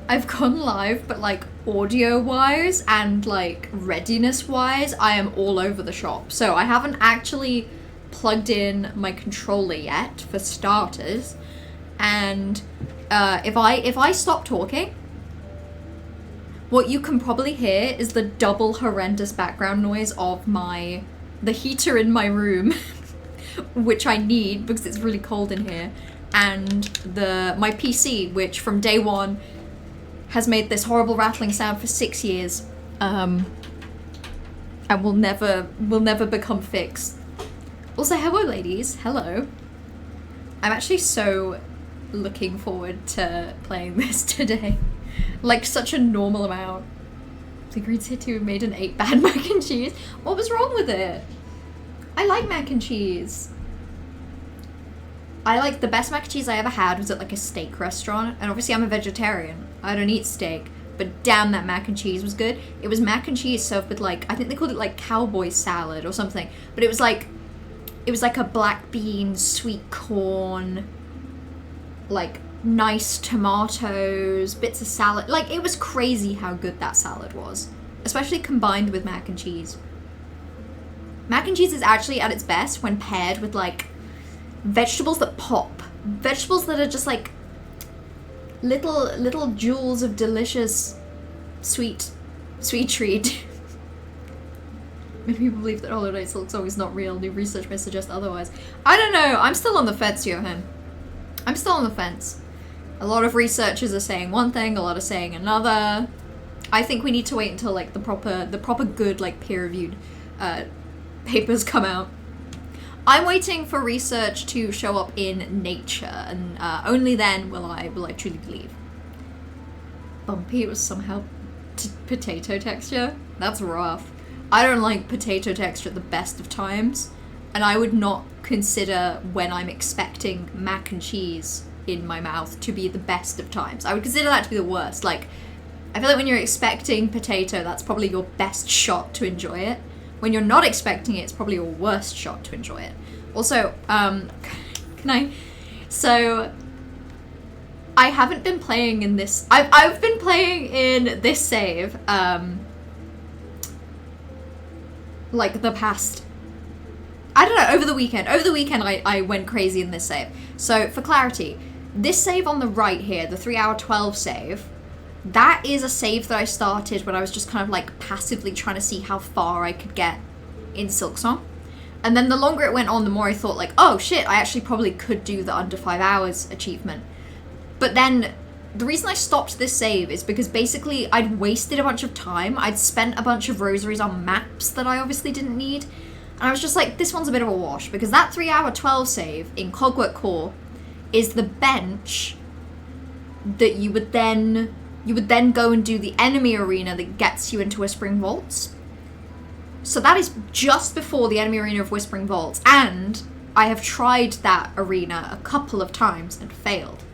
I've gone live, but like audio-wise and like readiness-wise, I am all over the shop. So I haven't actually plugged in my controller yet, for starters. And if I stop talking, what you can probably hear is the double horrendous background noise of the heater in my room, which I need because it's really cold in here, and my PC, which from day one has made this horrible rattling sound for 6 years, and will never become fixed. Also, hello ladies, hello. I'm actually so looking forward to playing this today. Like, such a normal amount. The Green City made an 8 bad mac and cheese. What was wrong with it? I like mac and cheese. I like the best mac and cheese I ever had was at like a steak restaurant. And obviously I'm a vegetarian. I don't eat steak. But damn, that mac and cheese was good. It was mac and cheese served with like, I think they called it like cowboy salad or something. But it was like a black bean, sweet corn, like nice tomatoes, bits of salad. Like, it was crazy how good that salad was, especially combined with mac and cheese. Mac and cheese is actually at its best when paired with like vegetables that pop, vegetables that are just like little jewels of delicious sweet treat. Many people believe that Holiday SILKSONG is not real. New research may suggest otherwise. I don't know. I'm still on the fence, Johan. I'm still on the fence. A lot of researchers are saying one thing, a lot are saying another. I think we need to wait until like the proper good like peer-reviewed papers come out. I'm waiting for research to show up in Nature, and only then will I truly believe. Bumpy, it was somehow potato texture. That's rough. I don't like potato texture at the best of times, and I would not consider when I'm expecting mac and cheese in my mouth to be the best of times. I would consider that to be the worst. Like, I feel like when you're expecting potato, that's probably your best shot to enjoy it. When you're not expecting it, it's probably your worst shot to enjoy it. Also, so I haven't been playing in this, I've been playing in this save, like the past, I don't know, over the weekend I went crazy in this save. So for clarity, this save on the right here, the 3-hour 12 save, that is a save that I started when I was just kind of like passively trying to see how far I could get in SILKSONG. And then the longer it went on, the more I thought like, oh shit, I actually probably could do the under 5 hours achievement. But then the reason I stopped this save is because basically I'd wasted a bunch of time. I'd spent a bunch of rosaries on maps that I obviously didn't need. And I was just like, this one's a bit of a wash, because that 3-hour 12 save in Clockwork Core is the bench that you would then go and do the enemy arena that gets you into Whispering Vaults. So that is just before the enemy arena of Whispering Vaults, and I have tried that arena a couple of times and failed.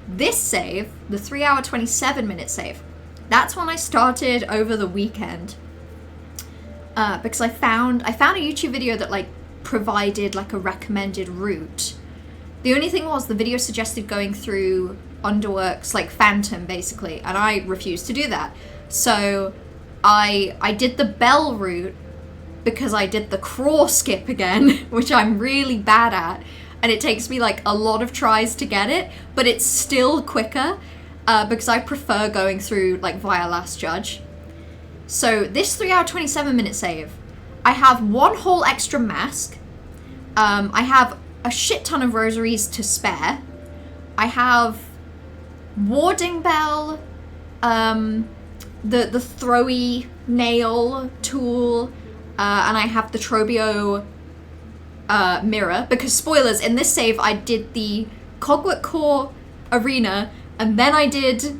This save, the 3-hour 27-minute save, that's when I started over the weekend. Because I found a YouTube video that like provided like a recommended route. The only thing was the video suggested going through Underworks, like Phantom basically, and I refused to do that. So I did the Bell route because I did the crawl skip again, which I'm really bad at, and it takes me like a lot of tries to get it, but it's still quicker because I prefer going through like via Last Judge. So this 3-hour 27-minute save, I have one whole extra mask, I have a shit ton of rosaries to spare, I have Warding Bell, the throwy nail tool, and I have the Trobio mirror, because spoilers, in this save I did the Cogwork Core arena, and then I did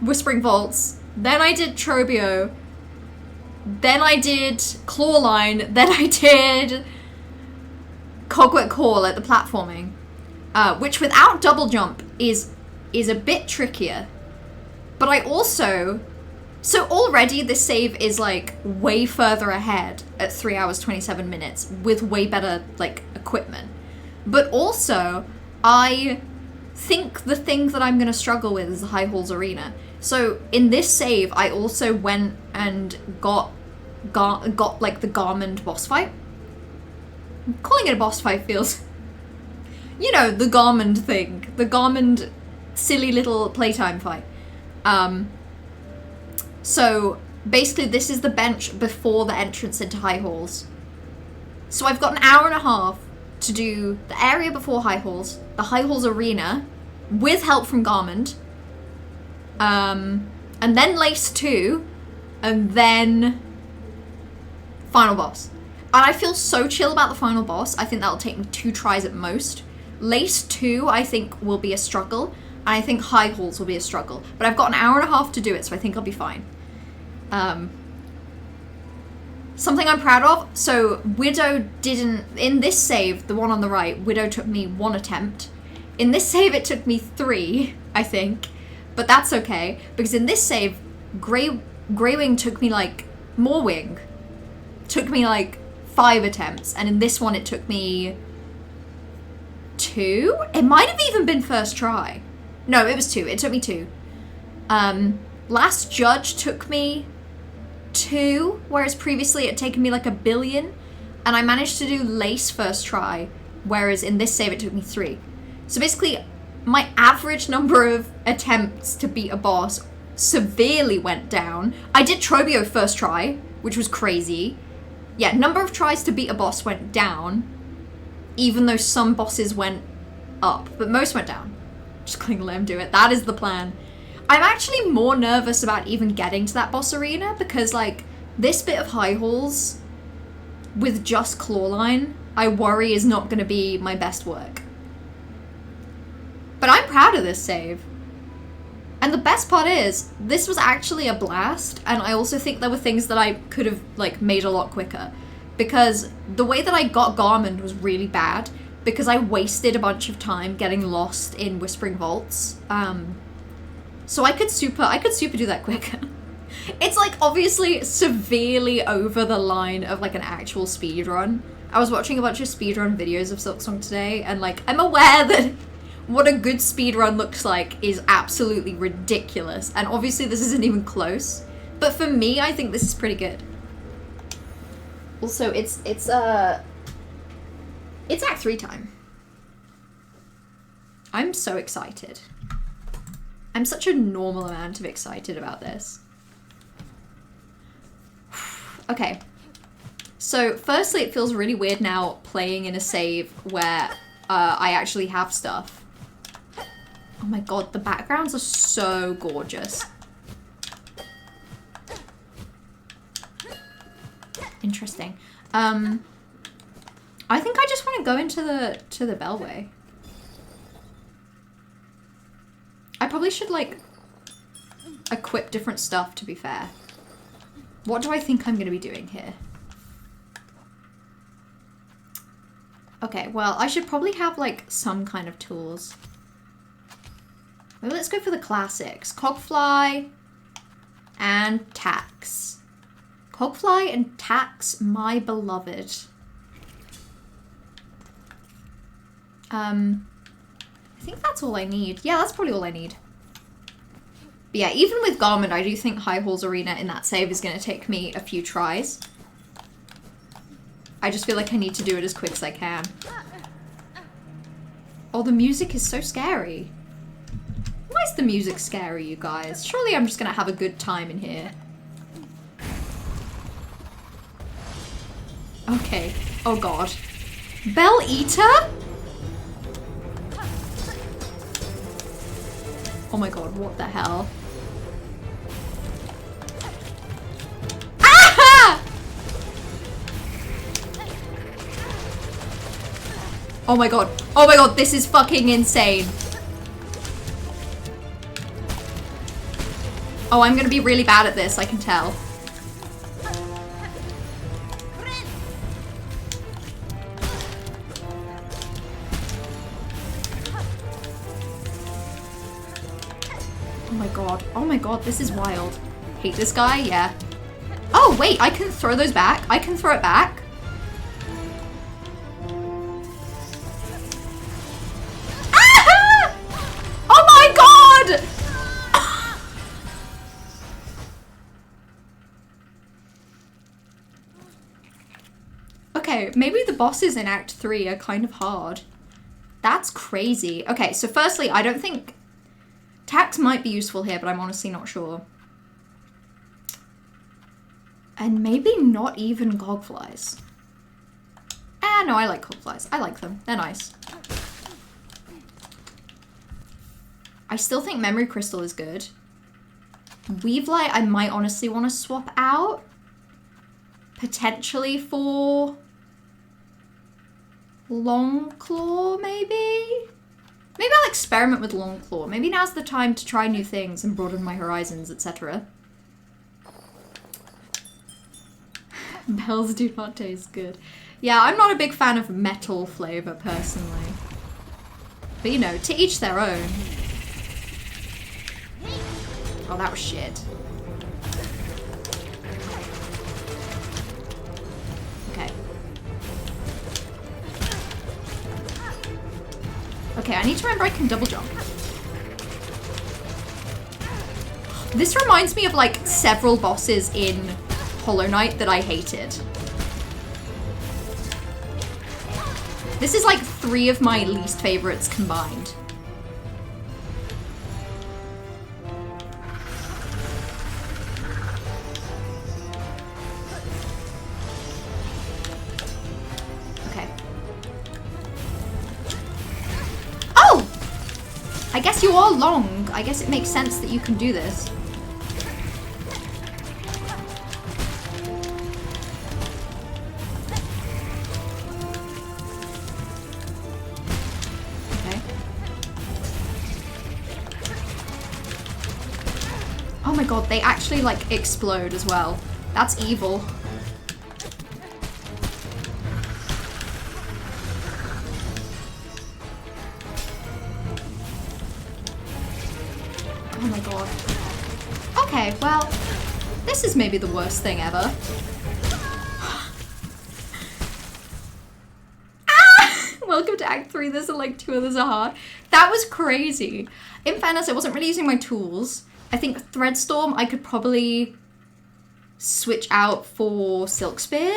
Whispering Vaults, then I did Trobio, then I did Clawline, then I did Cogwork Core, like the platforming, which without double jump is a bit trickier. But I also, so already this save is like way further ahead at 3 hours 27 minutes with way better like equipment. But also I think the thing that I'm going to struggle with is the High Halls Arena. So in this save, I also went and got like the Garmond boss fight. Calling it a boss fight feels, you know, the Garmond thing, the Garmond silly little playtime fight. So basically this is the bench before the entrance into High Halls. So I've got an hour and a half to do the area before High Halls, the High Halls Arena, with help from Garmond, and then Lace 2, and then final boss. And I feel so chill about the final boss. I think that'll take me 2 tries at most. Lace 2, I think, will be a struggle, and I think High Halls will be a struggle. But I've got an hour and a half to do it, so I think I'll be fine. Something I'm proud of, so Widow didn't, in this save, the one on the right, Widow took me 1 attempt. In this save it took me 3, I think, but that's okay, because in this save, Grey Wing took me like, more Wing, took me like 5 attempts, and in this one it took me 2? It might have even been first try. No, it was 2, it took me 2. Last Judge took me 2, whereas previously it had taken me like 1 billion, and I managed to do Lace first try, whereas in this save it took me 3. So basically, my average number of attempts to beat a boss severely went down. I did Trobio first try, which was crazy. Yeah, number of tries to beat a boss went down, even though some bosses went up, but most went down. Just going to let him do it. That is the plan. I'm actually more nervous about even getting to that boss arena because, like, this bit of High Halls with just Clawline, I worry is not going to be my best work. But I'm proud of this save. And the best part is, this was actually a blast, and I also think there were things that I could have, like, made a lot quicker. Because the way that I got Garmond was really bad, because I wasted a bunch of time getting lost in Whispering Vaults. So I could super do that quicker. It's like obviously severely over the line of like an actual speedrun. I was watching a bunch of speedrun videos of SILKSONG today, and like I'm aware that what a good speedrun looks like is absolutely ridiculous. And obviously this isn't even close. But for me, I think this is pretty good. Also, it's Act 3 time. I'm so excited. I'm such a normal amount of excited about this. Okay. So, firstly, it feels really weird now playing in a save where I actually have stuff. Oh my god, the backgrounds are so gorgeous. Interesting. I think I just want to go into the Bellway. I probably should, like, equip different stuff, to be fair. What do I think I'm going to be doing here? Okay, well, I should probably have, like, some kind of tools. Maybe let's go for the classics. Cogfly and Tax. Cogfly and Tax, my beloved. I think that's all I need. Yeah, that's probably all I need. But yeah, even with Garmond, I do think High Halls Arena in that save is going to take me a few tries. I just feel like I need to do it as quick as I can. Oh, the music is so scary. Why is the music scary, you guys? Surely I'm just going to have a good time in here. Okay. Oh god. Bell Eater? Oh my god, what the hell? Ah! Oh my god, this is fucking insane. Oh, I'm gonna be really bad at this, I can tell. Oh my god, this is wild. Hate this guy, yeah. Oh, wait, I can throw those back? I can throw it back? Ah! bosses in Act 3 are kind of hard. That's crazy. Okay, so firstly, I don't think... Tax might be useful here, but I'm honestly not sure. And maybe not even gogflies. Ah, no, I like gogflies. I like them. They're nice. I still think Memory Crystal is good. Weavelight, I might honestly want to swap out. Potentially for... Longclaw, maybe? Maybe I'll experiment with Longclaw. Maybe now's the time to try new things and broaden my horizons, etc. Bells do not taste good. Yeah, I'm not a big fan of metal flavor, personally. But you know, to each their own. Oh, that was shit. Okay. Okay, I need to remember I can double jump. This reminds me of like several bosses in Hollow Knight that I hated. This is like 3 of my least favorites combined. Okay. Oh! I guess you are long. I guess it makes sense that you can do this. Oh my god, they actually like explode as well. That's evil. Oh my god. Okay, well, this is maybe the worst thing ever. Ah! Welcome to Act 3, there's like 2 others are hard. That was crazy. In fairness, I wasn't really using my tools. I think Threadstorm I could probably switch out for Silk Spear.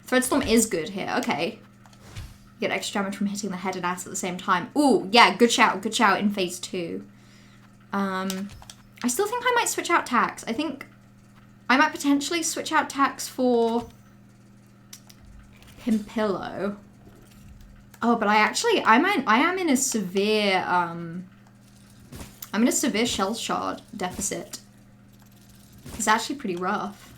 Threadstorm is good here, okay. You get extra damage from hitting the head and ass at the same time. Ooh, yeah, good shout in phase 2. I still think I might switch out Tax. I think I might potentially switch out Tax for Pimpillo. Oh, but I am in a severe, I'm in a severe shell shard deficit. It's actually pretty rough.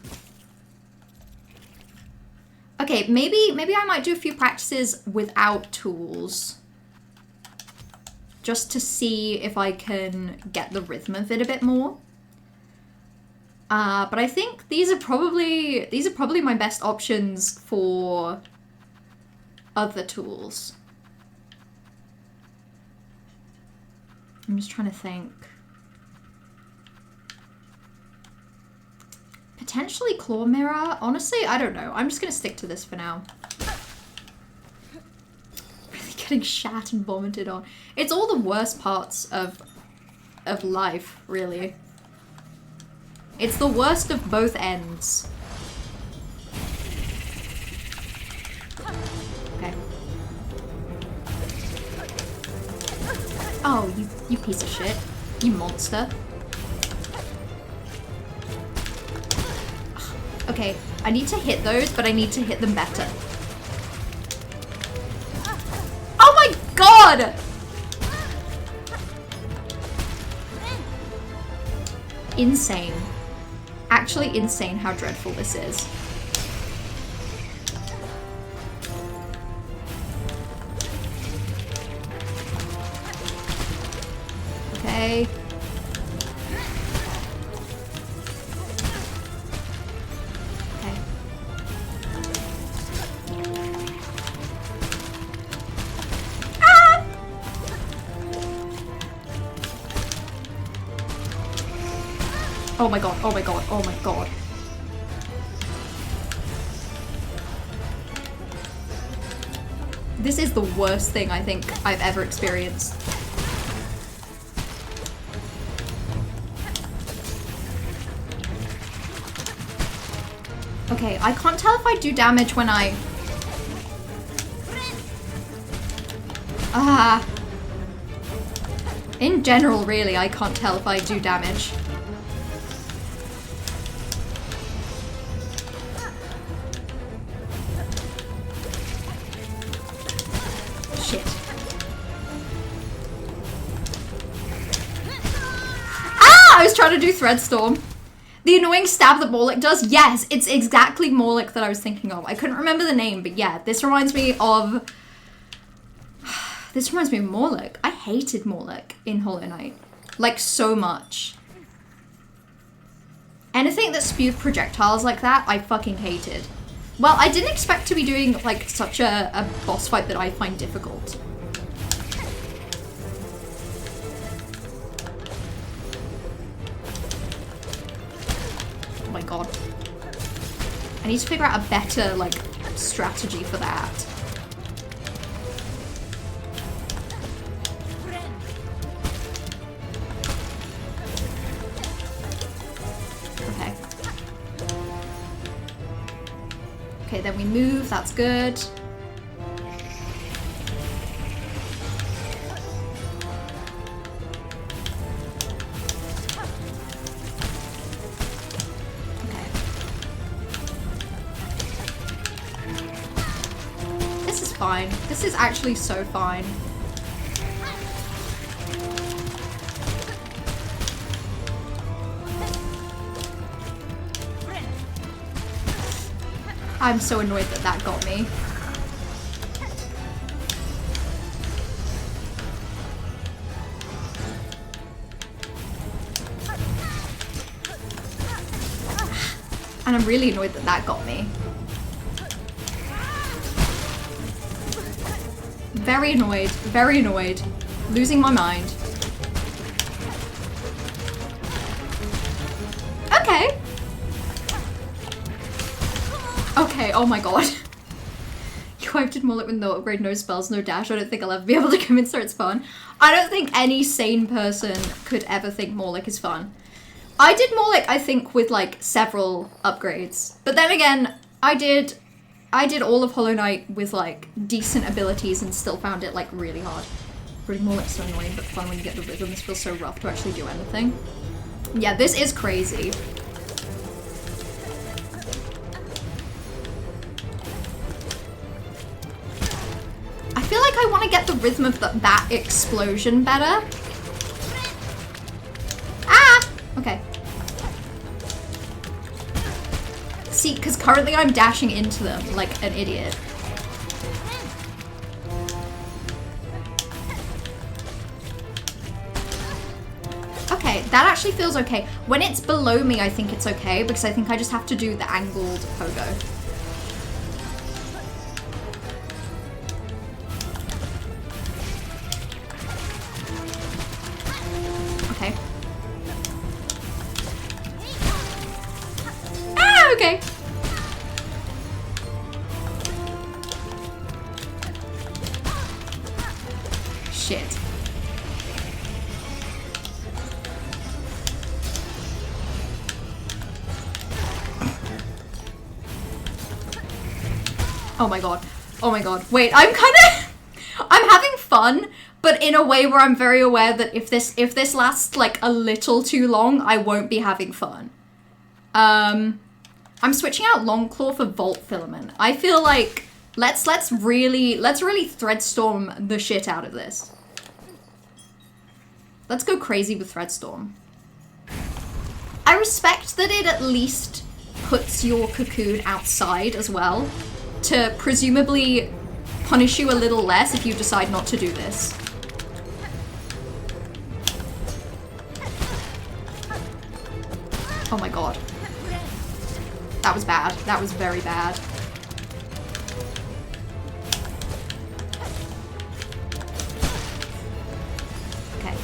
Okay, maybe I might do a few practices without tools. Just to see if I can get the rhythm of it a bit more. But I think these are probably my best options for other tools. I'm just trying to think. Potentially Claw Mirror. Honestly, I don't know. I'm just gonna stick to this for now. Really getting shat and vomited on. It's all the worst parts of life, really. It's the worst of both ends. Okay. Oh, you piece of shit. You monster. Okay, I need to hit those, but I need to hit them better. Oh my god! Insane. Actually insane how dreadful this is. Okay. Okay. Ah! Oh my god, oh my god, oh my god. This is the worst thing I think I've ever experienced. Okay, I can't tell if I do damage when I... In general, really, I can't tell if I do damage. Shit. Ah! I was trying to do Threadstorm. The annoying stab that Morlick does? Yes, it's exactly Morlick that I was thinking of. I couldn't remember the name, but yeah, this reminds me of... This reminds me of Morlick. I hated Morlick in Hollow Knight. Like, so much. Anything that spewed projectiles like that, I fucking hated. Well, I didn't expect to be doing, like, such a boss fight that I find difficult. Oh my god. I need to figure out a better, like, strategy for that. Okay, then we move, that's good. Okay. This is fine. This is actually so fine. I'm so annoyed that that got me. And I'm really annoyed that that got me. Very annoyed, very annoyed. Losing my mind. Okay. Okay, oh my god. You wiped it Mullet with no upgrade, no spells, no dash. I don't think I'll ever be able to convince her it's fun. I don't think any sane person could ever think Morlick is fun. I did Morlick, I think, with like several upgrades. But then again, I did all of Hollow Knight with like decent abilities and still found it like really hard. Really Morlick's so annoying but fun when you get the rhythm. This feels so rough to actually do anything. Yeah, this is crazy. I feel like I want to get the rhythm of that explosion better. Ah! Okay. See, because currently I'm dashing into them like an idiot. Okay, that actually feels okay. When it's below me, I think it's okay, because I think I just have to do the angled pogo. Okay. Ah, okay. Shit. Oh my god. Oh my god. Wait, I'm having fun, but in a way where I'm very aware that if this lasts like a little too long, I won't be having fun. I'm switching out Longclaw for Volt Filament. I feel like let's really Threadstorm the shit out of this. Let's go crazy with Threadstorm. I respect that it at least puts your cocoon outside as well, to presumably punish you a little less if you decide not to do this. Oh my god. That was bad. That was very bad. Okay.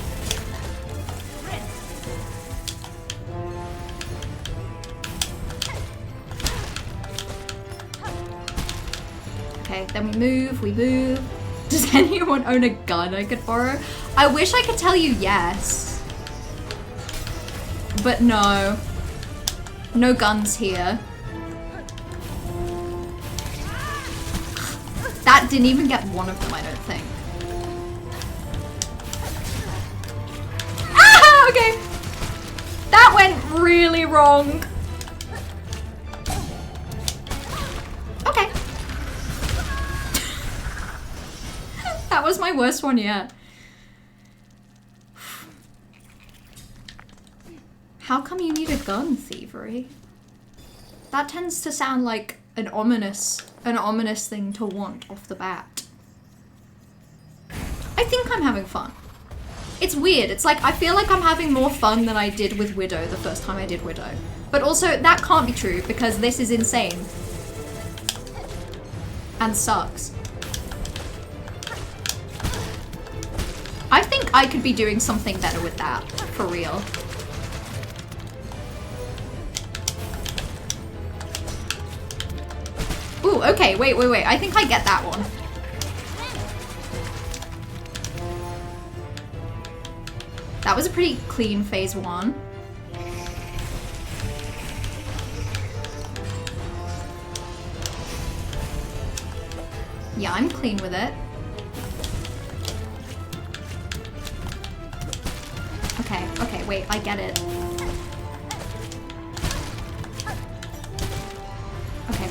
Okay, then we move. Does anyone own a gun I could borrow? I wish I could tell you yes. But no. No guns here. That didn't even get one of them, I don't think. Ah, okay. That went really wrong. Okay. That was my worst one yet. How come you need a gun, Thievery? That tends to sound like an ominous thing to want off the bat. I think I'm having fun. It's weird. It's like, I feel like I'm having more fun than I did with Widow the first time I did Widow. But also, that can't be true because this is insane. And sucks. I think I could be doing something better with that, for real. Ooh, okay, wait. I think I get that one. That was a pretty clean phase 1. Yeah, I'm clean with it. Okay, wait, I get it. Okay.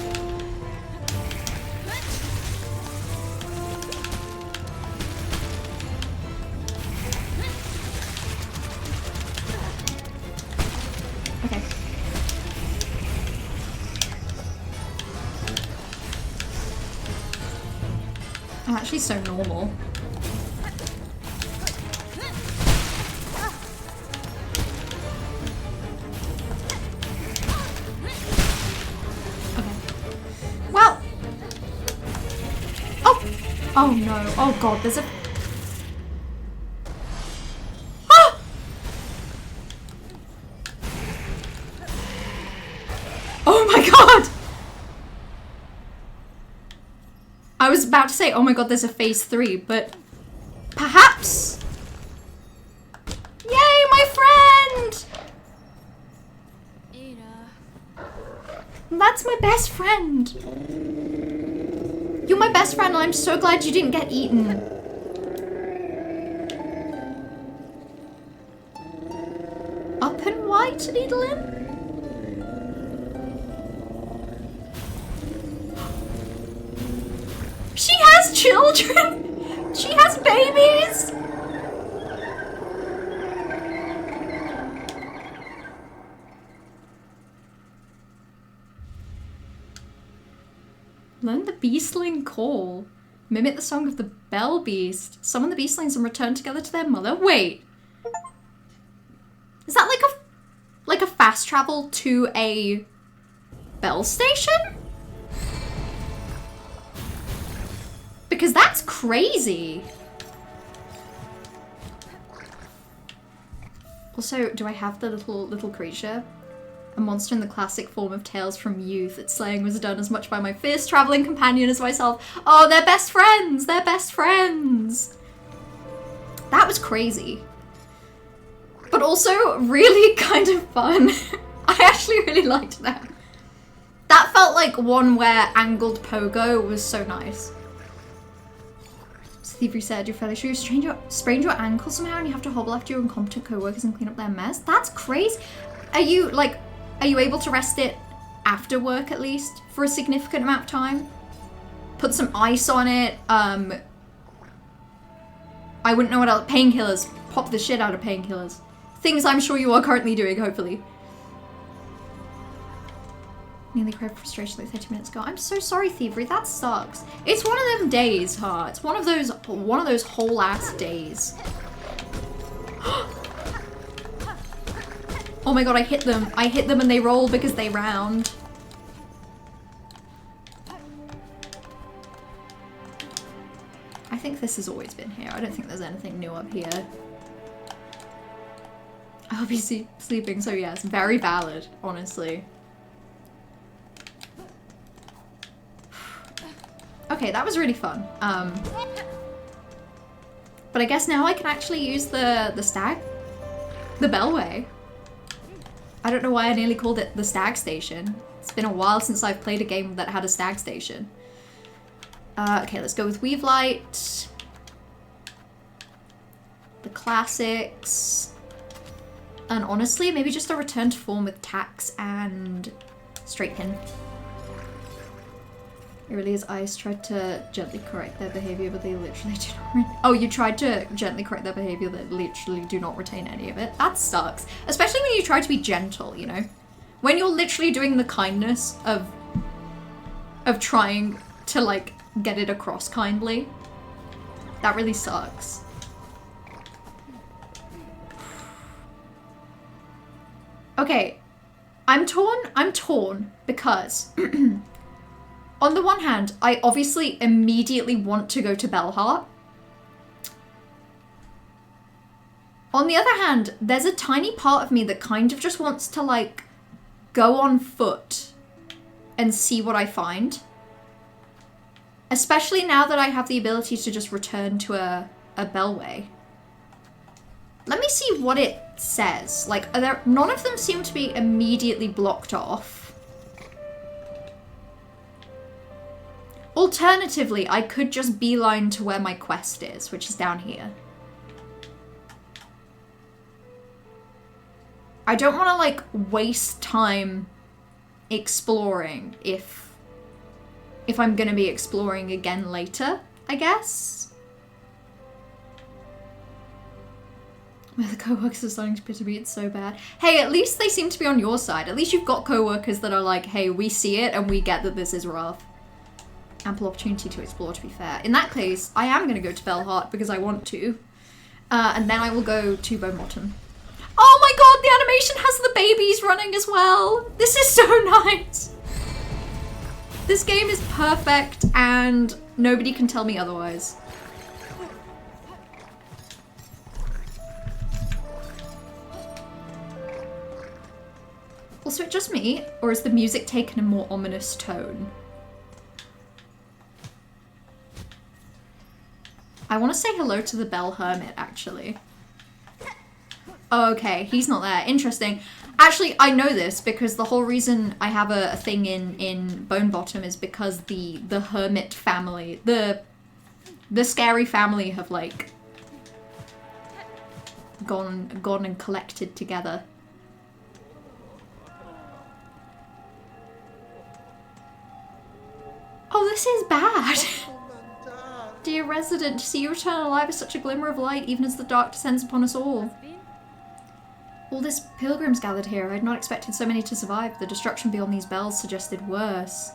Okay. I'm actually so normal. Oh no, oh god, there's a... Ah! Oh my god! I was about to say, oh my god, there's a phase 3, but... Perhaps? Yay, my friend! That's my best friend. You're my best friend and I'm so glad you didn't get eaten. Up and white, Needlin? She has children! She has babies! Learn the beastling call. Mimic the song of the bell beast. Summon the beastlings and return together to their mother. Wait. Is that like a fast travel to a bell station? Because that's crazy. Also, do I have the little creature? A monster in the classic form of Tales from Youth. Its slaying was done as much by my fierce traveling companion as myself. Oh, they're best friends! They're best friends! That was crazy. But also really kind of fun. I actually really liked that. That felt like one where angled pogo was so nice. Thievery said, you're fairly sure you sprained your ankle somehow and you have to hobble after your incompetent co-workers and clean up their mess? That's crazy. Are you able to rest it after work at least for a significant amount of time? Put some ice on it. I wouldn't know what else. Painkillers. Pop the shit out of painkillers. Things I'm sure you are currently doing, hopefully. Nearly cried for frustration like 30 minutes ago. I'm so sorry, Thievery. That sucks. It's one of them days, huh? It's one of those whole ass days. Oh my god, I hit them. I hit them and they roll because they round. I think this has always been here. I don't think there's anything new up here. I'll be sleeping, so yes, very valid, honestly. Okay, that was really fun. But I guess now I can actually use the Bellway. I don't know why I nearly called it the Stag Station. It's been a while since I've played a game that had a Stag Station. Okay, let's go with Weave Light. The classics. And honestly, maybe just a return to form with Tax and Straight Pin. It really is. I tried to gently correct their behavior, but they literally do not. Oh, you tried to gently correct their behavior that literally do not retain any of it. That sucks. Especially when you try to be gentle, you know? When you're literally doing the kindness of trying to, like, get it across kindly. That really sucks. Okay. I'm torn because on the one hand, I obviously immediately want to go to Bellheart. On the other hand, there's a tiny part of me that kind of just wants to, like, go on foot and see what I find. Especially now that I have the ability to just return to a Bellway. Let me see what it says. Like, none of them seem to be immediately blocked off. Alternatively, I could just beeline to where my quest is, which is down here. I don't want to, like, waste time exploring if I'm gonna be exploring again later, I guess. Well, the co-workers are starting to pitter me, it's so bad. Hey, at least they seem to be on your side. At least you've got co-workers that are like, hey, we see it and we get that this is rough. Ample opportunity to explore, to be fair. In that case, I am gonna go to Bellheart because I want to. And then I will go to Bone Bottom. Oh my god, the animation has the babies running as well. This is so nice. This game is perfect and nobody can tell me otherwise. Also, it just me, or is the music taken a more ominous tone? I want to say hello to the Bell Hermit, actually. Okay, he's not there. Interesting. Actually, I know this because the whole reason I have a thing in Bone Bottom is because the Hermit family, the scary family have, like, gone and collected together. Oh, this is bad. Dear resident, to see you return alive is such a glimmer of light, even as the dark descends upon us all. All these pilgrims gathered here. I had not expected so many to survive. The destruction beyond these bells suggested worse.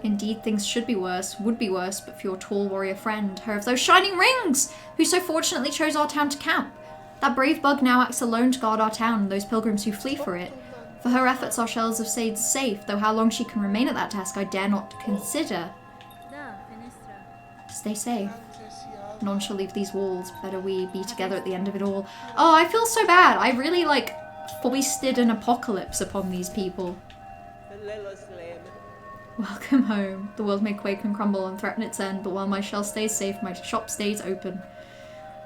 Indeed, things should be worse, would be worse, but for your tall warrior friend, her of those shining rings, who so fortunately chose our town to camp. That brave bug now acts alone to guard our town and those pilgrims who flee for it. For her efforts, our shells have stayed safe, though how long she can remain at that task I dare not consider. Stay safe. None shall leave these walls. Better we be together at the end of it all. Oh, I feel so bad. I really, like, foisted an apocalypse upon these people. Welcome home. The world may quake and crumble and threaten its end, but while my shell stays safe, my shop stays open.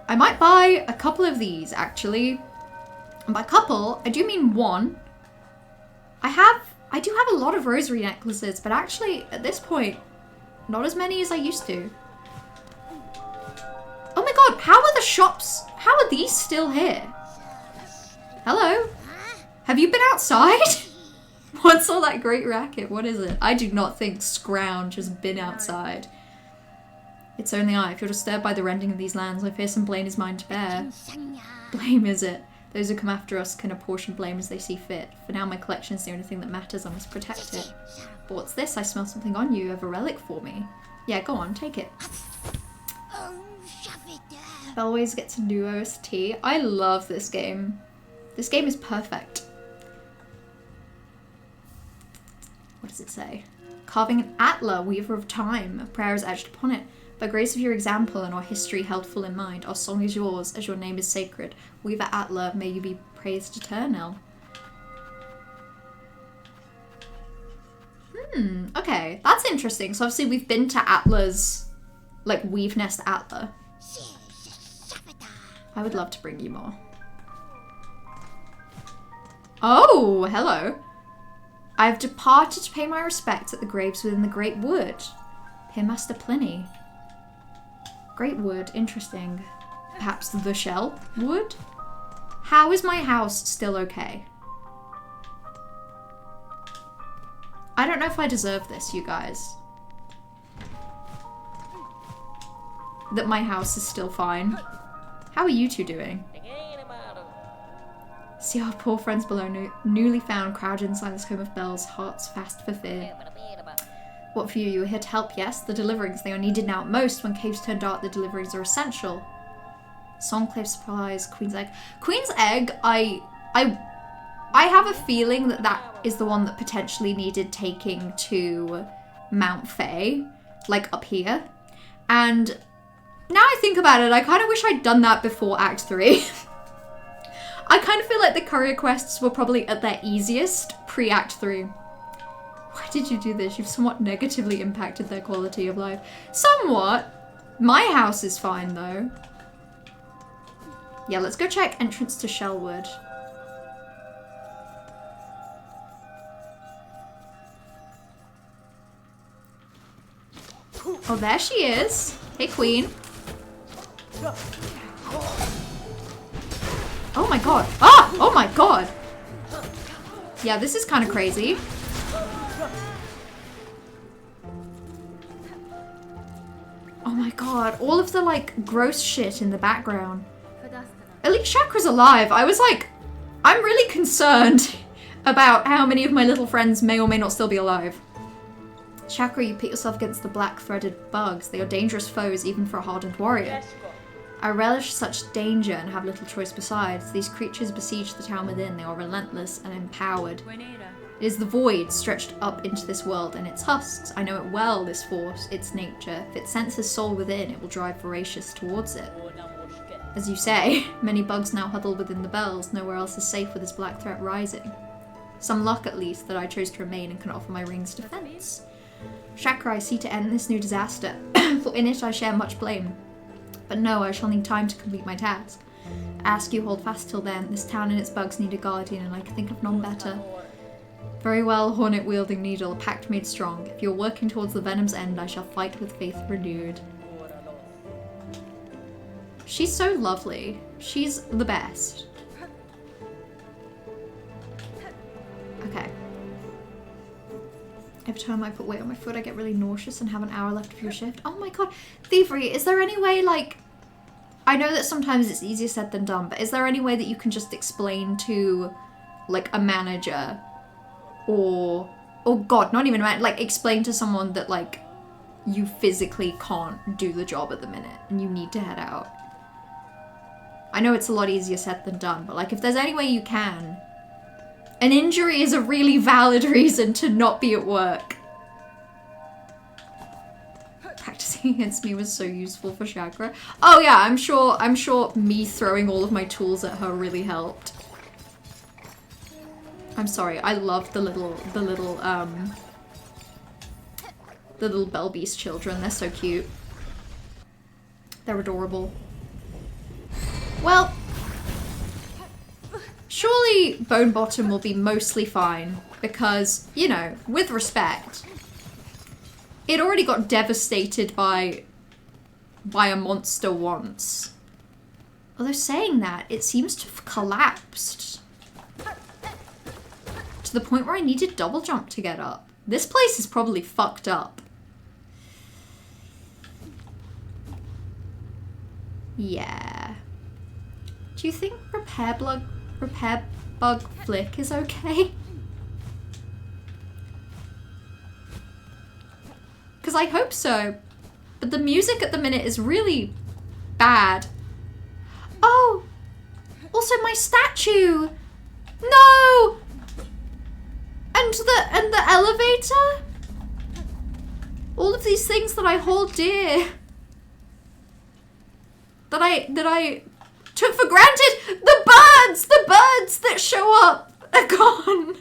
I might buy a couple of these, actually. And by couple, I do mean one. I do have a lot of rosary necklaces, but actually, at this point, not as many as I used to. Oh my god, how are the shops? How are these still here? Hello? Have you been outside? What's all that great racket? What is it? I do not think Scrounge has been outside. It's only I. If you're disturbed by the rending of these lands, I fear some blame is mine to bear. Blame, is it? Those who come after us can apportion blame as they see fit. For now, my collection is the only thing that matters. I must protect it. But what's this? I smell something on you. You have a relic for me. Yeah, go on, take it. Always gets a new OST. I love this game. This game is perfect. What does it say? Carving an Atla, weaver of time. A prayer is etched upon it. By grace of your example and our history held full in mind, our song is yours, as your name is sacred. Weaver Atla, may you be praised eternal. Okay, that's interesting. So obviously we've been to Atla's, like, Weave Nest Atla. I would love to bring you more. Oh, hello. I've departed to pay my respects at the graves within the Great Wood. Master Pliny. Great wood, interesting. Perhaps the shell wood? How is my house still okay? I don't know if I deserve this, you guys. That my house is still fine. How are you two doing? See our poor friends below, newly found, crowded inside this home of bells, hearts fast for fear. What for you? You were here to help, yes? The deliverings, they are needed now at most. When caves turn dark, the deliverings are essential. Songclave supplies, Queen's Egg. Queen's Egg, I have a feeling that that is the one that potentially needed taking to Mount Fae, like up here. And now I think about it, I kind of wish I'd done that before Act 3. I kind of feel like the courier quests were probably at their easiest pre-Act 3. Why did you do this? You've somewhat negatively impacted their quality of life. Somewhat. My house is fine, though. Yeah, let's go check entrance to Shellwood. Oh, there she is. Hey, Queen. Oh my god. Ah! Oh my god. Yeah, this is kind of crazy. Oh my god. All of the, like, gross shit in the background. At least Chakra's alive. I was like, I'm really concerned about how many of my little friends may or may not still be alive. Chakra, you pit yourself against the black-threaded bugs. They are dangerous foes, even for a hardened warrior. I relish such danger and have little choice besides. These creatures besiege the town within. They are relentless and empowered. It is the void stretched up into this world and its husks. I know it well, this force, its nature. If it senses soul within, it will drive voracious towards it. As you say, many bugs now huddle within the bells. Nowhere else is safe with this black threat rising. Some luck, at least, that I chose to remain and can offer my ring's defense. Chakra, I see to end this new disaster, for in it I share much blame. But no, I shall need time to complete my task. I ask you hold fast till then. This town and its bugs need a guardian, and I can think of none better. Very well, hornet-wielding needle, a pact made strong. If you're working towards the venom's end, I shall fight with faith renewed. She's so lovely. She's the best. Okay. Every time I put weight on my foot, I get really nauseous and have an hour left of your shift. Oh my god. Thievery, is there any way, like... I know that sometimes it's easier said than done, but is there any way that you can just explain to, like, a manager or god, not even a manager, like, explain to someone that, like, you physically can't do the job at the minute and you need to head out? I know it's a lot easier said than done, but, like, if there's any way you can... An injury is a really valid reason to not be at work. Practicing against me was so useful for Chakra. Oh yeah, I'm sure me throwing all of my tools at her really helped. I'm sorry, I love the little Bell Beast children. They're so cute. They're adorable. Well, surely Bone Bottom will be mostly fine because, you know, with respect, it already got devastated by a monster once. Although saying that, it seems to have collapsed to the point where I needed double jump to get up. This place is probably fucked up. Yeah. Do you think Repair Bug Flick is okay? Because I hope so. But the music at the minute is really bad. Oh! Also my statue! No! And the elevator? All of these things that I hold dear. That I took for granted. The birds that show up are gone.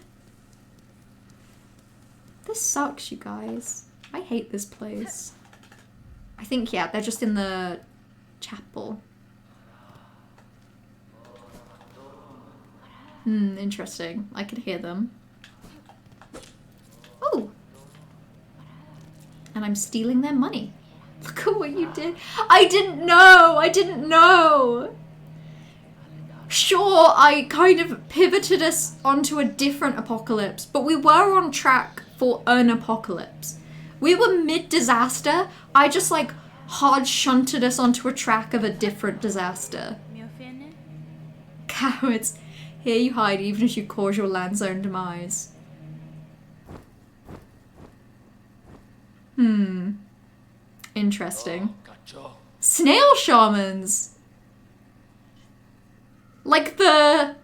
This sucks, you guys. I hate this place. I think, yeah, they're just in the chapel. Interesting. I could hear them. Oh! And I'm stealing their money. Look at what you did. I didn't know. I didn't know. Sure, I kind of pivoted us onto a different apocalypse, but we were on track for an apocalypse. We were mid-disaster. I just like hard shunted us onto a track of a different disaster. Cowards. Here you hide even as you cause your land's own demise. Interesting. Snail shamans! Like the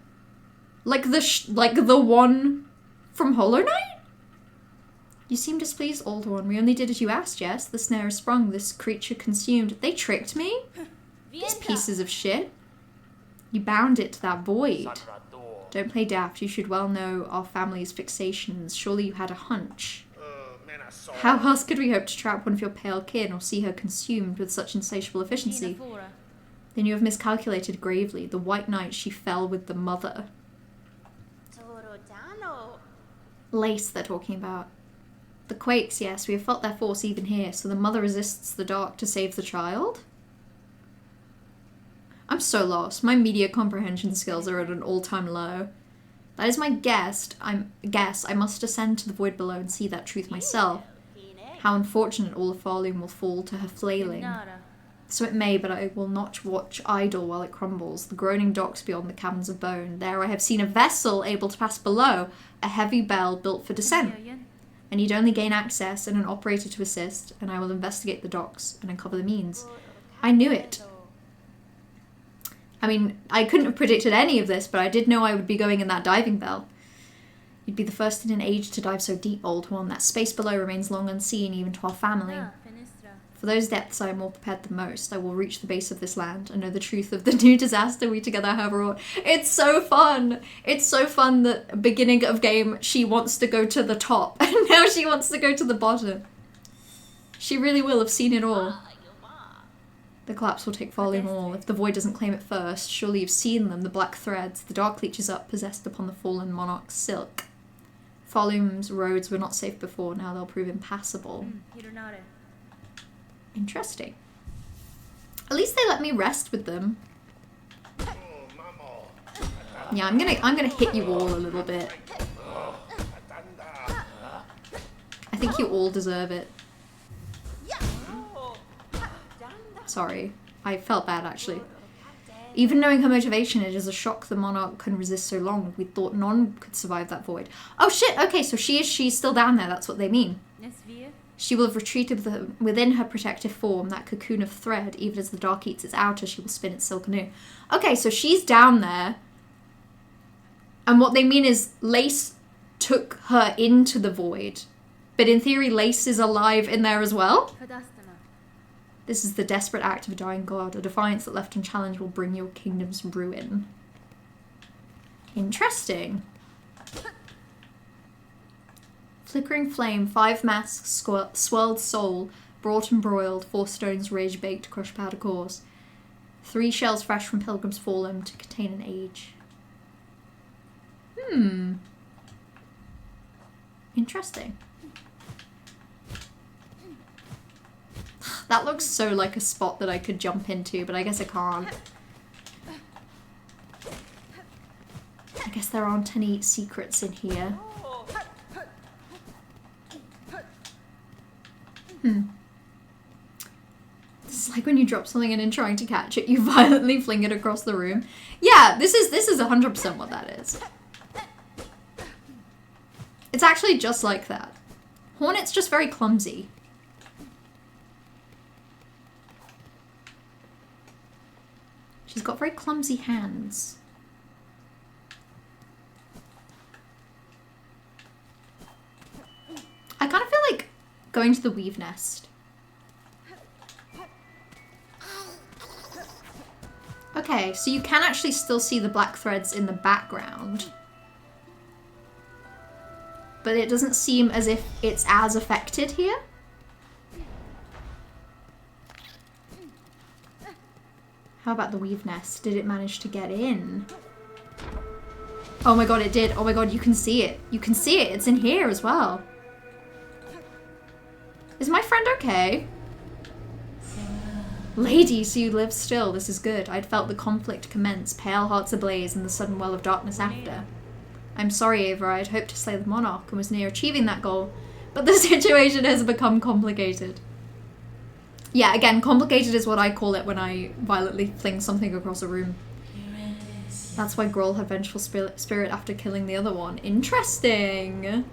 one from Hollow Knight? You seem displeased, Old One. We only did as you asked, yes? The snare is sprung, this creature consumed. They tricked me? These pieces of shit. You bound it to that void. Don't play daft. You should well know our family's fixations. Surely you had a hunch. How else could we hope to trap one of your pale kin or see her consumed with such insatiable efficiency? Then you have miscalculated gravely. The White Knight, she fell with the mother. Lace they're talking about. The quakes, yes, we have felt their force even here, so the mother resists the dark to save the child? I'm so lost. My media comprehension skills are at an all-time low. That is my guess. I must ascend to the void below and see that truth myself. How unfortunate all of Farloom will fall to her flailing. So it may, but I will not watch idle while it crumbles. The groaning docks beyond the caverns of bone. There I have seen a vessel able to pass below, a heavy bell built for descent. I need only gain access and an operator to assist, and I will investigate the docks and uncover the means. I knew it. I mean, I couldn't have predicted any of this, but I did know I would be going in that diving bell. You'd be the first in an age to dive so deep, Old One. That space below remains long unseen, even to our family. For those depths I am more prepared than most. I will reach the base of this land and know the truth of the new disaster we together have wrought. It's so fun! It's so fun that beginning of game, she wants to go to the top, and now she wants to go to the bottom. She really will have seen it all. The collapse will take Farloom all. If the void doesn't claim it first, surely you've seen them, the black threads, the dark leeches up, possessed upon the fallen monarch's silk. Farloom's roads were not safe before, now they'll prove impassable. Interesting. At least they let me rest with them. Yeah, I'm gonna hit you all a little bit. I think you all deserve it. Sorry. I felt bad, actually. Even knowing her motivation, it is a shock the monarch can resist so long. We thought none could survive that void. Oh shit, okay, so she's still down there, that's what they mean. She will have retreated within her protective form, that cocoon of thread. Even as the dark eats its outer, she will spin its silk anew. Okay, so she's down there. And what they mean is Lace took her into the void. But in theory, Lace is alive in there as well? This is the desperate act of a dying god. A defiance that left unchallenged will bring your kingdom's ruin. Interesting. Flickering flame, 5 masks, swirled soul, brought and broiled, 4 stones rage baked, crushed powder cores. 3 shells fresh from pilgrims fallen to contain an age. Interesting. That looks so like a spot that I could jump into, but I guess I can't. I guess there aren't any secrets in here. This is like when you drop something and in trying to catch it, you violently fling it across the room. Yeah, this is 100% what that is. It's actually just like that. Hornet's just very clumsy. She's got very clumsy hands. I kind of feel like going to the weave nest. Okay, so you can actually still see the black threads in the background. But it doesn't seem as if it's as affected here. How about the weave nest? Did it manage to get in? Oh my god, it did. Oh my god, you can see it. You can see it. It's in here as well. Is my friend okay? Lady, so you live still. This is good. I'd felt the conflict commence, pale hearts ablaze, and the sudden well of darkness after. I'm sorry, Ava. I'd hoped to slay the monarch and was near achieving that goal, but the situation has become complicated. Yeah, again, complicated is what I call it when I violently fling something across a room. That's why Grohl had vengeful spirit after killing the other one. Interesting.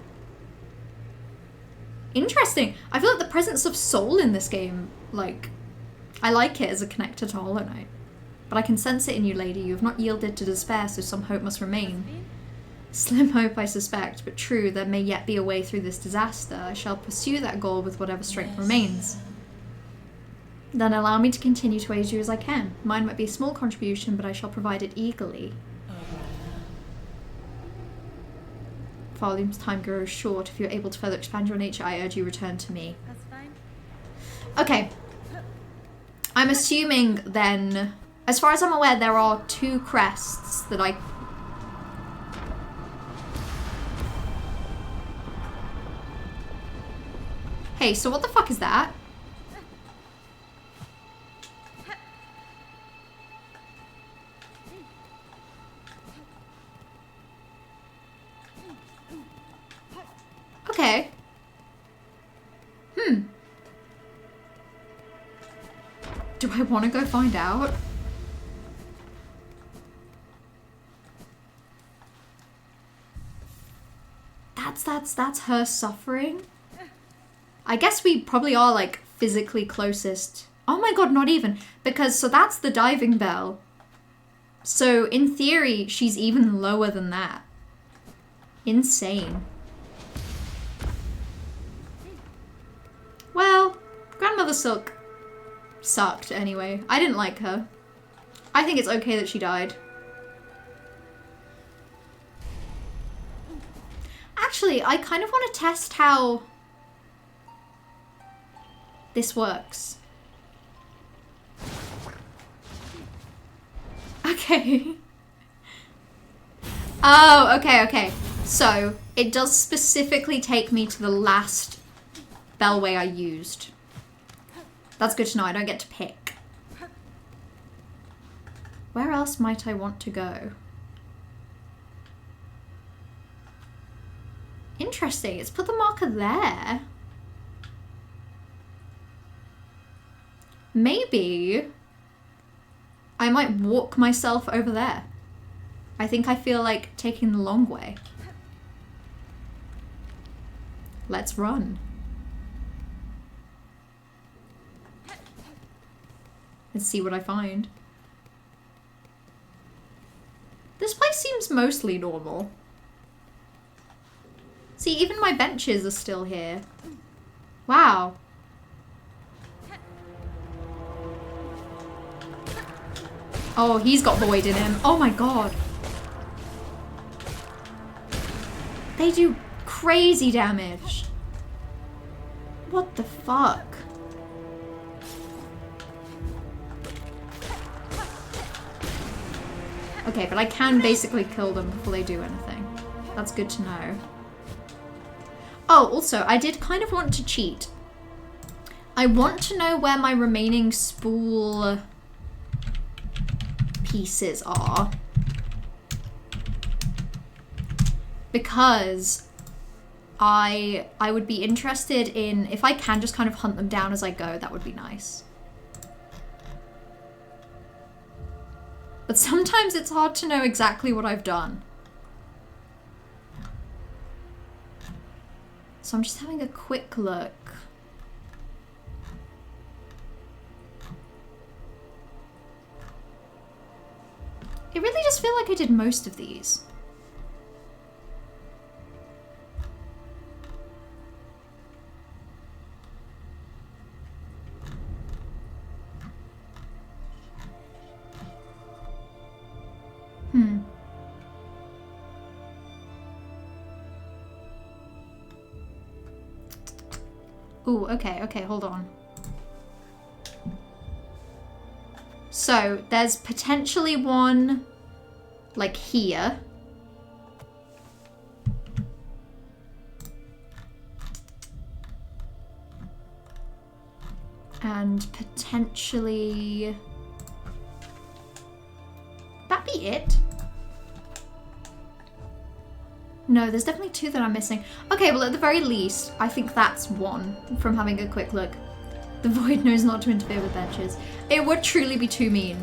Interesting. I feel like the presence of soul in this game, like, I like it as a connector to Hollow Knight. But I can sense it in you, lady. You have not yielded to despair, so some hope must remain. Slim hope, I suspect, but true, there may yet be a way through this disaster. I shall pursue that goal with whatever strength remains. Then allow me to continue to aid you as I can. Mine might be a small contribution, but I shall provide it eagerly. Volume's time grows short. If you're able to further expand your nature, I urge you return to me. That's fine. Okay. I'm assuming then, as far as I'm aware, there are 2 crests that I... Hey, so what the fuck is that? Okay. Do I want to go find out? That's her suffering? I guess we probably are, like, physically closest. Oh my god, not even. Because, so that's the diving bell. So, in theory, she's even lower than that. Insane. Well, Grandmother Silk sucked anyway. I didn't like her. I think it's okay that she died. Actually, I kind of want to test how this works. Okay. Oh, okay. So, it does specifically take me to the last bellway I used. That's good to know. I don't get to pick. Where else might I want to go? Interesting. It's put the marker there. Maybe I might walk myself over there. I think I feel like taking the long way. Let's run. Let's see what I find. This place seems mostly normal. See, even my benches are still here. Wow. Oh, he's got void in him. Oh my god. They do crazy damage. What the fuck? Okay, but I can basically kill them before they do anything. That's good to know. Oh, also, I did kind of want to cheat. I want to know where my remaining spool pieces are. Because I would be interested in, if I can just kind of hunt them down as I go, that would be nice. But sometimes it's hard to know exactly what I've done. So I'm just having a quick look. It really does feel like I did most of these. Ooh, okay, hold on. So, there's potentially one, like, here. And potentially... That be it? No, there's definitely 2 that I'm missing. Okay, well at the very least, I think that's 1 from having a quick look. The Void knows not to interfere with benches. It would truly be too mean.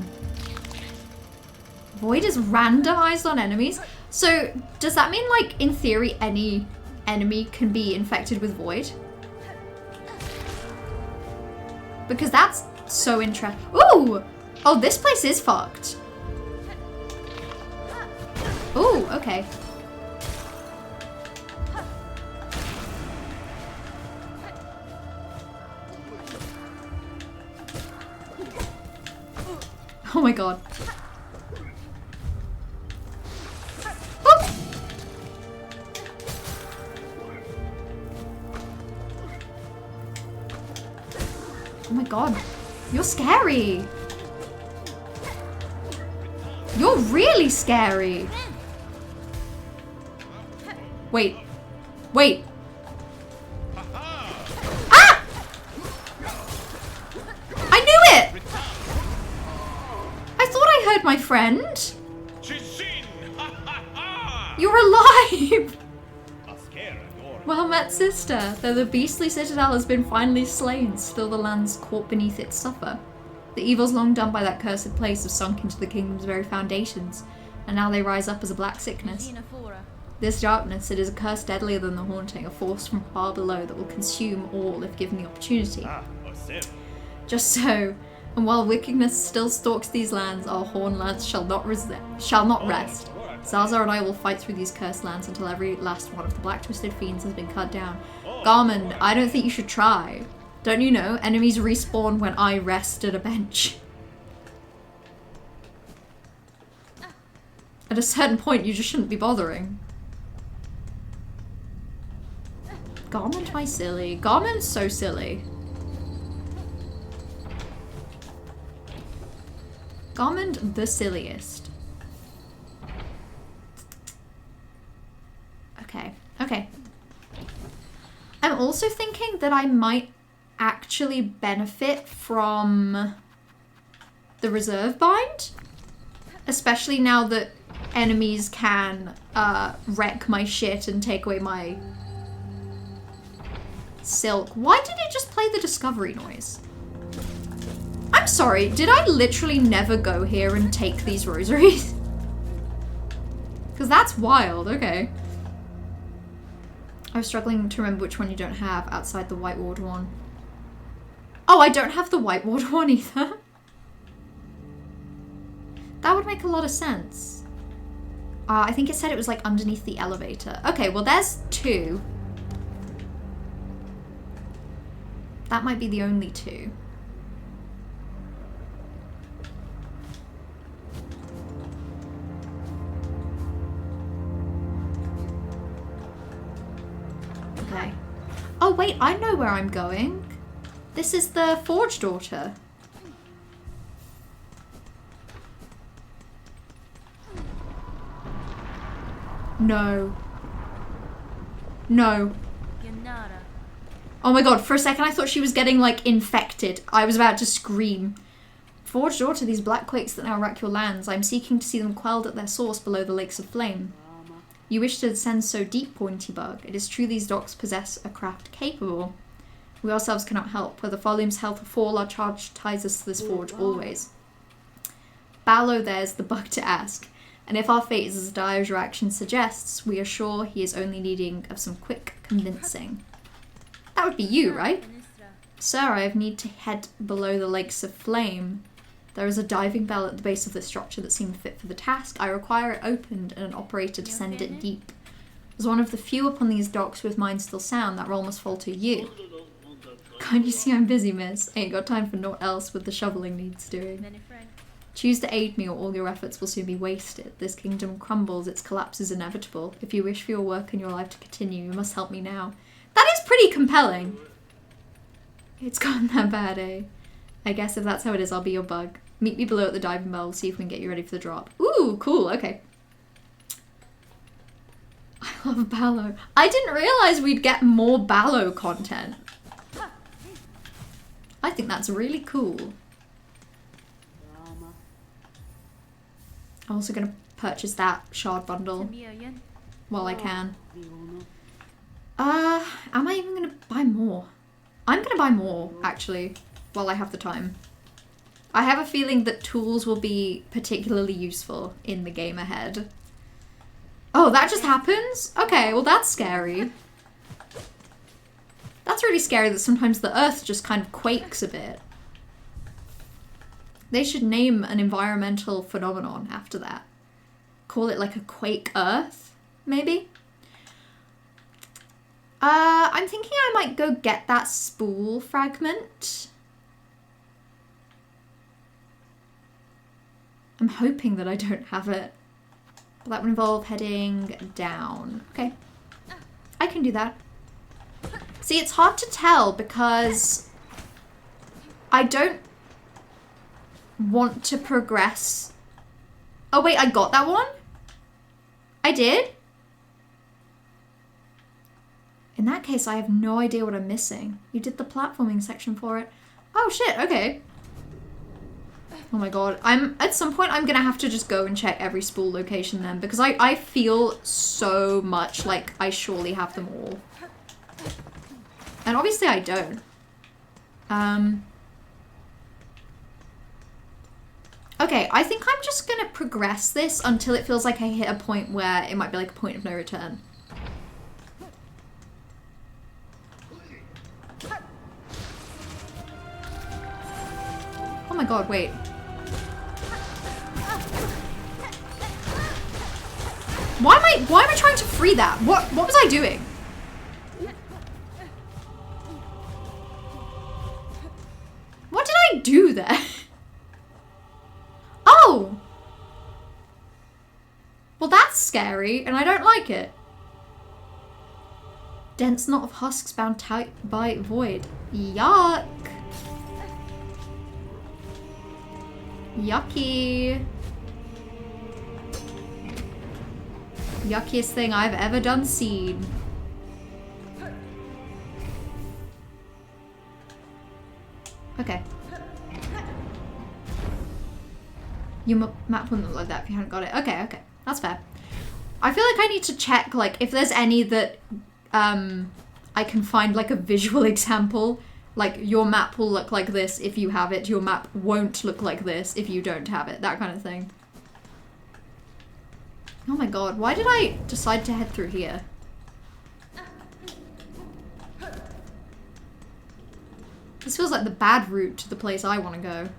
Void is randomized on enemies? So, does that mean, like, in theory, any enemy can be infected with Void? Because that's so interesting. Ooh! Oh, this place is fucked. Ooh, okay. Oh my god. Oh! Oh my god. You're scary. You're really scary. Wait. Wait. Ah! I knew it! I thought I heard my friend. You're alive! Well met, sister. Though the beastly citadel has been finally slain, still the lands caught beneath it suffer. The evils long done by that cursed place have sunk into the kingdom's very foundations, and now they rise up as a black sickness. This darkness, it is a curse deadlier than the haunting, a force from far below that will consume all if given the opportunity. Just so, and while wickedness still stalks these lands, our horn lance shall not rest. Zaza and I will fight through these cursed lands until every last one of the black twisted fiends has been cut down. Garmin, I don't think you should try. Don't you know, enemies respawn when I rest at a bench. At a certain point, you just shouldn't be bothering. Garmin, my silly. Garmin's so silly. Garmin, the silliest. Okay, okay. I'm also thinking that I might actually benefit from the reserve bind, especially now that enemies can wreck my shit and take away my silk. Why did it just play the discovery noise? I'm sorry, did I literally never go here and take these rosaries? Because that's wild, okay. I was struggling to remember which one you don't have outside the white water one. Oh, I don't have the white water one either. That would make a lot of sense. I think it said it was like underneath the elevator. Okay, well there's 2. That might be the only 2. Okay. Oh wait, I know where I'm going. This is the Forge Daughter. No. No. Oh my god, for a second I thought she was getting, like, infected. I was about to scream. Forge Daughter, these black quakes that now wreck your lands. I'm seeking to see them quelled at their source below the lakes of flame. You wish to descend so deep, Pointy Bug. It is true these docks possess a craft capable. We ourselves cannot help. Whether Volume's health or fall, our charge ties us to this forge always. Ballo there's the bug to ask. And if our fate is as dire as your action suggests, we are sure he is only needing of some quick convincing. That would be you, right? Sir, I have need to head below the lakes of flame. There is a diving bell at the base of the structure that seemed fit for the task. I require it opened and an operator to send it deep. As one of the few upon these docks with mind still sound, that role must fall to you. Can't you see I'm busy, miss? Ain't got time for naught else with the shoveling needs doing. Choose to aid me or all your efforts will soon be wasted. This kingdom crumbles, its collapse is inevitable. If you wish for your work and your life to continue, you must help me now. That is pretty compelling. It's gotten that bad, eh? I guess if that's how it is, I'll be your bug. Meet me below at the diving bell, see if we can get you ready for the drop. Ooh, cool, okay. I love Ballo. I didn't realize we'd get more Ballo content. I think that's really cool. I'm also going to purchase that shard bundle while I can. Am I even going to buy more? I'm going to buy more, actually, while I have the time. I have a feeling that tools will be particularly useful in the game ahead. Oh, that just happens? Okay, well that's scary. That's really scary that sometimes the earth just kind of quakes a bit. They should name an environmental phenomenon after that. Call it like a quake earth, maybe? I'm thinking I might go get that spool fragment. I'm hoping that I don't have it. But that would involve heading down. Okay. I can do that. See, it's hard to tell because I don't want to progress. Oh wait, I got that one? I did? In that case, I have no idea what I'm missing. You did the platforming section for it. Oh shit, okay. Oh my god. At some point I'm gonna have to just go and check every spool location then, because I feel so much like I surely have them all. And obviously I don't. Okay, I think I'm just gonna progress this until it feels like I hit a point where it might be like a point of no return. Oh my god, wait. Why am I trying to free that? What was I doing? What did I do there? Oh! Well, that's scary, and I don't like it. Dense knot of husks bound tight by void. Yuck. Yucky. Yuckiest thing I've ever done seen. Okay. Your map wouldn't look like that if you hadn't got it. Okay, okay. That's fair. I feel like I need to check, like, if there's any that I can find, like, a visual example. Like, your map will look like this if you have it. Your map won't look like this if you don't have it. That kind of thing. Oh my god, why did I decide to head through here? This feels like the bad route to the place I want to go.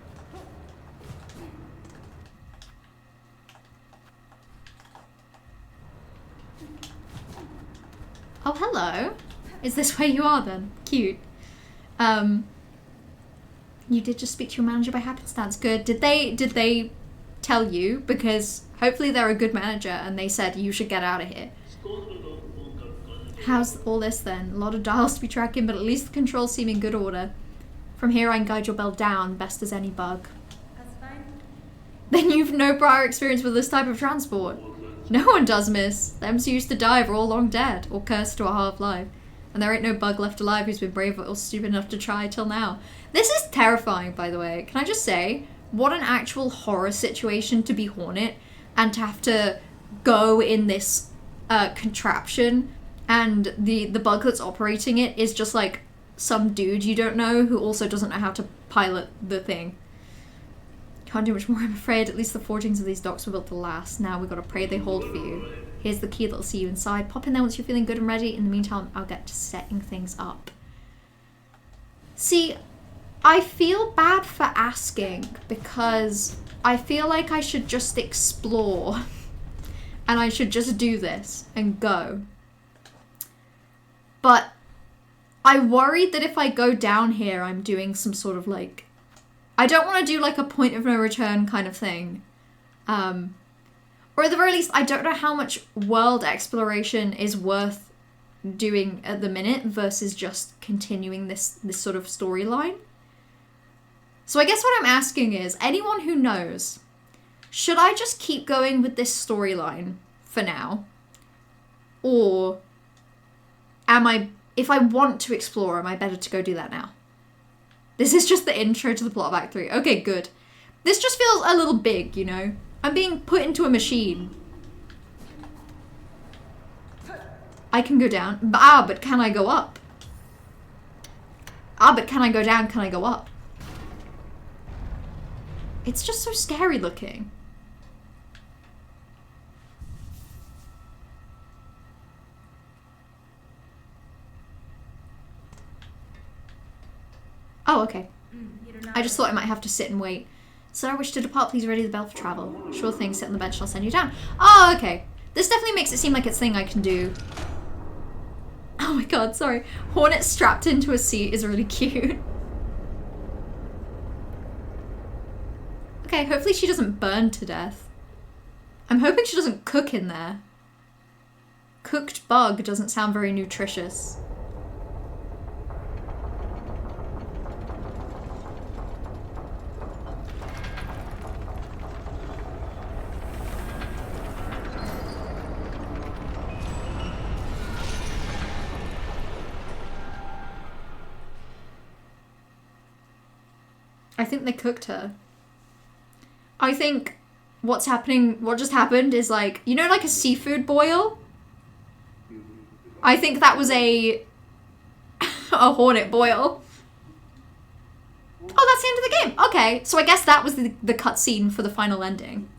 Oh, hello. Is this where you are then? Cute. You did just speak to your manager by happenstance. Good. Did they tell you? Because hopefully they're a good manager and they said you should get out of here. How's all this then? A lot of dials to be tracking, but at least the controls seem in good order. From here I can guide your bell down, best as any bug. That's fine. Then you've no prior experience with this type of transport. No one does, miss. Them who used to die are all long dead, or cursed to a half-life. And there ain't no bug left alive who's been brave or stupid enough to try till now. This is terrifying, by the way. Can I just say, what an actual horror situation to be Hornet and to have to go in this contraption, and the bug that's operating it is just like some dude you don't know who also doesn't know how to pilot the thing. Can't do much more, I'm afraid. At least the forgings of these docks were built to last. Now we've got to pray they hold for you. Here's the key that'll see you inside. Pop in there once you're feeling good and ready. In the meantime, I'll get to setting things up. See, I feel bad for asking because I feel like I should just explore and I should just do this and go. But I worry that if I go down here, I'm doing some sort of like, I don't want to do like a point of no return kind of thing. Or at the very least, I don't know how much world exploration is worth doing at the minute versus just continuing this sort of storyline. So I guess what I'm asking is, anyone who knows, should I just keep going with this storyline for now? Or if I want to explore, am I better to go do that now? This is just the intro to the plot of Act 3. Okay, good. This just feels a little big, you know? I'm being put into a machine. I can go down. But can I go up? But can I go down? Can I go up? It's just so scary looking. Oh, okay. I just thought I might have to sit and wait. Sir, I wish to depart. Please ready the bell for travel. Sure thing. Sit on the bench. I'll send you down. Oh, okay. This definitely makes it seem like it's a thing I can do. Oh my god, sorry. Hornet strapped into a seat is really cute. Okay, hopefully she doesn't burn to death. I'm hoping she doesn't cook in there. Cooked bug doesn't sound very nutritious. I think they cooked her. I think what just happened is like, you know, like a seafood boil? I think that was a hornet boil. Oh, that's the end of the game. Okay, so I guess that was the cutscene for the final ending.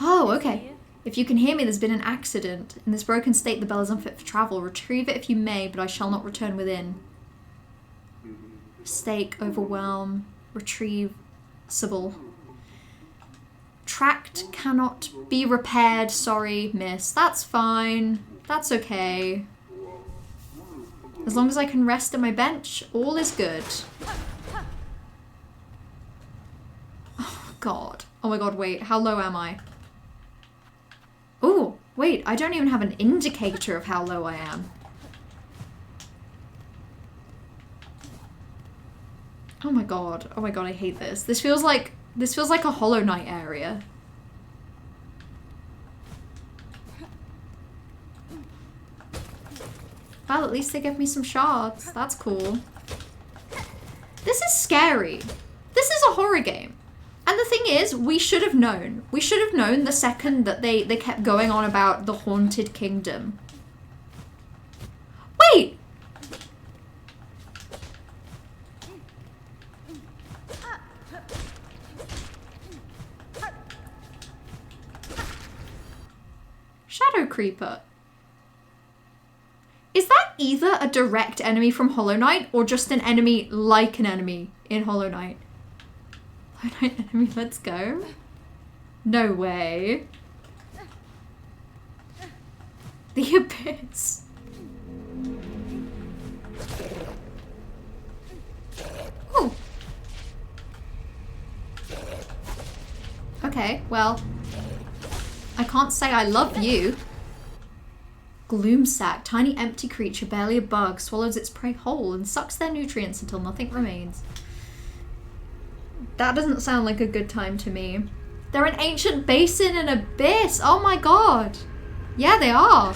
Oh, okay. If you can hear me, there's been an accident. In this broken state, the bell is unfit for travel. Retrieve it if you may, but I shall not return within. Mistake, overwhelm, retrievable. Tracked, cannot be repaired. Sorry, miss. That's fine. That's okay. As long as I can rest at my bench, all is good. Oh, God. Oh my god, wait. How low am I? Oh, wait. I don't even have an indicator of how low I am. Oh my god, I hate this. This feels like a Hollow Knight area. Well, at least they give me some shards. That's cool. This is scary. This is a horror game. And the thing is, we should have known. We should have known the second that they kept going on about the Haunted Kingdom. Wait! Shadow Creeper. Is that either a direct enemy from Hollow Knight or just an enemy like an enemy in Hollow Knight? Hollow Knight enemy, let's go. No way. The Abyss. Ooh. Okay, well, I can't say I love you. Gloomsack, tiny empty creature, barely a bug, swallows its prey whole and sucks their nutrients until nothing remains. That doesn't sound like a good time to me. They're an ancient basin and abyss. Oh my god. Yeah, they are.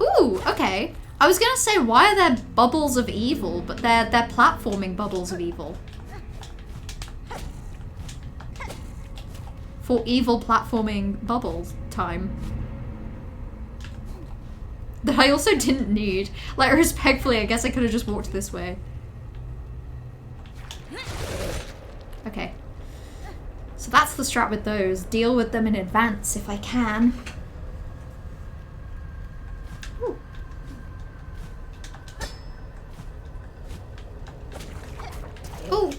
Ooh, okay. I was gonna say, why are there bubbles of evil? But they're platforming bubbles of evil. For evil platforming bubbles time. That I also didn't need. Like, respectfully, I guess I could have just walked this way. Okay. So that's the strat with those. Deal with them in advance if I can. Ooh. Ooh.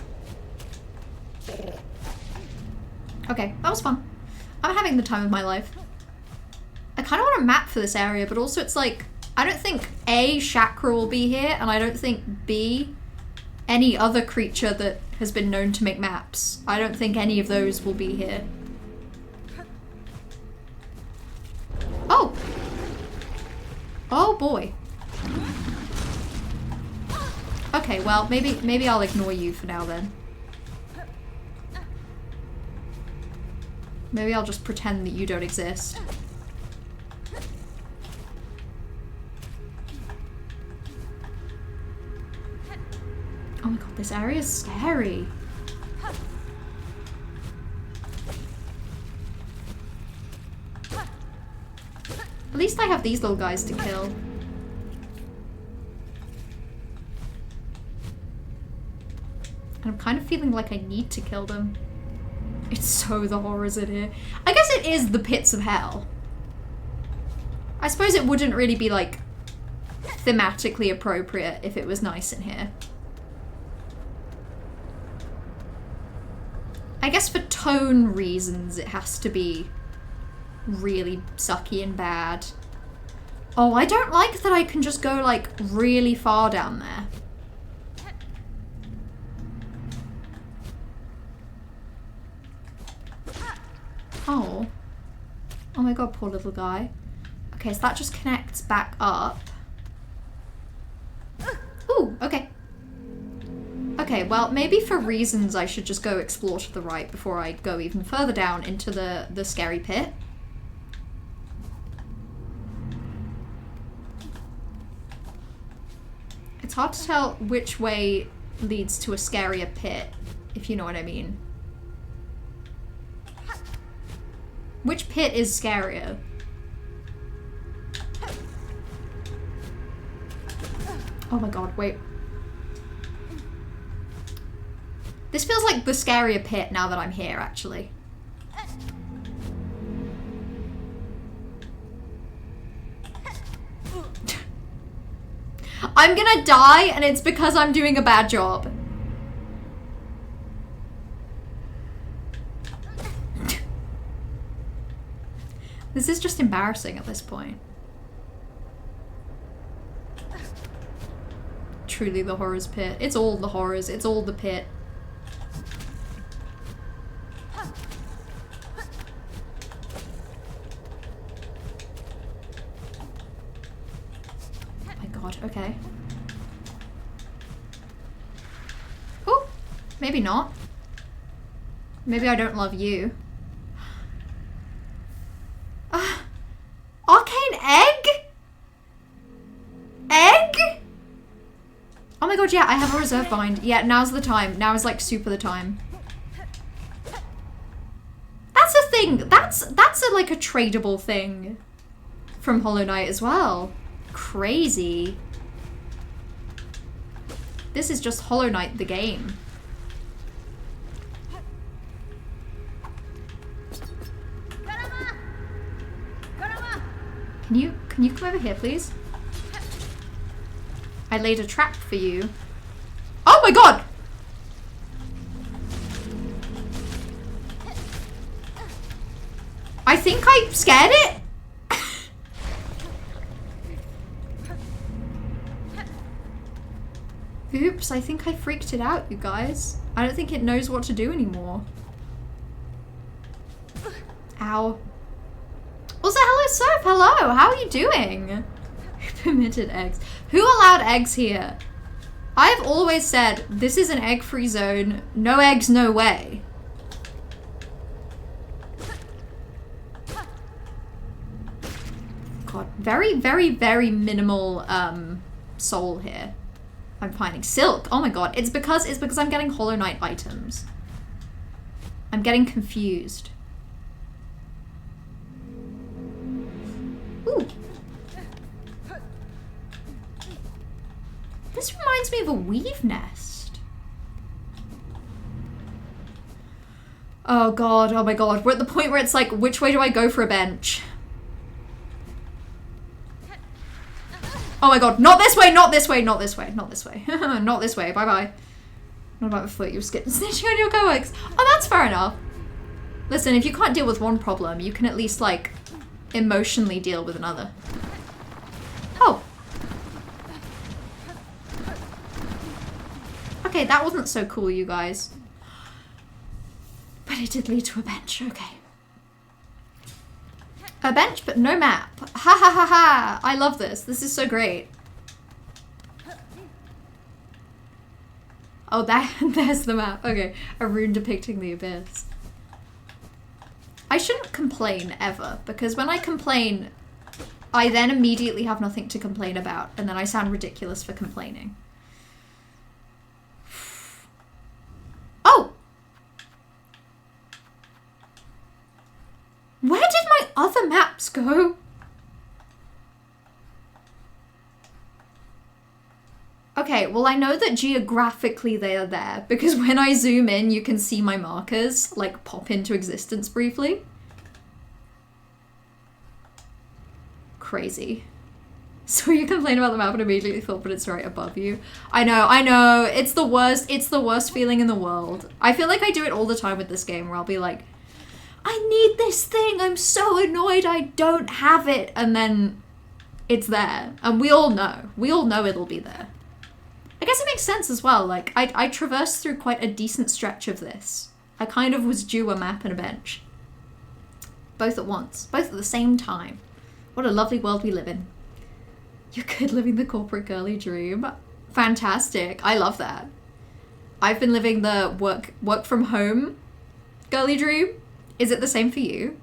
Okay, that was fun. I'm having the time of my life. I kind of want a map for this area, but also it's like, I don't think A, Chakra will be here, and I don't think B, any other creature that has been known to make maps. I don't think any of those will be here. Oh! Oh boy. Okay, well, maybe I'll ignore you for now then. Maybe I'll just pretend that you don't exist. Oh my god, this area is scary. At least I have these little guys to kill. And I'm kind of feeling like I need to kill them. It's so the horrors in here. I guess it is the pits of hell. I suppose it wouldn't really be like thematically appropriate if it was nice in here. I guess for tone reasons it has to be really sucky and bad. Oh, I don't like that I can just go like really far down there. Oh. Oh my god, poor little guy. Okay, so that just connects back up. Ooh, okay. Okay, well, maybe for reasons I should just go explore to the right before I go even further down into the scary pit. It's hard to tell which way leads to a scarier pit, if you know what I mean. Which pit is scarier? Oh my god, wait. This feels like the scarier pit now that I'm here, actually. I'm gonna die, and it's because I'm doing a bad job. This is just embarrassing at this point. Truly the horrors pit. It's all the horrors. It's all the pit. Oh my god, okay. Oh, maybe not. Maybe I don't love you. Arcane egg? Egg? Oh my god, yeah, I have a reserve bind. Yeah, now's the time. Now is like super the time. That's a thing. That's like a tradable thing from Hollow Knight as well. Crazy. This is just Hollow Knight the game. Can you come over here, please? I laid a trap for you. Oh my god! I think I scared it? Oops, I think I freaked it out, you guys. I don't think it knows what to do anymore. Ow. Also, hello, Surf. Hello. How are you doing? Who permitted eggs? Who allowed eggs here? I've always said this is an egg-free zone. No eggs, no way. God, very, very, very minimal soul here. I'm finding silk. Oh my god, it's because I'm getting Hollow Knight items. I'm getting confused. Ooh. This reminds me of a weave nest. Oh god, oh my god. We're at the point where it's like, which way do I go for a bench? Oh my god, not this way, not this way, not this way, not this way. Not this way, bye-bye. Not about the foot, you're snitching on your coax. Oh, that's fair enough. Listen, if you can't deal with one problem, you can at least, like, emotionally deal with another. Oh. Okay, that wasn't so cool, you guys. But it did lead to a bench, okay. A bench, but no map. Ha ha ha ha! I love this. This is so great. Oh, there's the map. Okay, a rune depicting the abyss. I shouldn't complain ever, because when I complain, I then immediately have nothing to complain about, and then I sound ridiculous for complaining. maps go. Okay, well I know that geographically they are there because when I zoom in you can see my markers like pop into existence briefly. Crazy. So you complain about the map and immediately thought, but it's right above you. I know, it's the worst feeling in the world. I feel like I do it all the time with this game where I'll be like, I need this thing, I'm so annoyed I don't have it, and then it's there. And we all know it'll be there. I guess it makes sense as well, like, I traversed through quite a decent stretch of this. I kind of was due a map and a bench. Both at once, both at the same time. What a lovely world we live in. You're good living the corporate girly dream. Fantastic, I love that. I've been living the work from home girly dream. Is it the same for you?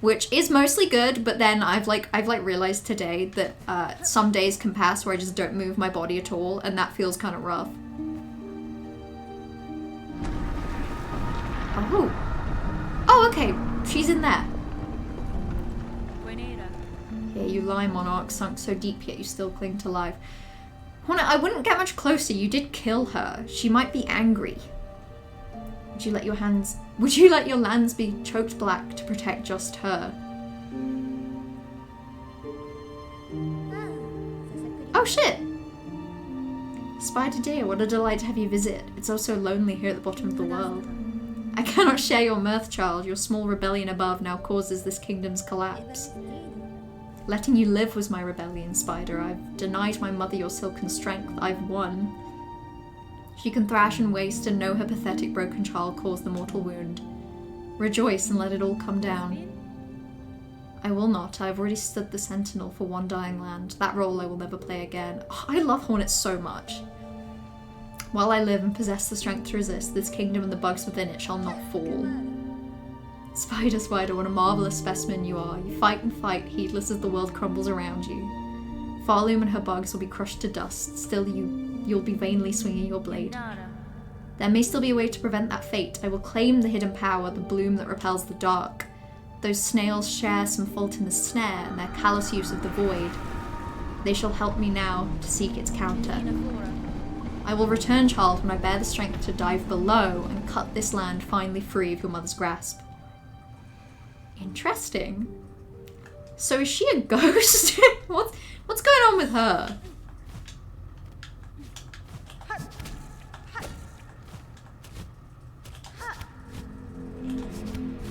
Which is mostly good, but then I've realized today that some days can pass where I just don't move my body at all, and that feels kind of rough. Oh, okay, she's in there. Here you lie, monarch, sunk so deep yet you still cling to life. I wouldn't get much closer. You did kill her. She might be angry. Would you let your lands be choked black to protect just her? Oh shit! Spider dear, what a delight to have you visit. It's also lonely here at the bottom of the world. I cannot share your mirth, child. Your small rebellion above now causes this kingdom's collapse. Letting you live was my rebellion, Spider. I've denied my mother your silken strength. I've won. She can thrash and waste and know her pathetic broken child caused the mortal wound. Rejoice and let it all come down. I will not. I have already stood the sentinel for one dying land. That role I will never play again. Oh, I love Hornets so much. While I live and possess the strength to resist, this kingdom and the bugs within it shall not fall. Spider, Spider, what a marvelous specimen you are. You fight and fight, heedless as the world crumbles around you. Farloom and her bugs will be crushed to dust. Still, you'll be vainly swinging your blade. There may still be a way to prevent that fate. I will claim the hidden power, the bloom that repels the dark. Those snails share some fault in the snare and their callous use of the void. They shall help me now to seek its counter. I will return, child, when I bear the strength to dive below and cut this land finally free of your mother's grasp. Interesting. So is she a ghost? What's going on with her?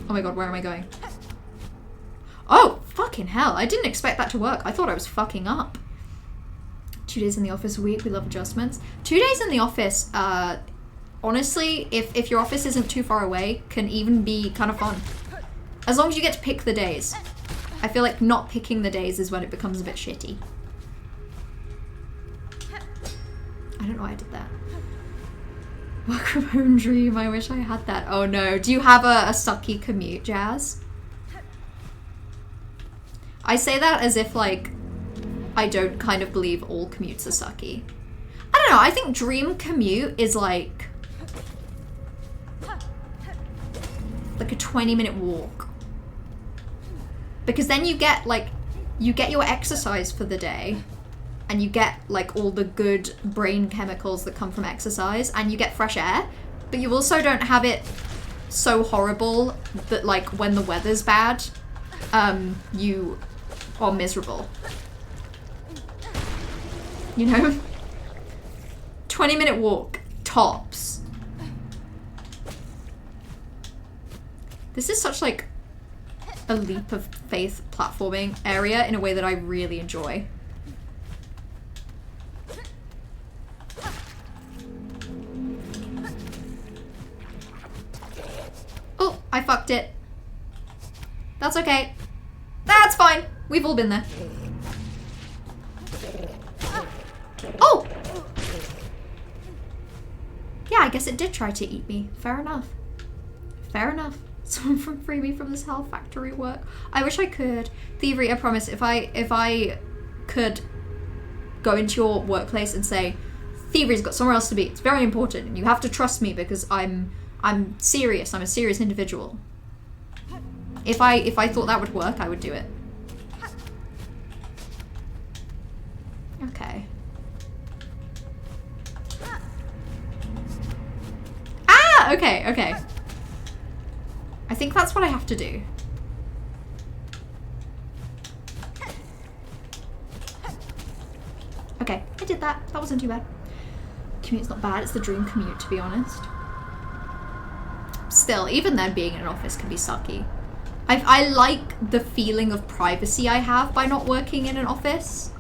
Oh my god, where am I going? Oh, fucking hell. I didn't expect that to work. I thought I was fucking up. 2 days in the office a week. We love adjustments. 2 days in the office, honestly, if your office isn't too far away, can even be kind of fun. As long as you get to pick the days. I feel like not picking the days is when it becomes a bit shitty. I don't know why I did that. Work from home dream, I wish I had that. Oh no, do you have a sucky commute, Jazz? I say that as if like, I don't kind of believe all commutes are sucky. I don't know, I think dream commute is like a 20-minute walk. Because then you get your exercise for the day and you get like all the good brain chemicals that come from exercise and you get fresh air, but you also don't have it so horrible that like when the weather's bad, you are miserable. You know? 20-minute walk, tops. This is such like a leap of faith platforming area in a way that I really enjoy. Oh, I fucked it. That's okay. That's fine. We've all been there. Oh! Yeah, I guess it did try to eat me. Fair enough. Fair enough. Someone from free me from this hell factory work. I wish I could. Thievery, I promise, if I could go into your workplace and say, Thievery's got somewhere else to be. It's very important and you have to trust me because I'm serious. I'm a serious individual. If I thought that would work, I would do it. Okay. Ah, okay, okay. I think that's what I have to do. Okay, I did that. That wasn't too bad. Commute's not bad. It's the dream commute, to be honest. Still, even then, being in an office can be sucky. I like the feeling of privacy I have by not working in an office.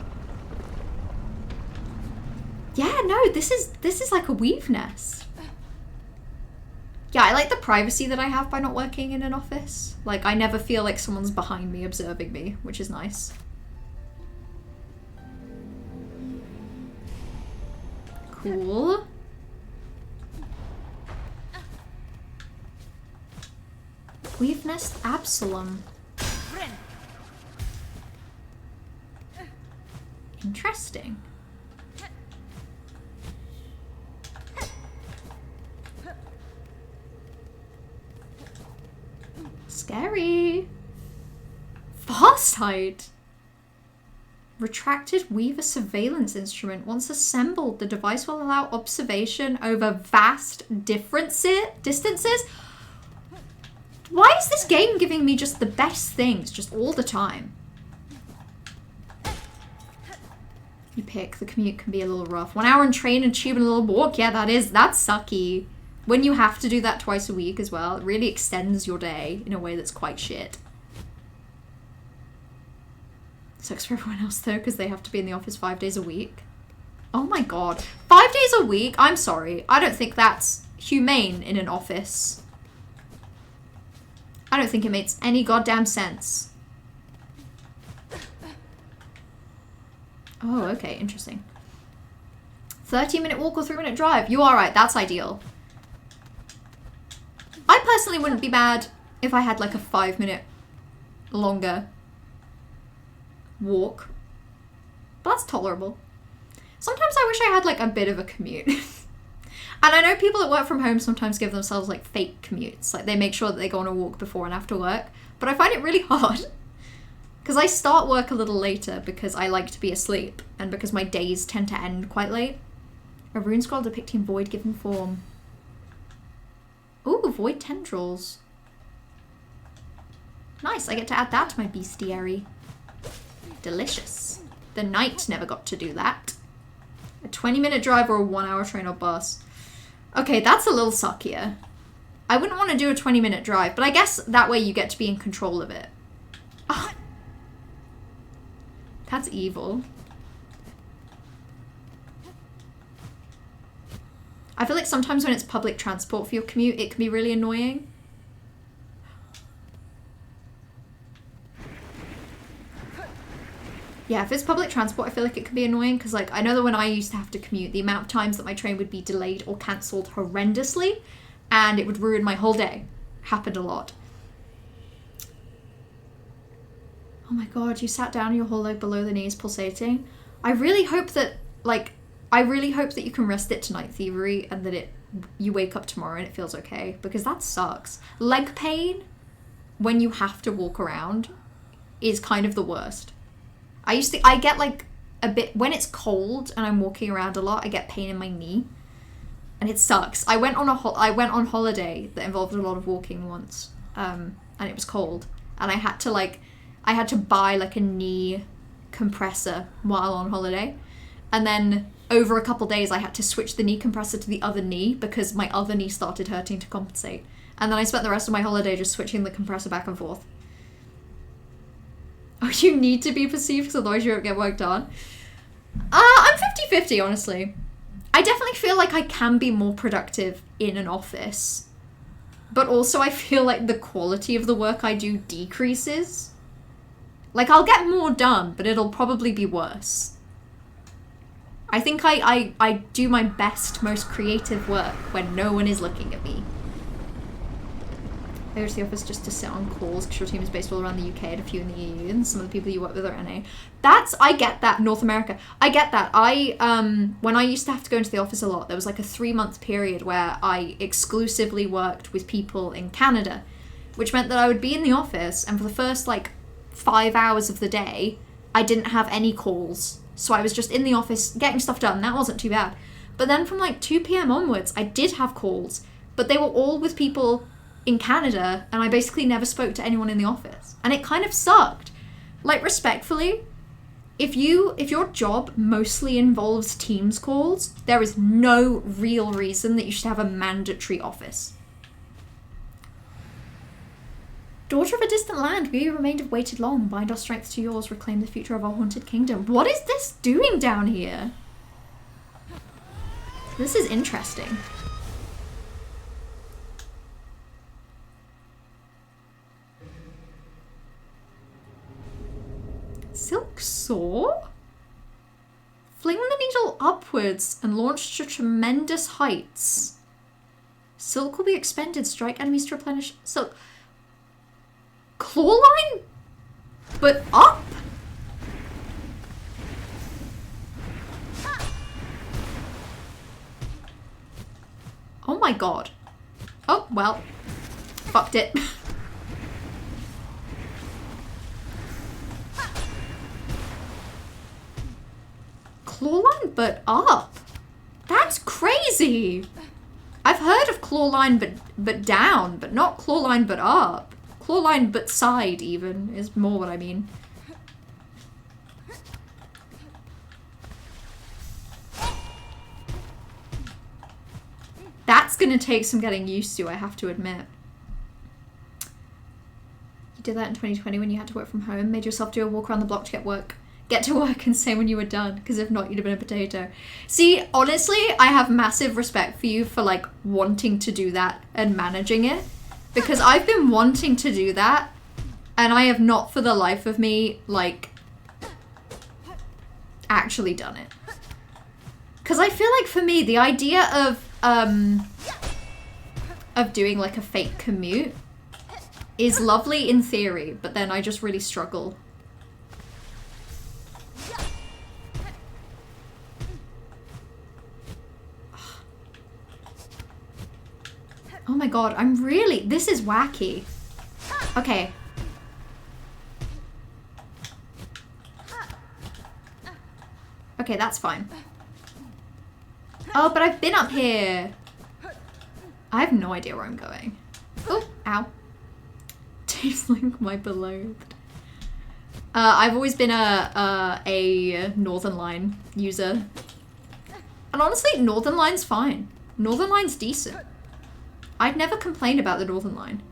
Yeah, no, this is like a weave nest. Yeah, I like the privacy that I have by not working in an office. Like, I never feel like someone's behind me observing me, which is nice. Cool. Weave nest Absalom. Interesting. Scary. Farsight. Retracted Weaver surveillance instrument. Once assembled, the device will allow observation over vast distances. Why is this game giving me just the best things, just all the time? You pick. The commute can be a little rough. 1 hour in train and tube and a little walk. Yeah, that's sucky. When you have to do that twice a week as well, it really extends your day in a way that's quite shit. Sucks for everyone else though, because they have to be in the office 5 days a week. Oh my god. 5 days a week? I'm sorry. I don't think that's humane in an office. I don't think it makes any goddamn sense. Oh, okay, interesting. 30-minute walk or 3-minute drive. You are right, that's ideal. I personally wouldn't be mad if I had like a 5-minute longer walk. But that's tolerable. Sometimes I wish I had like a bit of a commute. And I know people that work from home sometimes give themselves like fake commutes. Like they make sure that they go on a walk before and after work. But I find it really hard. Because I start work a little later because I like to be asleep. And because my days tend to end quite late. A rune scroll depicting void given form. Ooh, void tendrils. Nice, I get to add that to my bestiary. Delicious. The knight never got to do that. A 20-minute drive or a 1-hour train or bus. Okay, that's a little suckier. I wouldn't want to do a 20-minute drive, but I guess that way you get to be in control of it. Oh. That's evil. I feel like sometimes when it's public transport for your commute, it can be really annoying. Yeah, if it's public transport, I feel like it can be annoying because, like, I know that when I used to have to commute, the amount of times that my train would be delayed or cancelled horrendously, and it would ruin my whole day. Happened a lot. Oh my god, you sat down and your whole leg below the knee is pulsating. I really hope that, like, you can rest it to night thievery and that you wake up tomorrow and it feels okay, because that sucks. Leg pain when you have to walk around is kind of the worst. I get like a bit, when it's cold and I'm walking around a lot, I get pain in my knee. And it sucks. I went on holiday that involved a lot of walking once. And it was cold. And I had to buy like a knee compressor while on holiday. And then over a couple days I had to switch the knee compressor to the other knee because my other knee started hurting to compensate. And then I spent the rest of my holiday just switching the compressor back and forth. Oh, you need to be perceived because otherwise you won't get work done. I'm 50-50, honestly. I definitely feel like I can be more productive in an office. But also I feel like the quality of the work I do decreases. Like, I'll get more done, but it'll probably be worse. I think I do my best, most creative work when no one is looking at me. I go to the office just to sit on calls because your team is based all around the UK and a few in the EU, and some of the people you work with are NA. I get that. North America. I get that. When I used to have to go into the office a lot, there was like a 3-month period where I exclusively worked with people in Canada. which meant that I would be in the office, and for the first like 5 hours of the day, I didn't have any calls. So I was just in the office getting stuff done. That wasn't too bad. But then from like 2 p.m. onwards, I did have calls, but they were all with people in Canada, and I basically never spoke to anyone in the office. And it kind of sucked. Like, respectfully, if your job mostly involves Teams calls, there is no real reason that you should have a mandatory office. Daughter of a distant land, we remained have waited long. Bind our strength to yours, reclaim the future of our haunted kingdom. What is this doing down here? This is interesting. Silk saw? Fling the needle upwards and launch to tremendous heights. Silk will be expended. Strike enemies to replenish silk. Claw line? But up? Oh my god. Oh, well. Fucked it. Claw line but up? That's crazy. I've heard of claw line but down, but not claw line but up. Claw line but side even is more what I mean. That's gonna take some getting used to, I have to admit. You did that in 2020 when you had to work from home, made yourself do a walk around the block to get to work and say when you were done, because if not, you'd have been a potato. See, honestly, I have massive respect for you for like wanting to do that and managing it, because I've been wanting to do that and I have not for the life of me like actually done it. Because I feel like for me, the idea of doing like a fake commute is lovely in theory, but then I just really struggle. Oh my god, this is wacky. Okay. Okay, that's fine. Oh, but I've been up here. I have no idea where I'm going. Oh, ow. Tastelink, my beloved. I've always been a Northern Line user. And honestly, Northern Line's fine. Northern Line's decent. I'd never complain about the Northern Line.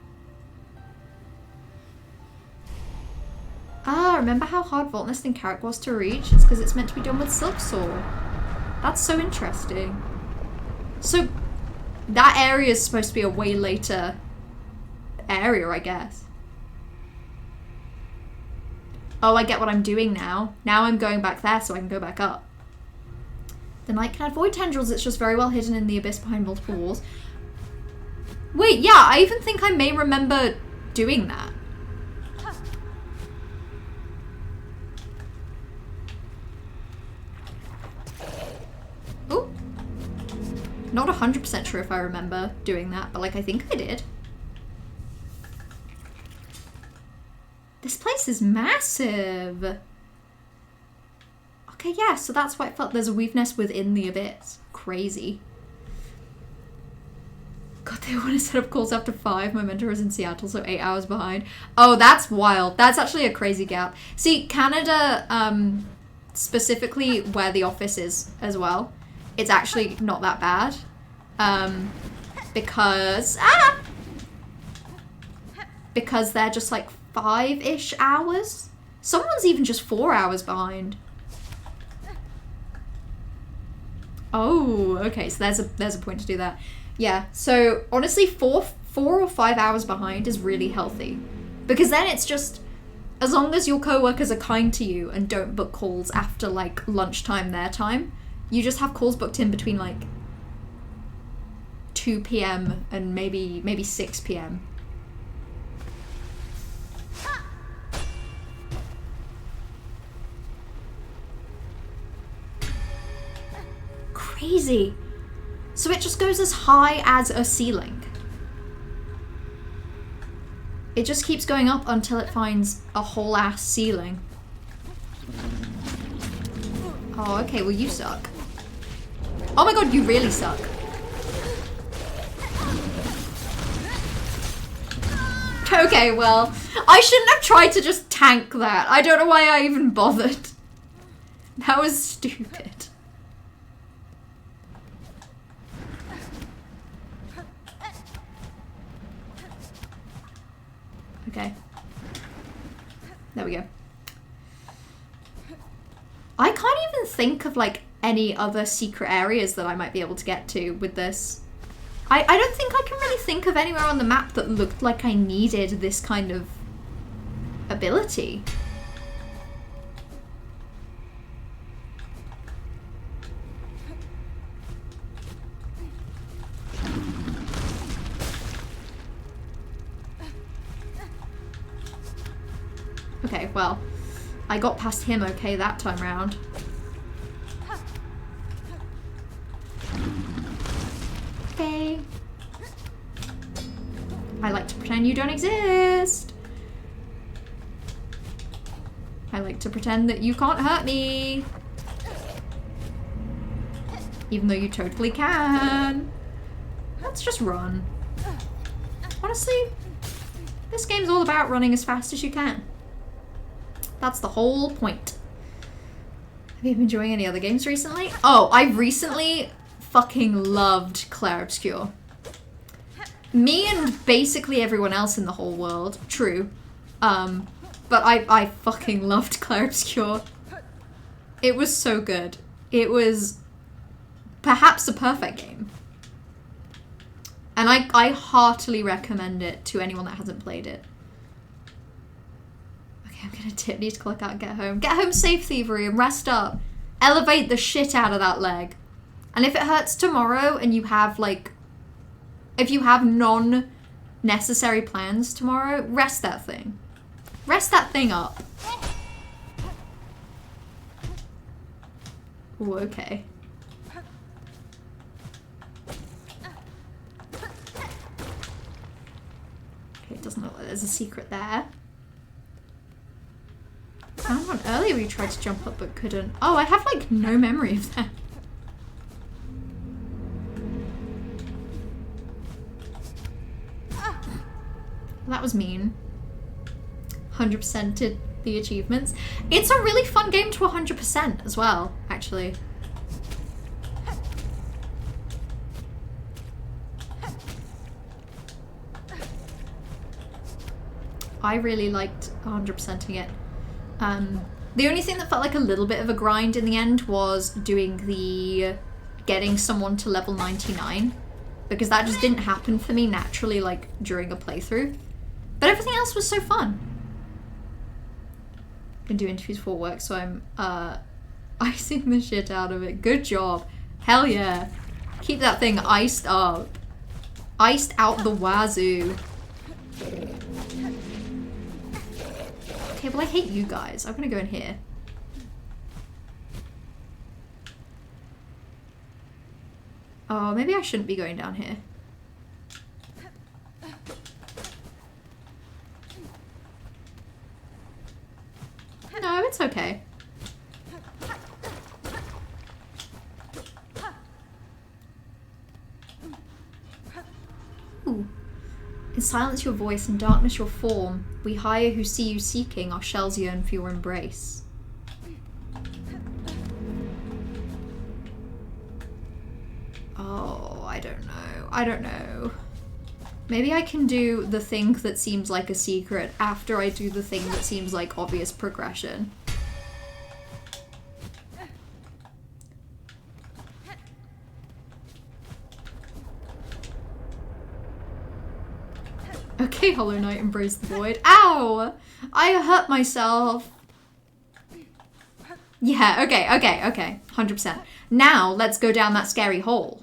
Ah, remember how hard Vault Nest and Carrick was to reach? It's because it's meant to be done with SILKSONG. That's so interesting. So, that area is supposed to be a way later area, I guess. Oh, I get what I'm doing now. Now I'm going back there so I can go back up. The knight can avoid tendrils, it's just very well hidden in the abyss behind multiple walls. Wait, yeah, I even think I may remember doing that. Ooh. Not 100% sure if I remember doing that, but like I think I did. This place is massive. Okay, yeah, so that's why it felt there's a weave nest within the abyss. Crazy. God, they want to set up calls after 5. My mentor is in Seattle, so 8 hours behind. Oh, that's wild. That's actually a crazy gap. See, Canada, specifically where the office is as well, it's actually not that bad. Because they're just like 5-ish hours. Someone's even just 4 hours behind. Oh, okay, so there's a point to do that. Yeah, so honestly, 4 or 5 hours behind is really healthy. Because then it's just, as long as your co-workers are kind to you and don't book calls after like lunchtime their time, you just have calls booked in between like 2 p.m. and maybe 6 p.m. Crazy. So it just goes as high as a ceiling. It just keeps going up until it finds a whole ass ceiling. Oh, okay, well you suck. Oh my god, you really suck. Okay, well, I shouldn't have tried to just tank that. I don't know why I even bothered. That was stupid. Okay. There we go. I can't even think of, like, any other secret areas that I might be able to get to with this. I don't think I can really think of anywhere on the map that looked like I needed this kind of ability. Okay, well, I got past him okay that time round. Okay. I like to pretend you don't exist. I like to pretend that you can't hurt me. Even though you totally can. Let's just run. Honestly, this game's all about running as fast as you can. That's the whole point. Have you been enjoying any other games recently? Oh, I recently fucking loved Clair Obscur. Me and basically everyone else in the whole world. True. But I fucking loved Clair Obscur. It was so good. It was perhaps a perfect game. And I heartily recommend it to anyone that hasn't played it. I'm gonna need to click out get home. Get home safe, Thievery, and rest up. Elevate the shit out of that leg. And if it hurts tomorrow and you have, like, if you have non-necessary plans tomorrow, rest that thing. Rest that thing up. Ooh, okay. Okay, it doesn't look like there's a secret there. I found one earlier where you tried to jump up but couldn't. Oh, I have, like, no memory of that. That was mean. 100%ed the achievements. It's a really fun game to 100% as well, actually. I really liked 100%ing it. The only thing that felt like a little bit of a grind in the end was doing the getting someone to level 99, because that just didn't happen for me naturally, like, during a playthrough. But everything else was so fun. Can do interviews for work, so I'm icing the shit out of it. Good job. Hell yeah. Keep that thing iced up. Iced out the wazoo. Okay, well, I hate you guys. I'm gonna go in here. Oh, maybe I shouldn't be going down here. No, it's okay. Ooh. In silence your voice, in darkness your form, we hire who see you seeking, our shells yearn for your embrace. Oh, I don't know. I don't know. Maybe I can do the thing that seems like a secret after I do the thing that seems like obvious progression. Okay, Hollow Knight, embrace the void. Ow! I hurt myself. Yeah, okay. 100%. Now, let's go down that scary hole.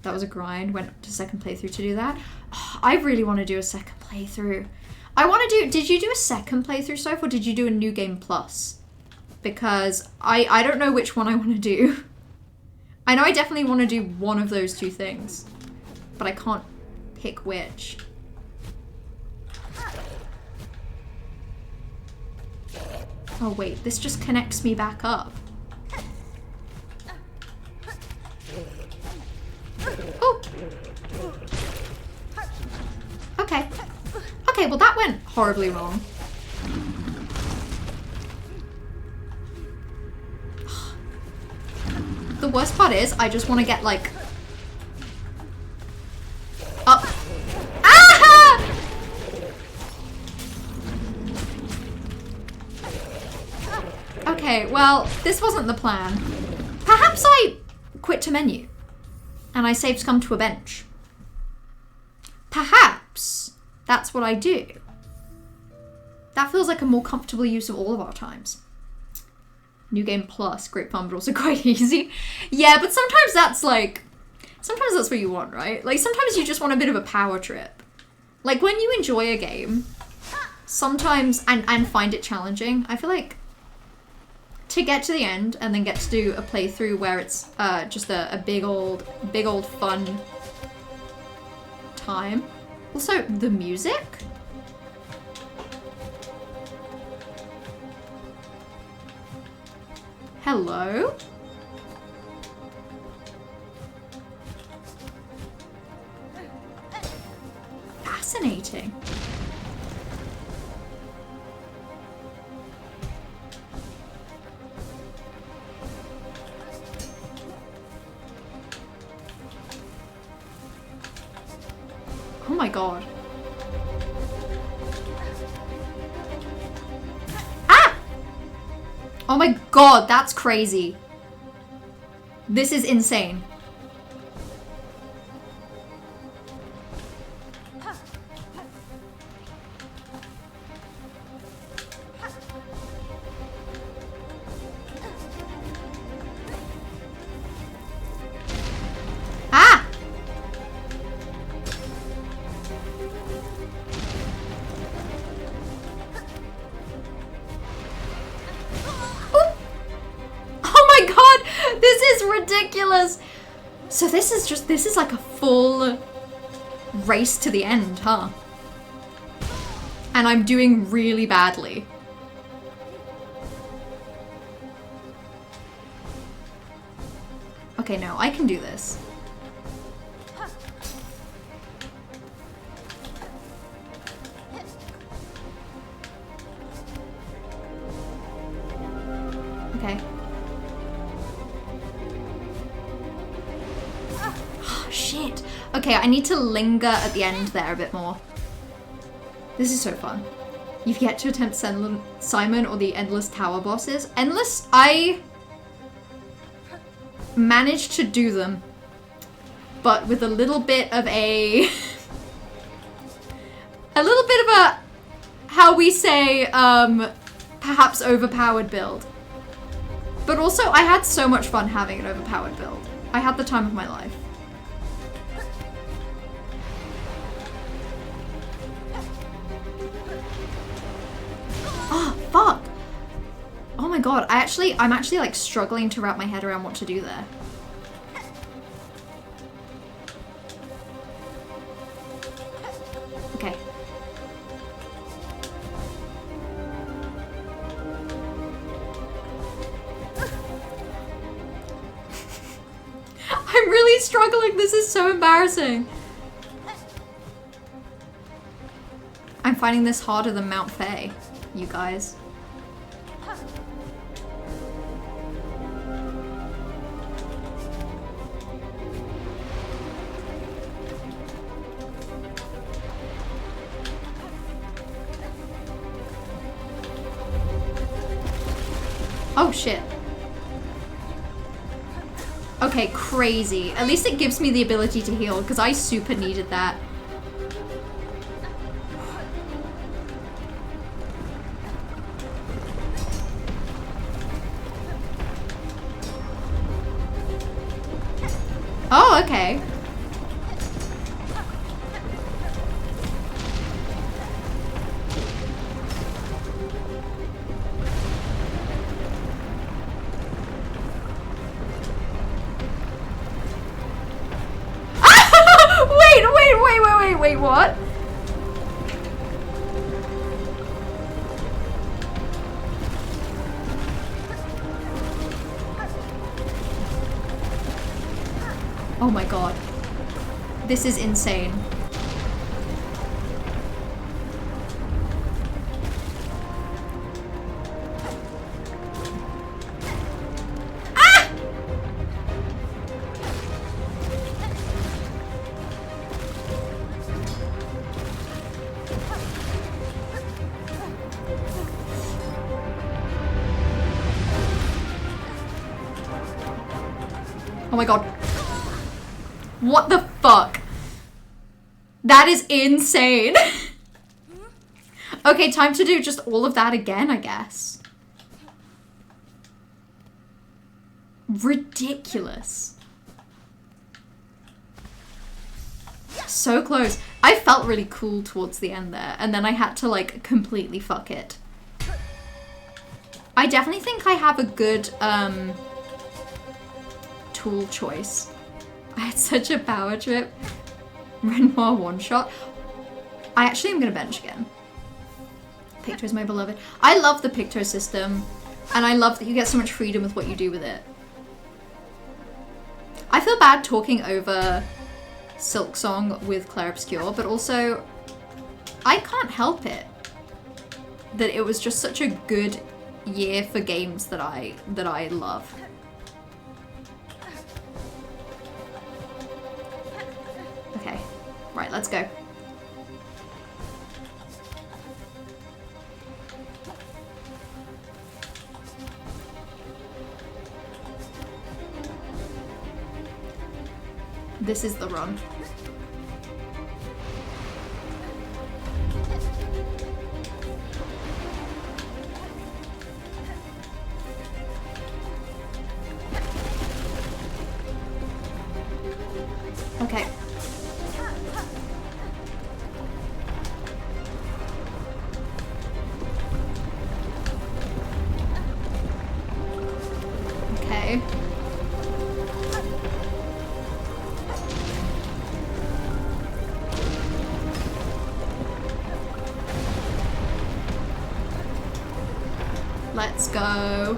That was a grind. Went to second playthrough to do that. Oh, I really want to do a second playthrough. I want to do... Did you do a second playthrough, Soph, or did you do a New Game Plus? Because I don't know which one I want to do. I know I definitely want to do one of those two things. But I can't pick which. Oh wait, this just connects me back up. Oh! Okay. Okay, well that went horribly wrong. The worst part is, I just want to get, like... up. Ah! Okay, well, this wasn't the plan. Perhaps I quit to menu. And I save scum to a bench. Perhaps that's what I do. That feels like a more comfortable use of all of our times. New game plus, great fun, but also quite easy. Yeah, but sometimes that's like... Sometimes that's what you want, right? Like, sometimes you just want a bit of a power trip. Like, when you enjoy a game, sometimes, and find it challenging, I feel like to get to the end and then get to do a playthrough where it's just a big old fun time. Also, the music? Hello? Fascinating. Oh my god. Ah! Oh my god, that's crazy. This is insane. Ah! This is ridiculous. So this is like a full race to the end, huh? And I'm doing really badly. Okay, no, I can do this. Okay. Shit. Okay, I need to linger at the end there a bit more. This is so fun. You've yet to attempt Simon or the Endless Tower bosses. Endless, I managed to do them, but with a little bit of a... a little bit of a, how we say, perhaps overpowered build. But also, I had so much fun having an overpowered build. I had the time of my life. Oh, fuck! Oh my god, I'm actually like struggling to wrap my head around what to do there. Okay. I'm really struggling, this is so embarrassing. I'm finding this harder than Mount Faye, you guys. Oh shit. Okay, crazy. At least it gives me the ability to heal, because I super needed that. Oh, okay. Wait, what? Oh my god. This is insane. Oh my god. What the fuck? That is insane. Okay, time to do just all of that again, I guess. Ridiculous. So close. I felt really cool towards the end there, and then I had to like completely fuck it. I definitely think I have a good tool choice. I had such a power trip. Renoir one shot. I actually am gonna bench again. Picto is my beloved. I love the Picto system, and I love that you get so much freedom with what you do with it. I feel bad talking over SILKSONG with Claire Obscure, but also I can't help it that it was just such a good year for games that I love. Okay, right, let's go. This is the run. Okay. Okay. Let's go.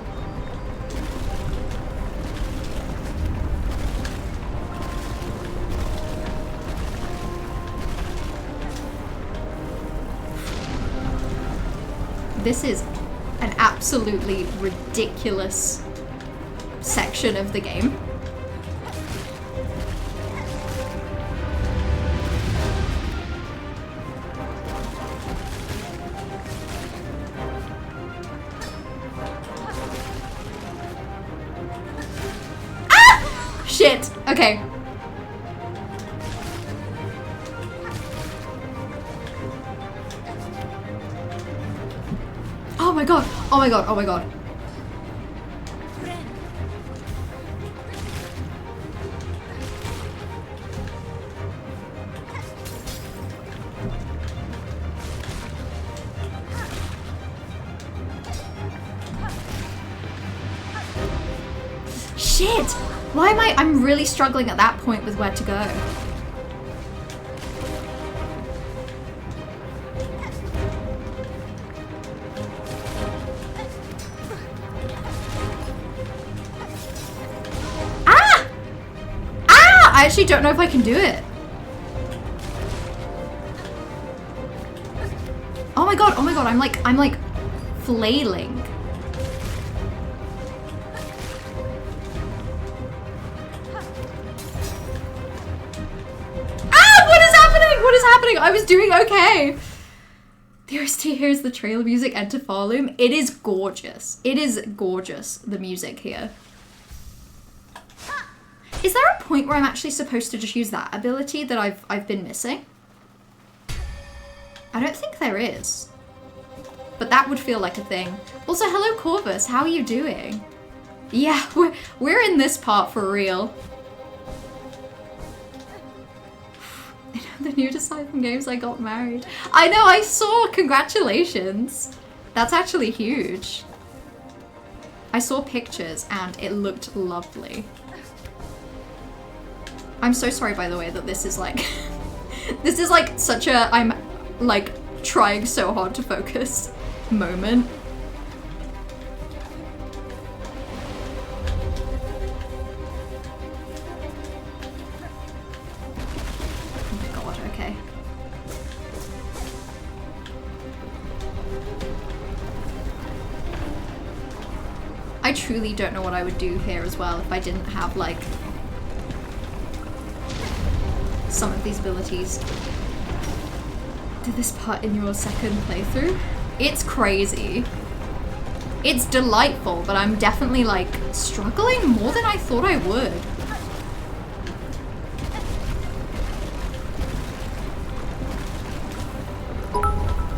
This is an absolutely ridiculous section of the game. Ah! Shit. Okay. Oh my god, oh my god, oh my god. Shit! Why am I'm really struggling at that point with where to go. I actually don't know if I can do it. Oh my god, I'm like flailing. Ah, what is happening? What is happening? I was doing okay. The OST here's the trailer music, Enter Farloom. It is gorgeous. It is gorgeous, the music here. Is there a point where I'm actually supposed to just use that ability that I've been missing? I don't think there is. But that would feel like a thing. Also, hello Corvus, how are you doing? Yeah, we're in this part for real. The new Decide from Games, I got married. I know, I saw, congratulations. That's actually huge. I saw pictures and it looked lovely. I'm so sorry, by the way, that this is like, this is like such a, I'm like trying so hard to focus moment. I truly don't know what I would do here as well if I didn't have, like, some of these abilities. Did this part in your second playthrough? It's crazy. It's delightful, but I'm definitely, like, struggling more than I thought I would.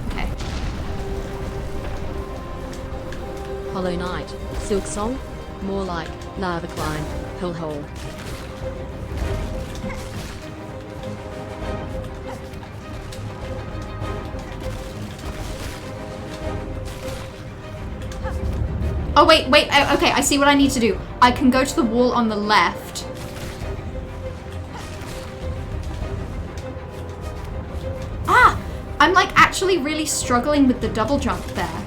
Okay. Hollow Knight, SILKSONG, more like Lava Climb, Hellhole. Oh, wait, okay, I see what I need to do. I can go to the wall on the left. Ah! I'm, like, actually really struggling with the double jump there.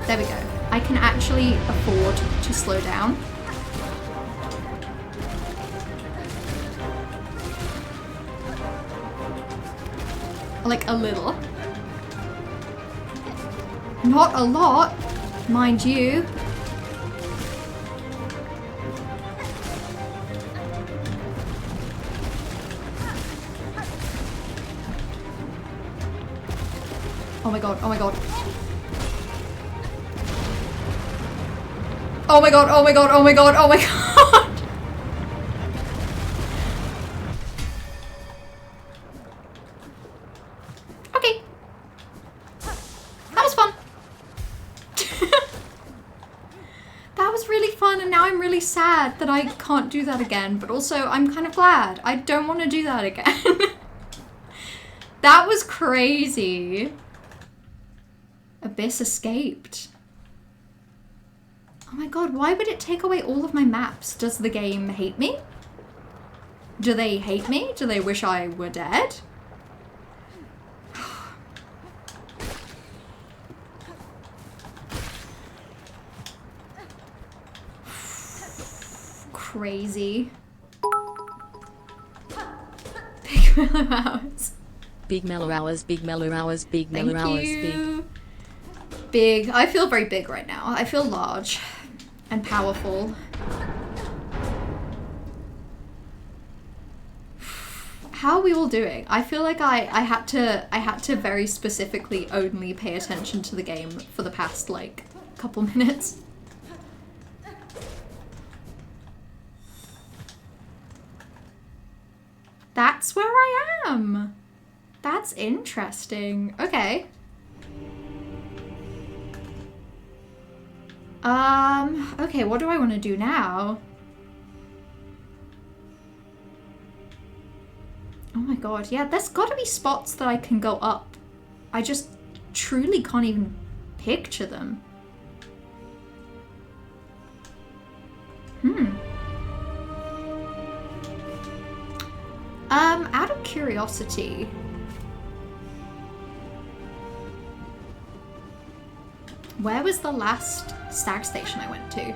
There we go. I can actually afford to slow down. Like, a little. Not a lot, mind you. Oh my god, oh my god. Oh my god, oh my god, oh my god, oh my god! Okay. That was fun. That was really fun, and now I'm really sad that I can't do that again, but also I'm kind of glad. I don't want to do that again. That was crazy. Abyss escaped. Oh my god, why would it take away all of my maps? Does the game hate me? Do they hate me? Do they wish I were dead? Crazy. Big mellow hours. Big mellow hours, big mellow hours, big mellow hours, big. Big. I feel very big right now. I feel large and powerful. How are we all doing? I feel like I had to very specifically only pay attention to the game for the past, like, couple minutes. That's where I am. That's interesting. Okay. Okay, what do I want to do now? Oh my god, yeah, there's gotta be spots that I can go up. I just truly can't even picture them. Out of curiosity, where was the last stag station I went to?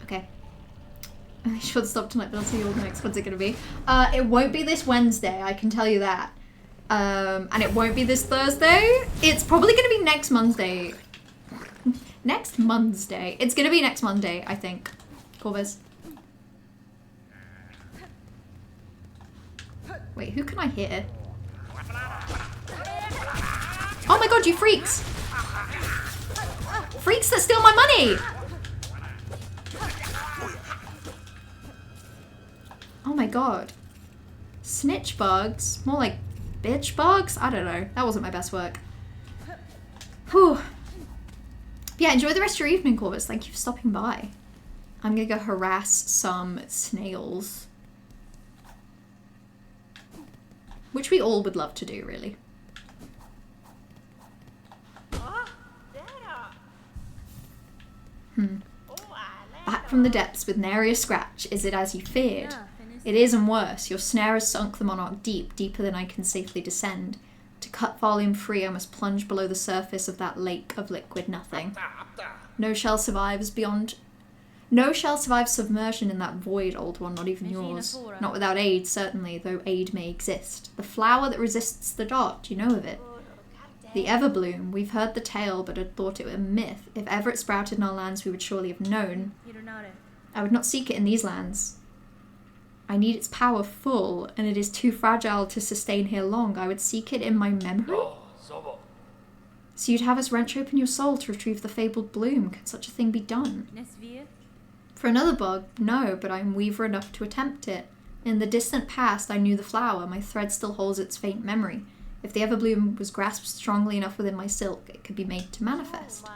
Okay. I should stop tonight, but I'll see you all the next. When's it gonna be? It won't be this Wednesday, I can tell you that. And it won't be this Thursday. It's probably gonna be next Monday. Next Monday. It's gonna be next Monday, I think. Corvus. Wait, who can I hear? Oh my god, you freaks! Freaks that steal my money! Oh my god. Snitch bugs? More like bitch bugs? I don't know. That wasn't my best work. Whew. Yeah, enjoy the rest of your evening, Corvus. Thank you for stopping by. I'm gonna go harass some snails. Which we all would love to do, really. Back from the depths with nary a scratch. Is it as you feared? It is, and worse. Your snare has sunk the monarch deep, deeper than I can safely descend. To cut volume free, I must plunge below the surface of that lake of liquid nothing. No shell survives beyond... No shell survives submersion in that void, old one, not even yours. Not without aid, certainly, though aid may exist. The flower that resists the dark, do you know of it? The Everbloom. We've heard the tale, but had thought it a myth. If ever it sprouted in our lands, we would surely have known. I would not seek it in these lands. I need its power full, and it is too fragile to sustain here long. I would seek it in my memory? So you'd have us wrench open your soul to retrieve the fabled bloom. Could such a thing be done? For another bug, no, but I am weaver enough to attempt it. In the distant past, I knew the flower. My thread still holds its faint memory. If the Everbloom was grasped strongly enough within my silk, it could be made to manifest.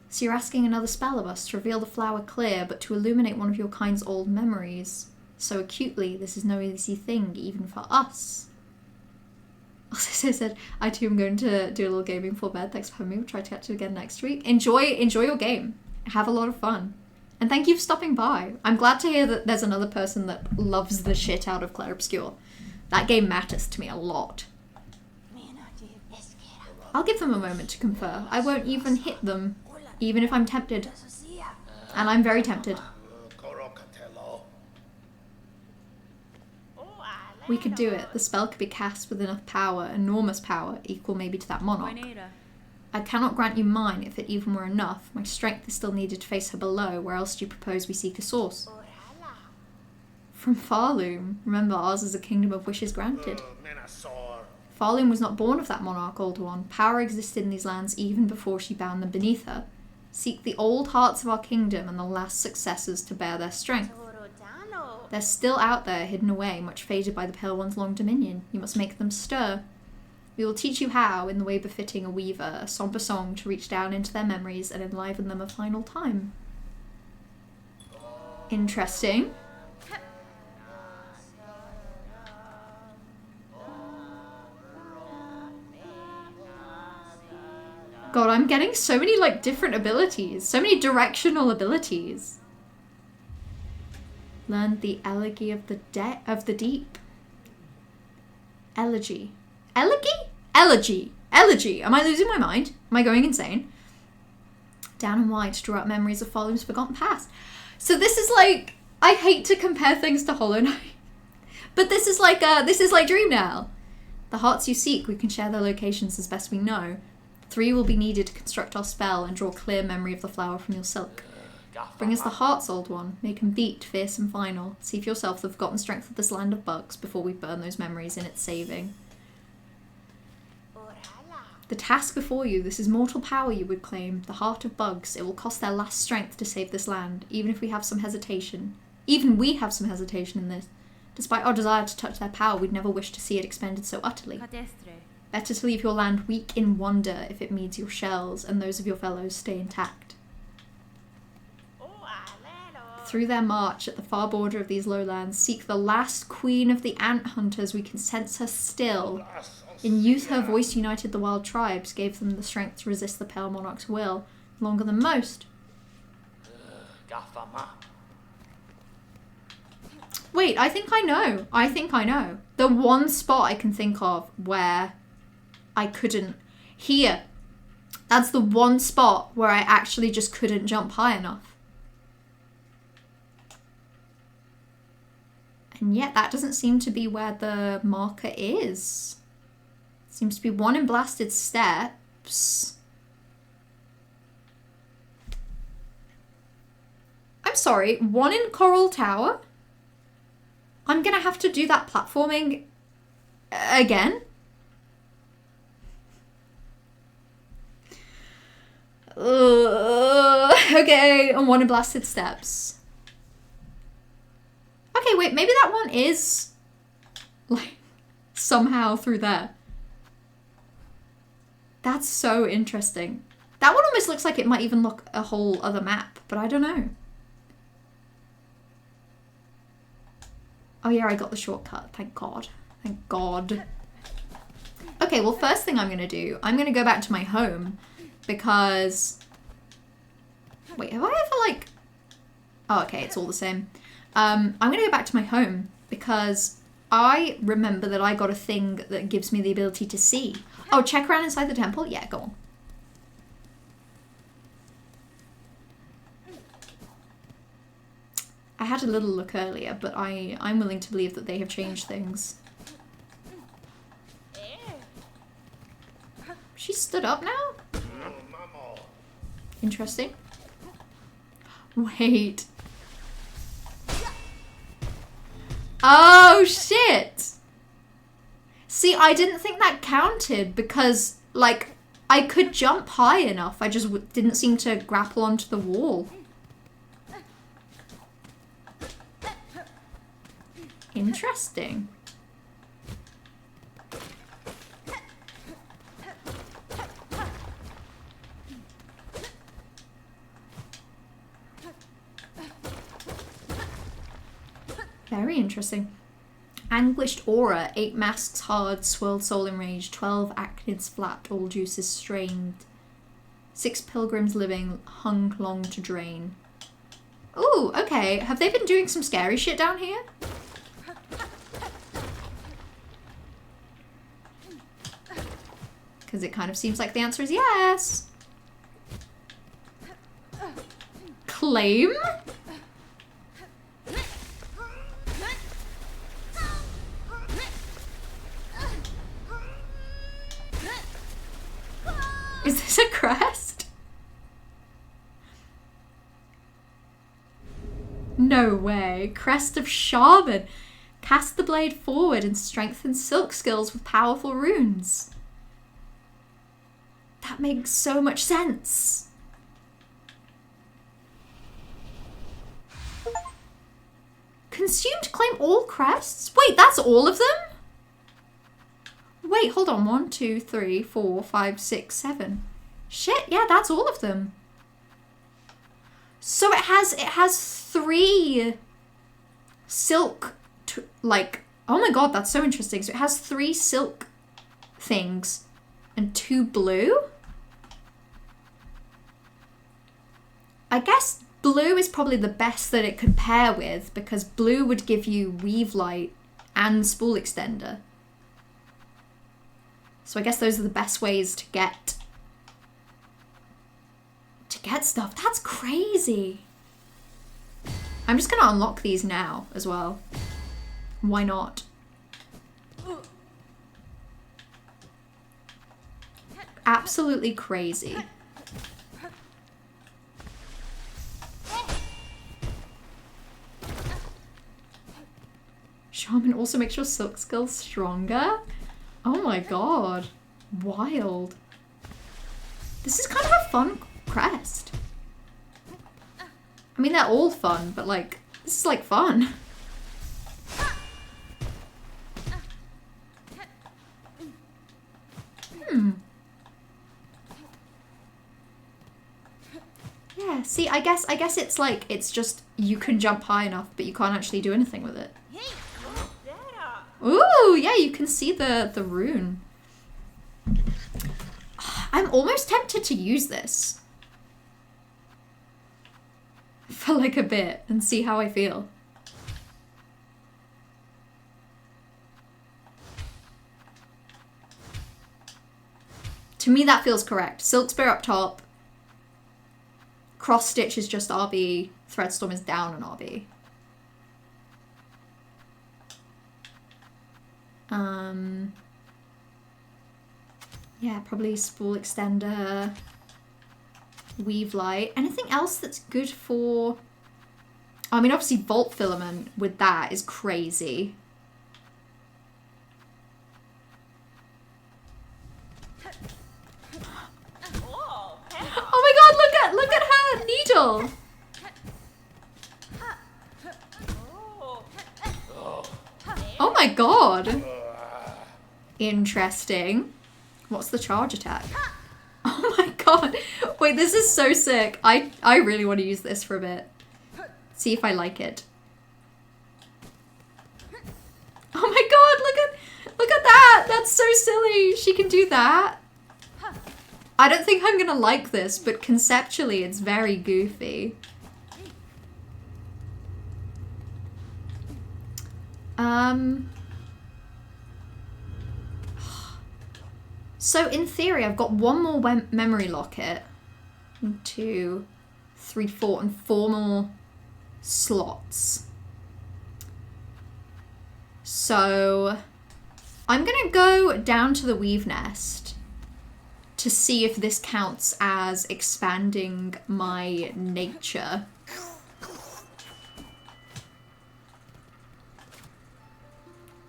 So you're asking another spell of us to reveal the flower clear, but to illuminate one of your kind's old memories. So acutely, this is no easy thing, even for us. Also said, I too am going to do a little gaming before bed. Thanks for having me. We'll try to catch it again next week. Enjoy your game. Have a lot of fun. And thank you for stopping by. I'm glad to hear that there's another person that loves the shit out of Clair Obscur. That game matters to me a lot. I'll give them a moment to confer. I won't even hit them, even if I'm tempted. And I'm very tempted. We could do it. The spell could be cast with enough power, enormous power, equal maybe to that monarch. I cannot grant you mine if it even were enough. My strength is still needed to face her below. Where else do you propose we seek a source? From Farloom. Remember, ours is a kingdom of wishes granted. Farloom was not born of that monarch, old one. Power existed in these lands even before she bound them beneath her. Seek the old hearts of our kingdom and the last successors to bear their strength. They're still out there, hidden away, much faded by the Pale One's long dominion. You must make them stir. We will teach you how, in the way befitting a weaver, a somber song to reach down into their memories and enliven them a final time. Interesting. God, I'm getting so many, like, different abilities. So many directional abilities. Learned the elegy of the deep. Elegy. Elegy? Elegy. Elegy. Am I losing my mind? Am I going insane? Down and wide to draw out memories of Farloom's forgotten past. So this is like, I hate to compare things to Hollow Knight, but this is like Dream Now. The hearts you seek, we can share their locations as best we know. 3 will be needed to construct our spell and draw clear memory of the flower from your silk. Bring us the hearts, old one. Make them beat, fierce and final. See for yourself the forgotten strength of this land of bugs before we burn those memories in its saving. The task before you, this is mortal power you would claim. The heart of bugs. It will cost their last strength to save this land, even if we have some hesitation. Even we have some hesitation in this. Despite our desire to touch their power, we'd never wish to see it expended so utterly. Better to leave your land weak in wonder if it means your shells and those of your fellows stay intact. Through their march at the far border of these lowlands, seek the last queen of the ant hunters. We can sense her still. In youth, her voice united the wild tribes, gave them the strength to resist the Pale Monarch's will, longer than most. Wait, I think I know. The one spot I can think of where I couldn't... Here. That's the one spot where I actually just couldn't jump high enough. And yet that doesn't seem to be where the marker is. It seems to be one in Blasted Steps. I'm sorry, one in Coral Tower? I'm gonna have to do that platforming again? Okay, and one in Blasted Steps. Okay, wait, maybe that one is, like, somehow through there. That's so interesting. That one almost looks like it might even look a whole other map, but I don't know. Oh yeah, I got the shortcut, thank God. Thank God. Okay, well, first thing I'm gonna do, I'm gonna go back to my home, because... Wait, have I ever, like... Oh, okay, it's all the same. I'm gonna go back to my home because I remember that I got a thing that gives me the ability to see. Oh, check around inside the temple? Yeah, go on. I had a little look earlier, but I'm willing to believe that they have changed things. She stood up now? Interesting. Wait. Oh, shit! See, I didn't think that counted because, like, I could jump high enough. I just didn't seem to grapple onto the wall. Interesting. Very interesting. Anguished aura, 8 masks hard, swirled soul enraged, 12 acnids flat, all juices strained. 6 pilgrims living, hung long to drain. Ooh, okay. Have they been doing some scary shit down here? Because it kind of seems like the answer is yes. Claim? Is this a crest? No way. Crest of Shaman. Cast the blade forward and strengthen silk skills with powerful runes. That makes so much sense. Consumed claim all crests? Wait, that's all of them? Wait, hold on. 1, 2, 3, 4, 5, 6, 7. Shit, yeah, that's all of them. So it has 3 silk, like, oh my god, that's so interesting. So it has 3 silk things and 2 blue? I guess blue is probably the best that it could pair with because blue would give you weave light and spool extender. So I guess those are the best ways to get stuff. That's crazy. I'm just gonna unlock these now as well. Why not? Absolutely crazy. Shaman also makes your silk skills stronger? Oh my god. Wild. This is kind of a fun crest. I mean, they're all fun, but like, this is like fun. Yeah, see, I guess it's like, it's just, you can jump high enough, but you can't actually do anything with it. Ooh, yeah, you can see the rune. I'm almost tempted to use this. For like a bit and see how I feel. To me, that feels correct. Silk Spear up top. Cross Stitch is just RB. Threadstorm is down on RB. Yeah, probably Spool Extender, Weave Light. Anything else that's good for... I mean, obviously Volt Filament with that is crazy. Oh my god, look at her needle! Oh my god. Interesting. What's the charge attack? Oh my god. Wait, this is so sick. I really want to use this for a bit. See if I like it. Oh my god, look at that. That's so silly. She can do that. I don't think I'm gonna like this, but conceptually it's very goofy. So in theory, I've got one more memory locket. 1, 2, 3, 4, and 4 more slots. So I'm gonna go down to the weave nest to see if this counts as expanding my nature.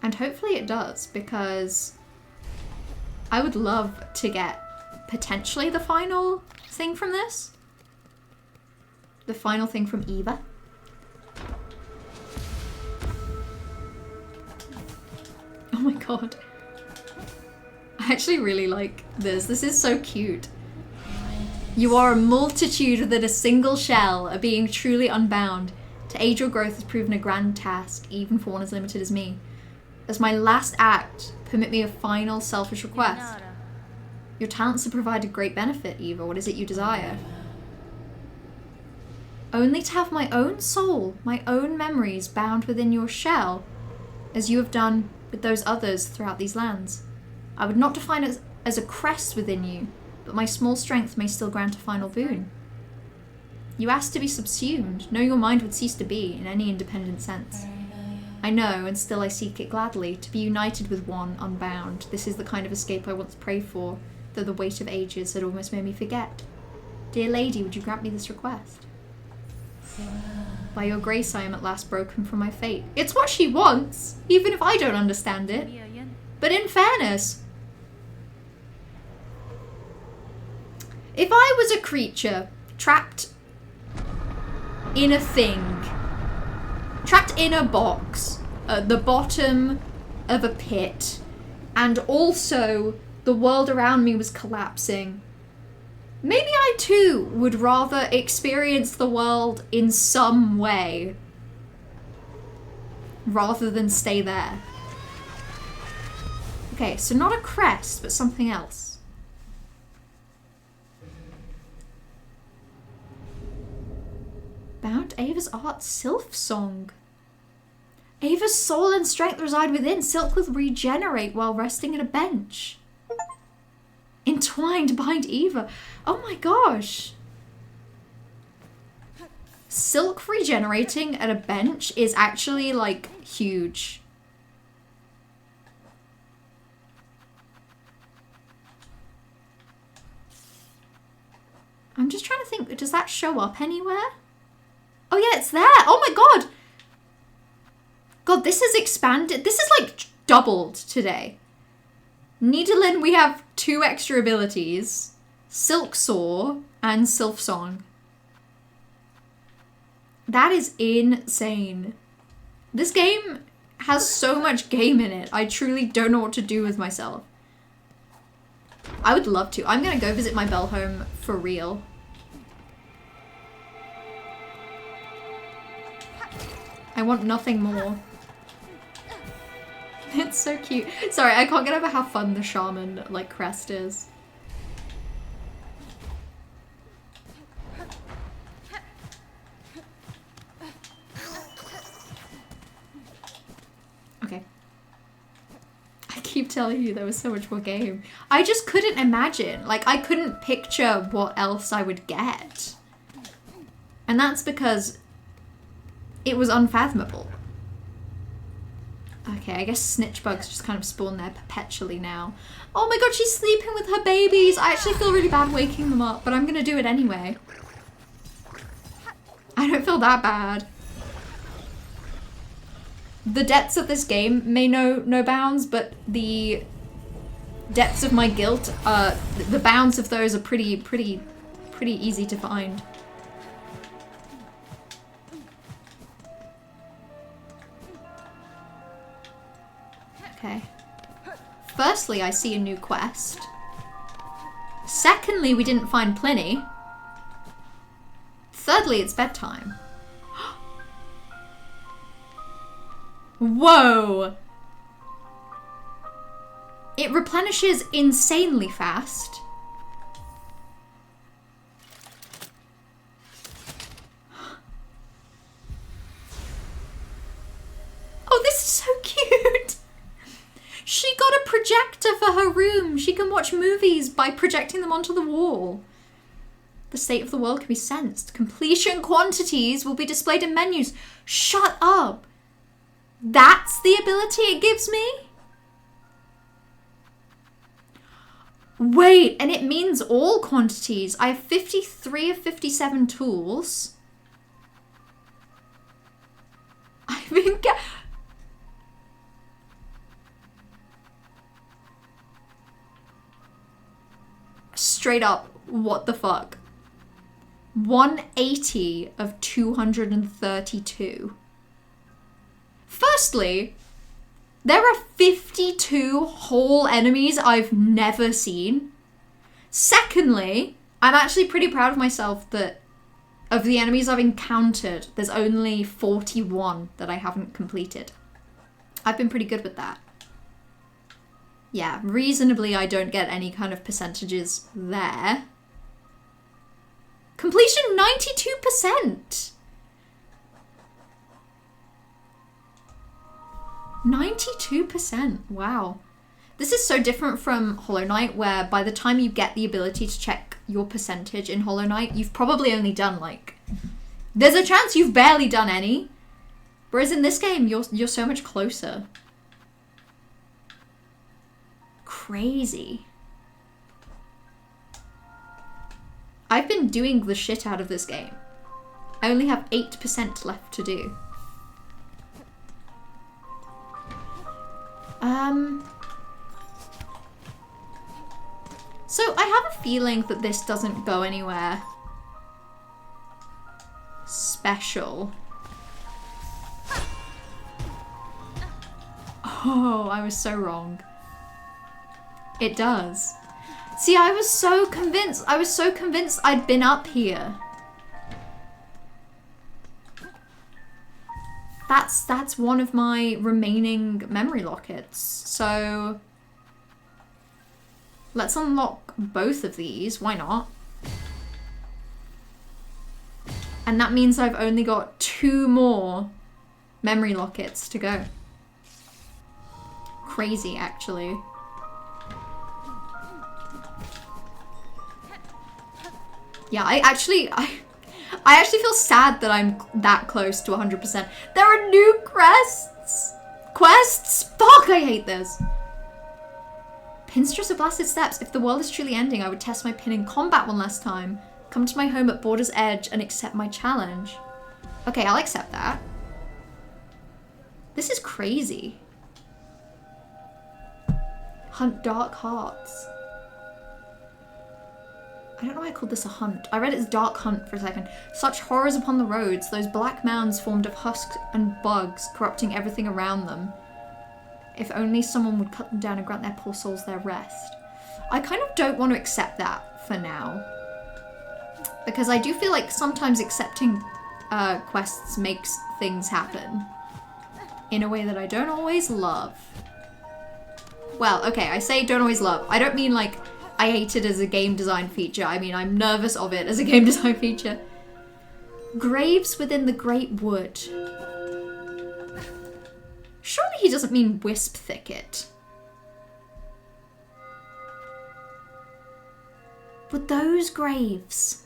And hopefully it does, because I would love to get potentially the final thing from this. The final thing from Eva. Oh my god. I actually really like this. This is so cute. You are a multitude within a single shell, a being truly unbound. To aid your growth has proven a grand task, even for one as limited as me. As my last act, permit me a final selfish request. Your talents have provided great benefit, Eva. What is it you desire? Only to have my own soul, my own memories bound within your shell, as you have done with those others throughout these lands. I would not define it as a crest within you, but my small strength may still grant a final boon. You asked to be subsumed. No, your mind would cease to be, in any independent sense. I know, and still I seek it gladly, to be united with one unbound. This is the kind of escape I once prayed for, though the weight of ages had almost made me forget. Dear lady, would you grant me this request? By your grace I am at last broken from my fate. It's what she wants, even if I don't understand it. But in fairness, if I was a creature trapped in a thing, trapped in a box at the bottom of a pit, and also the world around me was collapsing, maybe I too would rather experience the world in some way rather than stay there. Okay, so not a crest, but something else. Bound Ava's art, SILKSONG. Ava's soul and strength reside within. Silk will regenerate while resting at a bench. Entwined bind Eva. Oh my gosh. Silk regenerating at a bench is actually like huge. I'm just trying to think, does that show up anywhere? Oh yeah, it's there. Oh my god. God, this has expanded. This is like doubled today. Needlin, we have 2 extra abilities. Silk Saw and SILKSONG. That is insane. This game has so much game in it. I truly don't know what to do with myself. I would love to. I'm gonna go visit my Bell home for real. I want nothing more. It's so cute. Sorry, I can't get over how fun the shaman, like, crest is. Okay. I keep telling you there was so much more game. I just couldn't imagine. Like, I couldn't picture what else I would get. And that's because it was unfathomable. Okay, I guess snitch bugs just kind of spawn there perpetually now. Oh my god, she's sleeping with her babies. I actually feel really bad waking them up, but I'm gonna do it anyway. I don't feel that bad. The depths of this game may know no bounds, but the depths of my guilt, the bounds of those are pretty easy to find. Okay. Firstly, I see a new quest. Secondly, we didn't find Pliny. Thirdly, it's bedtime. Whoa! It replenishes insanely fast. Oh, this is so cute! She got a projector for her room. She can watch movies by projecting them onto the wall. The state of the world can be sensed. Completion quantities will be displayed in menus. Shut up. That's the ability it gives me? Wait, and it means all quantities. I have 53 of 57 tools. I've been straight up, what the fuck? 180 of 232. Firstly, there are 52 whole enemies I've never seen. Secondly, I'm actually pretty proud of myself that of the enemies I've encountered, there's only 41 that I haven't completed. I've been pretty good with that. Yeah, reasonably I don't get any kind of percentages there. Completion 92%! 92%, wow. This is so different from Hollow Knight, where by the time you get the ability to check your percentage in Hollow Knight, you've probably only done like... There's a chance you've barely done any. Whereas in this game, you're so much closer. Crazy. I've been doing the shit out of this game. I only have 8% left to do. So I have a feeling that this doesn't go anywhere special. Oh, I was so wrong. It does. See, I was so convinced I'd been up here. That's one of my remaining memory lockets. So let's unlock both of these. Why not? And that means I've only got 2 more memory lockets to go. Crazy, actually. Yeah, I actually feel sad that I'm that close to 100%. There are new quests! Fuck, I hate this! Pinstress of Blasted Steps. If the world is truly ending, I would test my pin in combat one last time. Come to my home at Border's Edge and accept my challenge. Okay, I'll accept that. This is crazy. Hunt Dark Hearts. I don't know why I called this a hunt. I read it as Dark Hunt for a second. Such horrors upon the roads, those black mounds formed of husks and bugs, corrupting everything around them. If only someone would cut them down and grant their poor souls their rest. I kind of don't want to accept that for now. Because I do feel like sometimes accepting quests makes things happen. In a way that I don't always love. Well, okay, I say don't always love. I don't mean like I hate it as a game design feature. I mean, I'm nervous of it as a game design feature. Graves within the Great Wood. Surely he doesn't mean Wisp Thicket. But those graves.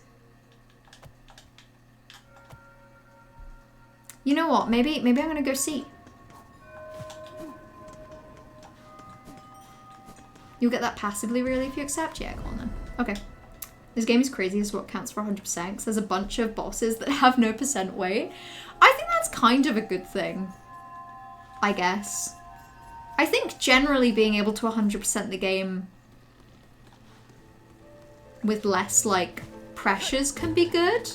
You know what? Maybe I'm gonna go see. You'll get that passively, really, if you accept? Yeah, go on then. Okay. This game is crazy as what counts for 100%, because there's a bunch of bosses that have no percent weight. I think that's kind of a good thing. I guess. I think generally being able to 100% the game with less, like, pressures can be good.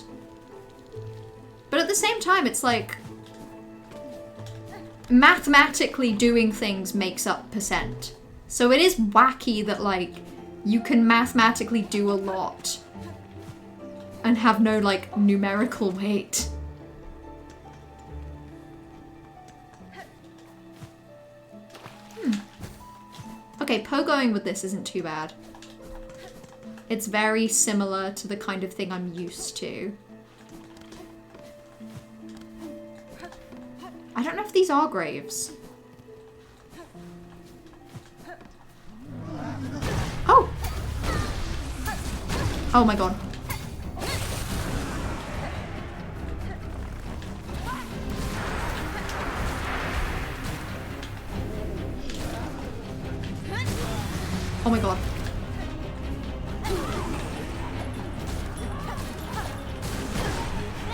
But at the same time, it's like mathematically doing things makes up percent. So it is wacky that, like, you can mathematically do a lot and have no, like, numerical weight. Okay, pogoing with this isn't too bad. It's very similar to the kind of thing I'm used to. I don't know if these are graves. Oh! Oh my god.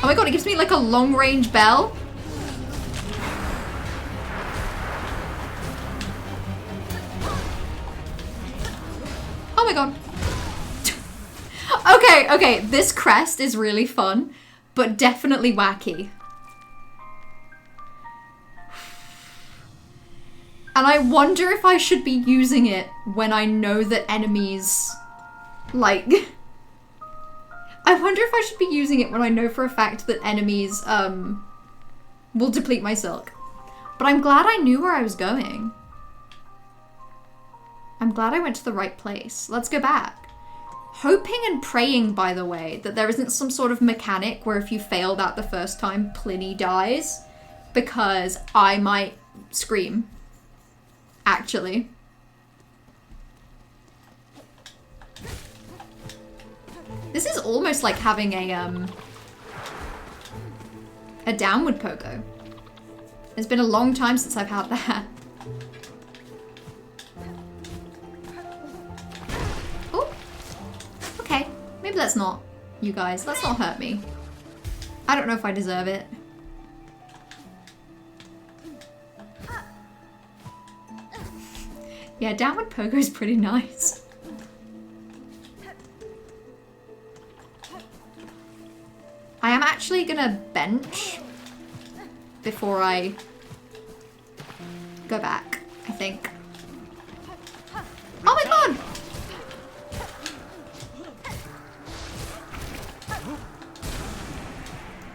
my god, it gives me like a long range bell. Oh my god. Okay, this crest is really fun, but definitely wacky. And I wonder if I should be using it when I know that enemies, like... I wonder if I should be using it when I know for a fact that enemies, will deplete my silk. But I'm glad I knew where I was going. I'm glad I went to the right place. Let's go back. Hoping and praying, by the way, that there isn't some sort of mechanic where if you fail that the first time, Pliny dies. Because I might scream. Actually. This is almost like having a downward pogo. It's been a long time since I've had that. Oh, okay. Maybe let's not, you guys. Let's not hurt me. I don't know if I deserve it. Yeah, downward pogo is pretty nice. I am actually gonna bench before I go back, I think. Oh my god!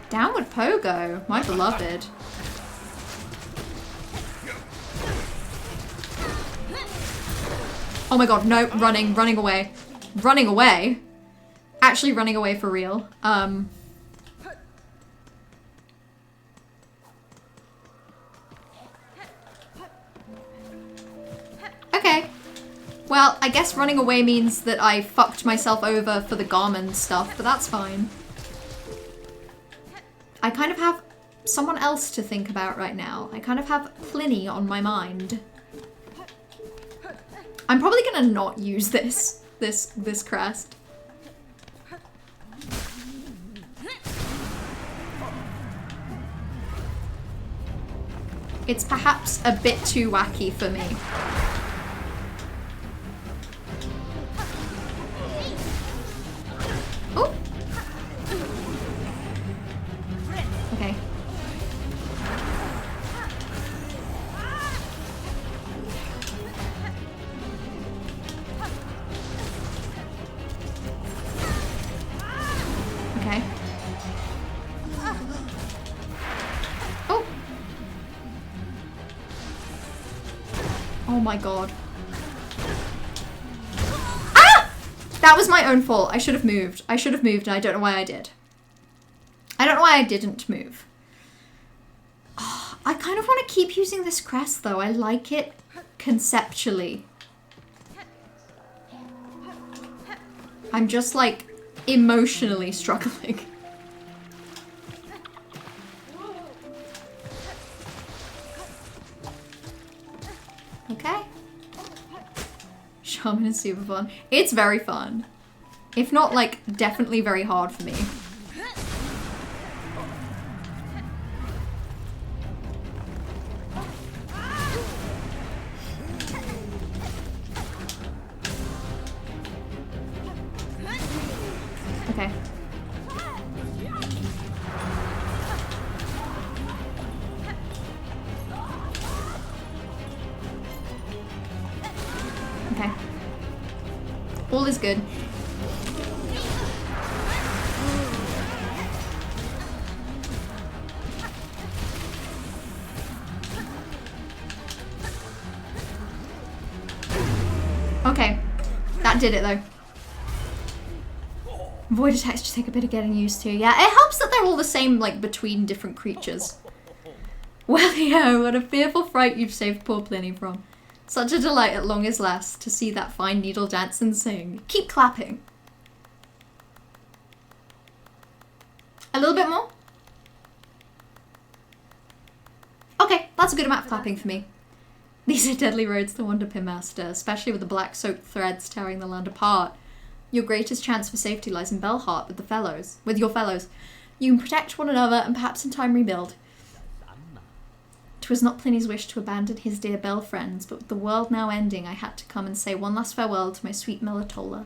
Downward pogo, my beloved. Oh my god, no, running away. Running away? Actually running away for real. Okay. Well, I guess running away means that I fucked myself over for the garment stuff, but that's fine. I kind of have someone else to think about right now. I kind of have Pliny on my mind. I'm probably gonna not use this crest. It's perhaps a bit too wacky for me. Oh! Okay. Okay. Oh! Oh my god. Ah! That was my own fault. I should have moved. I should have moved and I don't know why I did. I don't know why I didn't move. Oh, I kind of want to keep using this crest though. I like it conceptually. I'm just like emotionally struggling. Okay. Shaman is super fun. It's very fun. If not, like, definitely very hard for me. Okay. Okay. All is good. Okay. That did it though. Void attacks just take a bit of getting used to. Yeah, it helps that they're all the same, like, between different creatures. Well, yeah, what a fearful fright you've saved poor Pliny from. Such a delight at long as last to see that fine needle dance and sing. Keep clapping. A little bit more? Okay, that's a good amount of clapping for me. These are deadly roads to wander, Pinmaster, especially with the black soaked threads tearing the land apart. Your greatest chance for safety lies in Belheart with your fellows. You can protect one another and perhaps in time rebuild. 'Twas not Pliny's wish to abandon his dear bell friends, but with the world now ending, I had to come and say one last farewell to my sweet Melitola.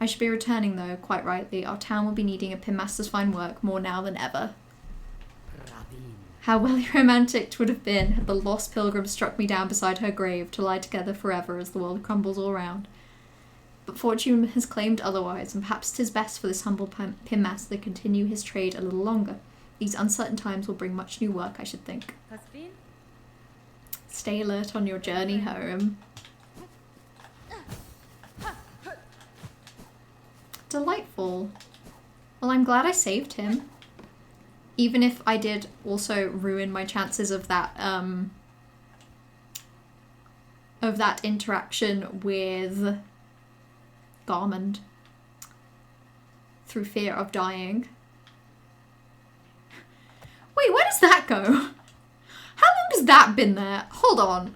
I should be returning though, quite rightly. Our town will be needing a pin master's fine work more now than ever. How well romantic 'twould have been had the lost pilgrim struck me down beside her grave to lie together forever as the world crumbles all round. But fortune has claimed otherwise, and perhaps 'tis best for this humble pin master to continue his trade a little longer. These uncertain times will bring much new work, I should think. Stay alert on your journey home. Delightful. Well, I'm glad I saved him. Even if I did also ruin my chances of that interaction with Garmond through fear of dying. Wait, where does that go? How long has that been there? Hold on.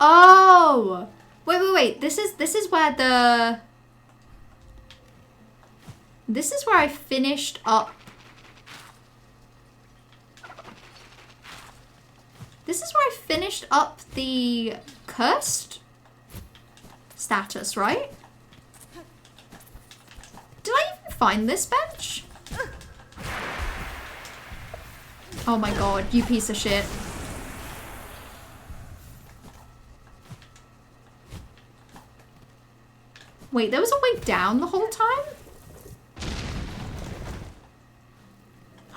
Oh! Wait. This is where the... This is where I finished up... This is where I finished up the cursed status, right? Did I even find this bench? Oh my god, you piece of shit. Wait, there was a way down the whole time?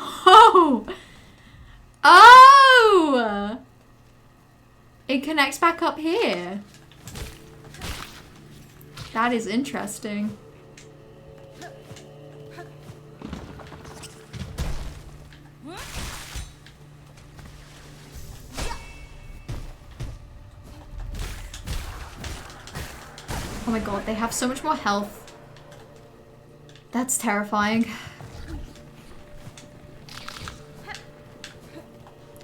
Oh! Oh! It connects back up here. That is interesting. Oh my god, they have so much more health. That's terrifying.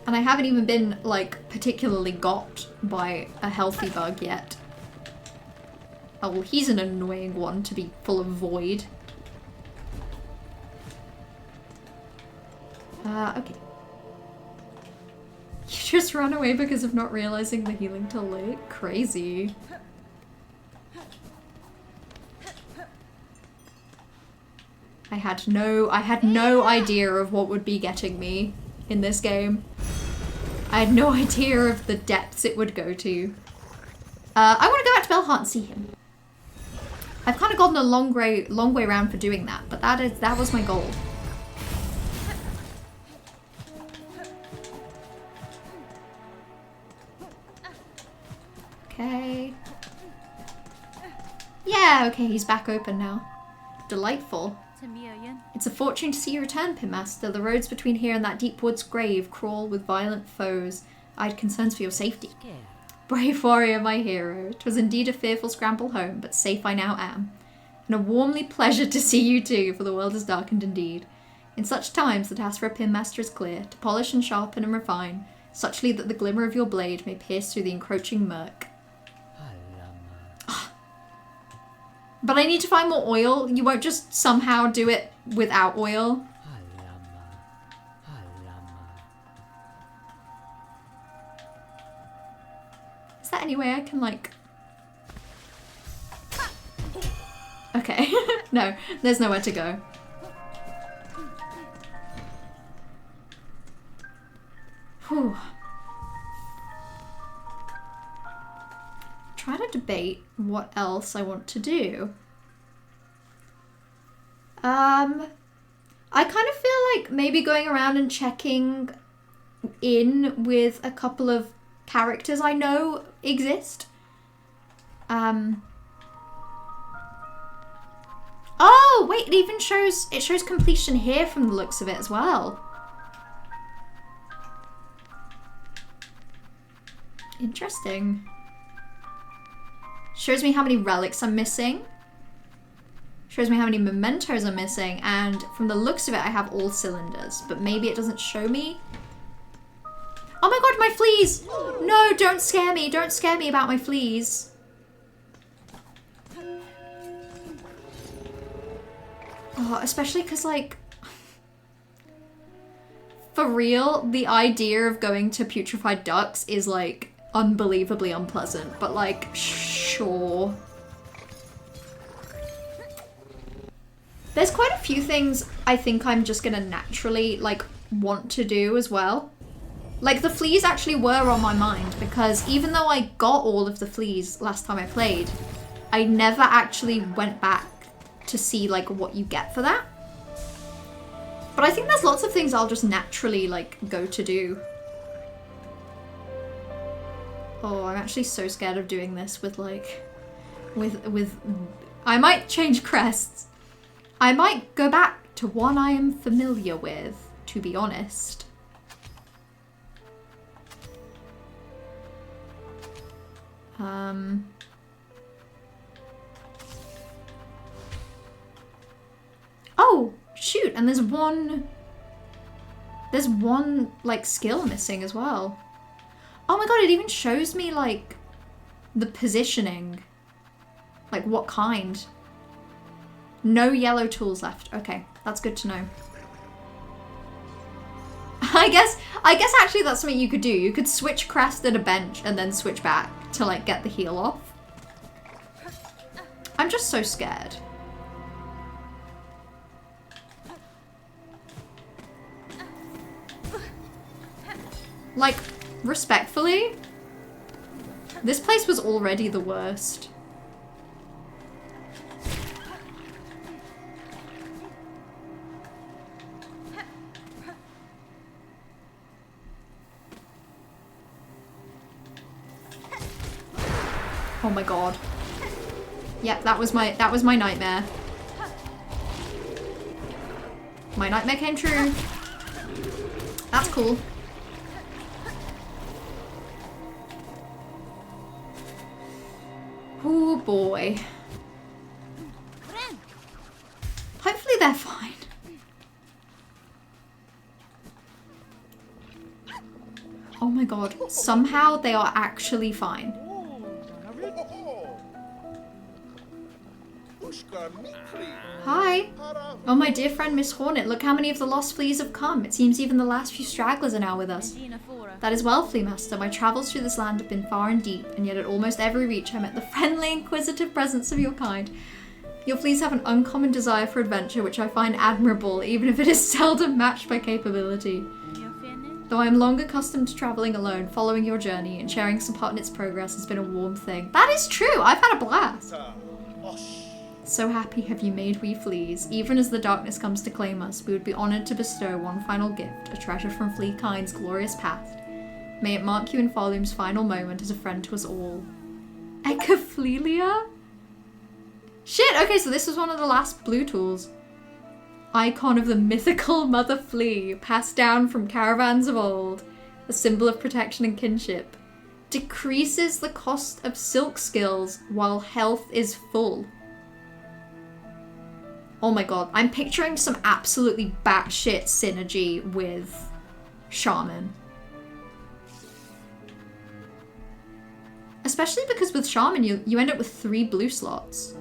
And I haven't even been, like, particularly got by a healthy bug yet. Oh, well, he's an annoying one to be full of void. Okay. You just run away because of not realizing the healing till late? Crazy. I had no idea of what would be getting me in this game. I had no idea of the depths it would go to. I want to go back to Belheart and see him. I've kind of gotten a long way around for doing that, but that was my goal. Okay. Yeah, okay, he's back open now. Delightful. It's a fortune to see you return, Pinmaster. The roads between here and that deep woods grave crawl with violent foes. I had concerns for your safety. Brave warrior, my hero. 'Twas indeed a fearful scramble home, but safe I now am. And a warmly pleasure to see you too, for the world is darkened indeed. In such times the task for a Pinmaster is clear, to polish and sharpen and refine, suchly that the glimmer of your blade may pierce through the encroaching murk. But I need to find more oil. You won't just somehow do it without oil. Is there any way I can, like... Okay. No, there's nowhere to go. Whew. Try to debate what else I want to do. I kind of feel like maybe going around and checking in with a couple of characters I know exist. Oh, wait, it shows completion here from the looks of it as well. Interesting. Shows me how many relics I'm missing. Shows me how many mementos I'm missing. And from the looks of it, I have all cylinders. But maybe it doesn't show me. Oh my god, my fleas! No, don't scare me. Don't scare me about my fleas. Oh, especially because, like, for real, the idea of going to putrefied ducks is, like, unbelievably unpleasant. But, like, sure. There's quite a few things I think I'm just gonna naturally, like, want to do as well. Like, the fleas actually were on my mind because even though I got all of the fleas last time I played, I never actually went back to see, like, what you get for that. But I think there's lots of things I'll just naturally, like, go to do. Oh, I'm actually so scared of doing this with, like, with... I might change crests. I might go back to one I am familiar with, to be honest. Oh, shoot, and there's one, like, skill missing as well. Oh my god, it even shows me, like, the positioning. Like, what kind. No yellow tools left. Okay, that's good to know. I guess actually that's something you could do. You could switch crest at a bench and then switch back to, like, get the heal off. I'm just so scared. Like, respectfully, this place was already the worst. Oh my god. Yep, that was my nightmare. My nightmare came true. That's cool. Oh boy. Hopefully they're fine. Oh my god. Somehow they are actually fine. Hi. Oh, my dear friend Miss Hornet, look how many of the lost fleas have come. It seems even the last few stragglers are now with us. That is well, Flea Master. My travels through this land have been far and deep, and yet at almost every reach I met the friendly, inquisitive presence of your kind. Your fleas have an uncommon desire for adventure, which I find admirable, even if it is seldom matched by capability. Though I am long accustomed to travelling alone, following your journey, and sharing some part in its progress has been a warm thing. That is true! I've had a blast! So happy have you made we fleas. Even as the darkness comes to claim us, we would be honoured to bestow one final gift, a treasure from flea kind's glorious past. May it mark you in Farloom's final moment as a friend to us all. Ecophilia? Shit, okay, so this was one of the last blue tools. Icon of the mythical mother flea, passed down from caravans of old. A symbol of protection and kinship. Decreases the cost of silk skills while health is full. Oh my god, I'm picturing some absolutely batshit synergy with Shaman. Especially because with Shaman, you end up with 3 blue slots.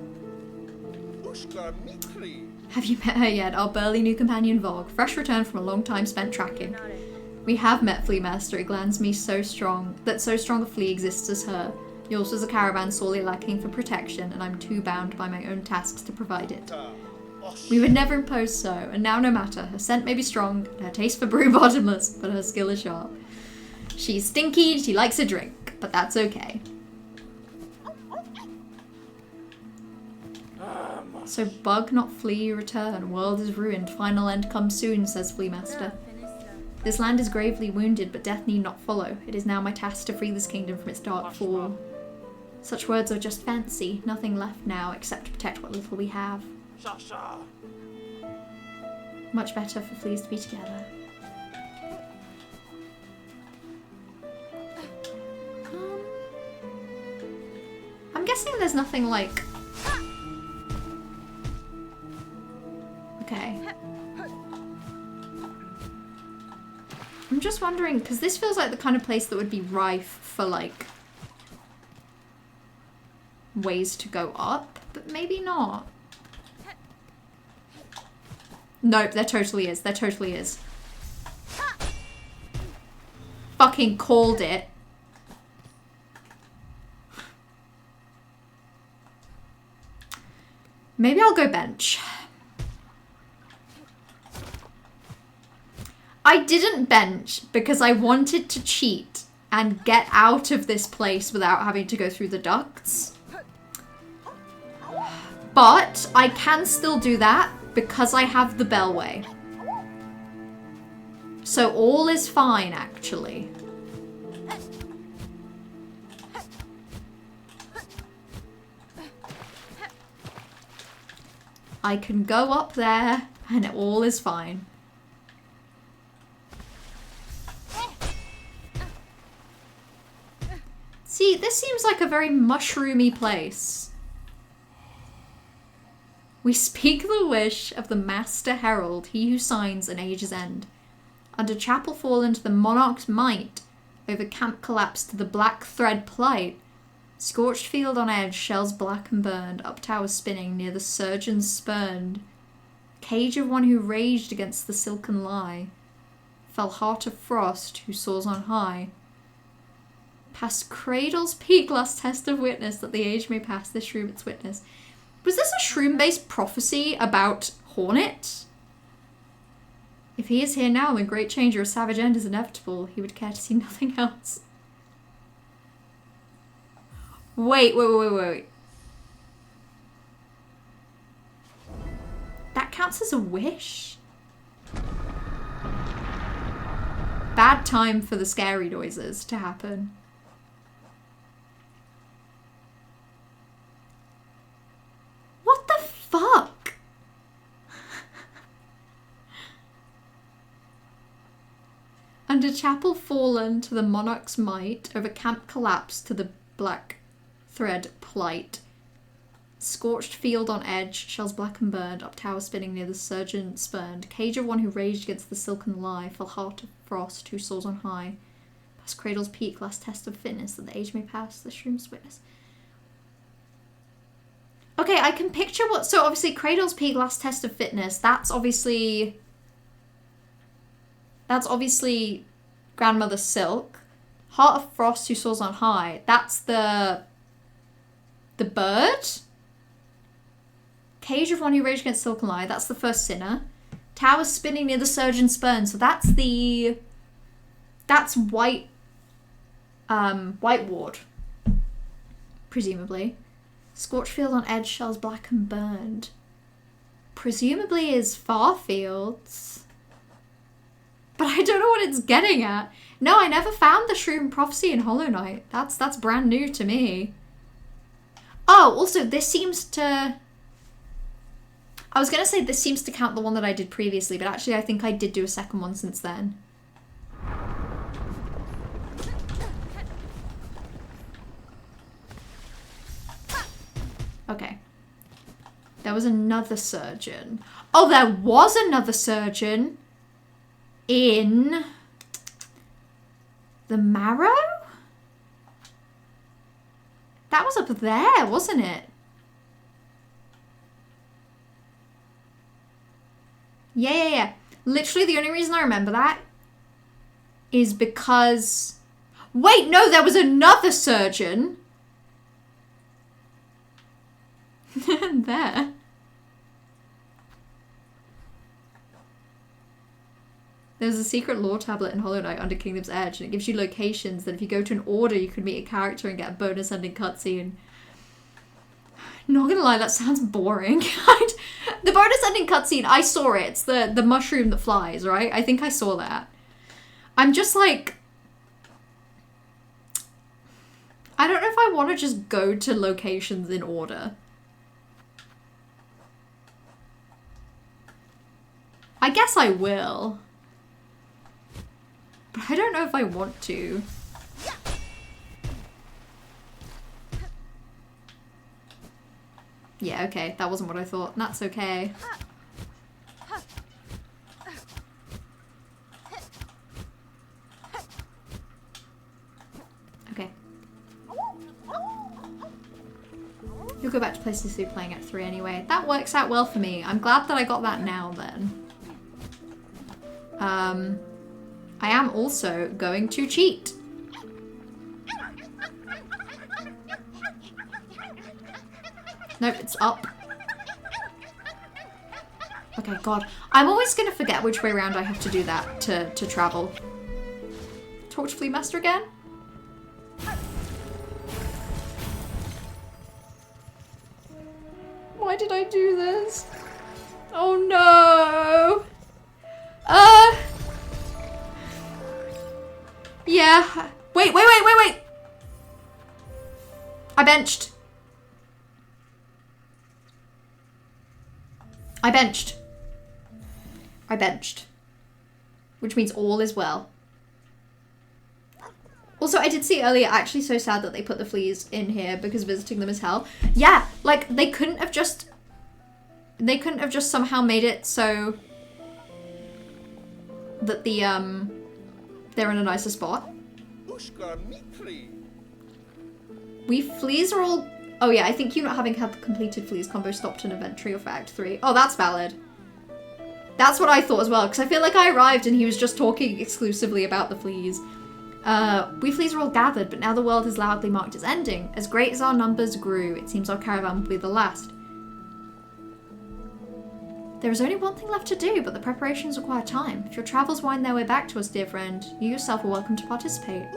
Have you met her yet? Our burly new companion Vogue, fresh return from a long time spent tracking. We have met Flea Master. It glands me so strong that so strong a flea exists as her. Yours was a caravan sorely lacking for protection, and I'm too bound by my own tasks to provide it. We would never impose so, and now no matter. Her scent may be strong, and her taste for brew bottomless, but her skill is sharp. She's stinky, she likes a drink, but that's okay. So bug not flee, return. World is ruined, final end comes soon, says Flea Master. This land is gravely wounded, but death need not follow. It is now my task to free this kingdom from its dark fall. Such words are just fancy, nothing left now except to protect what little we have. Much better for fleas to be together. I'm guessing there's nothing like... Okay. I'm just wondering, because this feels like the kind of place that would be rife for, like, ways to go up, but maybe not. Nope, there totally is. There totally is. Fucking called it. Maybe I'll go bench. I didn't bench because I wanted to cheat and get out of this place without having to go through the ducts. But I can still do that because I have the bellway. So all is fine, actually. I can go up there and all is fine. See, this seems like a very mushroomy place. We speak the wish of the Master Herald, he who signs an age's end. Under chapel fallen to the monarch's might, over camp collapsed to the black thread plight. Scorched field on edge, shells black and burned, up towers spinning near the surgeons spurned. Cage of one who raged against the silken lie. Fell heart of frost who soars on high. Past cradle's peak, last test of witness that the age may pass this shroom its witness. Was this a shroom-based prophecy about Hornet? If he is here now, the great change or a savage end is inevitable. He would care to see nothing else. Wait. That counts as a wish? Bad time for the scary noises to happen. What the fuck? Under chapel fallen to the monarch's might, over camp collapsed to the black thread plight. Scorched field on edge, shells black and burned, up tower spinning near the surgeon spurned. Cage of one who raged against the silken lie, fell heart of frost who soars on high. Past cradle's peak, last test of fitness that the age may pass, the shroom's witness. Okay, I can picture what... So obviously cradle's peak, last test of fitness, that's obviously Grandmother Silk. Heart of frost who soars on high, that's the bird. Cage of one who raged against silken lie, that's the first sinner. Tower spinning near the surgeon spurn, so that's white ward, presumably. Scorched field on edge, shells black and burned. Presumably is Farfields. But I don't know what it's getting at. No, I never found the Shroom Prophecy in Hollow Knight. That's brand new to me. Oh, also this seems to... I was going to say this seems to count the one that I did previously, but actually I think I did do a second one since then. Okay. There was another surgeon. Oh, there was another surgeon in the Marrow? That was up there, wasn't it? Yeah. Literally the only reason I remember that is because... Wait, no, there was another surgeon. There. There's a secret lore tablet in Hollow Knight under Kingdom's Edge, and it gives you locations that if you go to an order, you can meet a character and get a bonus ending cutscene. Not gonna lie, that sounds boring. The bonus ending cutscene, I saw it. It's the mushroom that flies, right? I think I saw that. I'm just like... I don't know if I want to just go to locations in order. I guess I will. But I don't know if I want to. Yeah, okay. That wasn't what I thought. That's okay. Okay. You'll go back to places you're playing at 3 anyway. That works out well for me. I'm glad that I got that now then. I am also going to cheat. Nope, it's up. Okay, God. I'm always gonna forget which way around I have to do that to travel. Talk to Flea Master again? Why did I do this? Oh no! Yeah. Wait. I benched. Which means all is well. Also, I did see earlier, actually so sad that they put the fleas in here because visiting them is hell. Yeah, like, they couldn't have just somehow made it so that they're in a nicer spot. We fleas are all... Oh yeah, I think you not having had the completed fleas combo stopped an event tree of Act 3. Oh, that's valid. That's what I thought as well, because I feel like I arrived and he was just talking exclusively about the fleas. We fleas are all gathered, but now the world is loudly marked as ending. As great as our numbers grew, it seems our caravan will be the last. There is only one thing left to do, but the preparations require time. If your travels wind their way back to us, dear friend, you yourself are welcome to participate.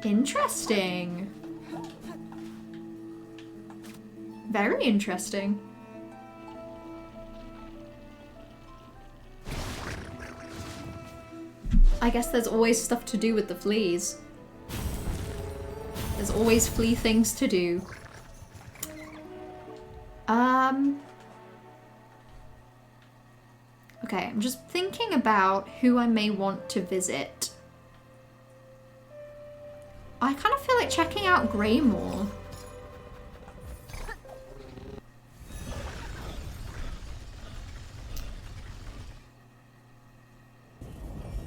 Interesting. Very interesting. I guess there's always stuff to do with the fleas. There's always flea things to do. Okay, I'm just thinking about who I may want to visit. I kind of feel like checking out Greymore.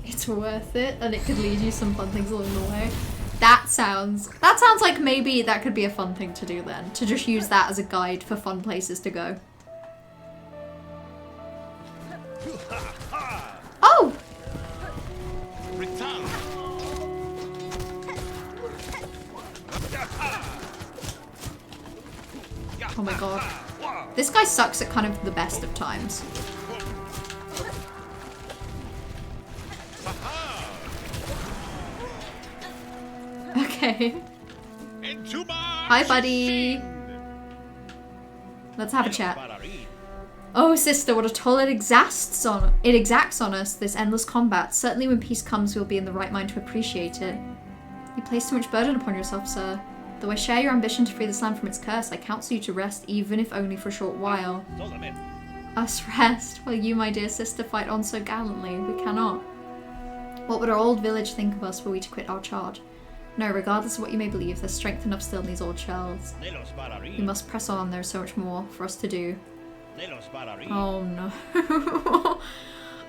It's worth it, and it could lead you some fun things along the way. That sounds like maybe that could be a fun thing to do then, to just use that as a guide for fun places to go. Oh! Oh my god. This guy sucks at kind of the best of times. Okay. Hi, buddy. Let's have a chat. Oh, sister, what a toll it exacts on us, this endless combat. Certainly when peace comes, we'll be in the right mind to appreciate it. You place too much burden upon yourself, sir. Though I share your ambition to free this land from its curse, I counsel you to rest, even if only for a short while. Us rest, while you, my dear sister, fight on so gallantly. We cannot. What would our old village think of us were we to quit our charge? No, regardless of what you may believe, there's strength enough still in these old shells. We must press on, there's so much more for us to do. Oh no.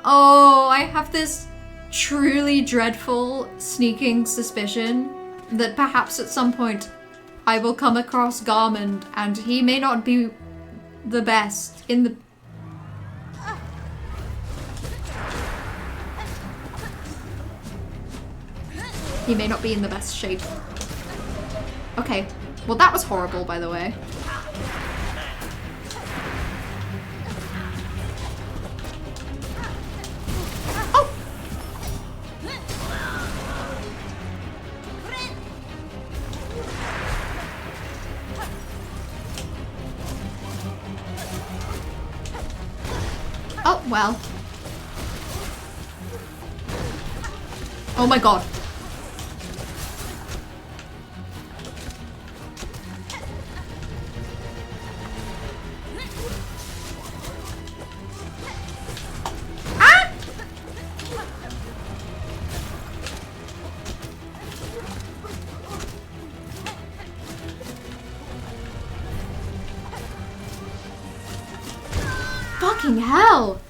Oh, I have this truly dreadful, sneaking suspicion that perhaps at some point I will come across Garmond and he may not be the best in the... He may not be in the best shape. Okay. Well, that was horrible, by the way. Oh! Oh, well. Oh my god. Fucking hell!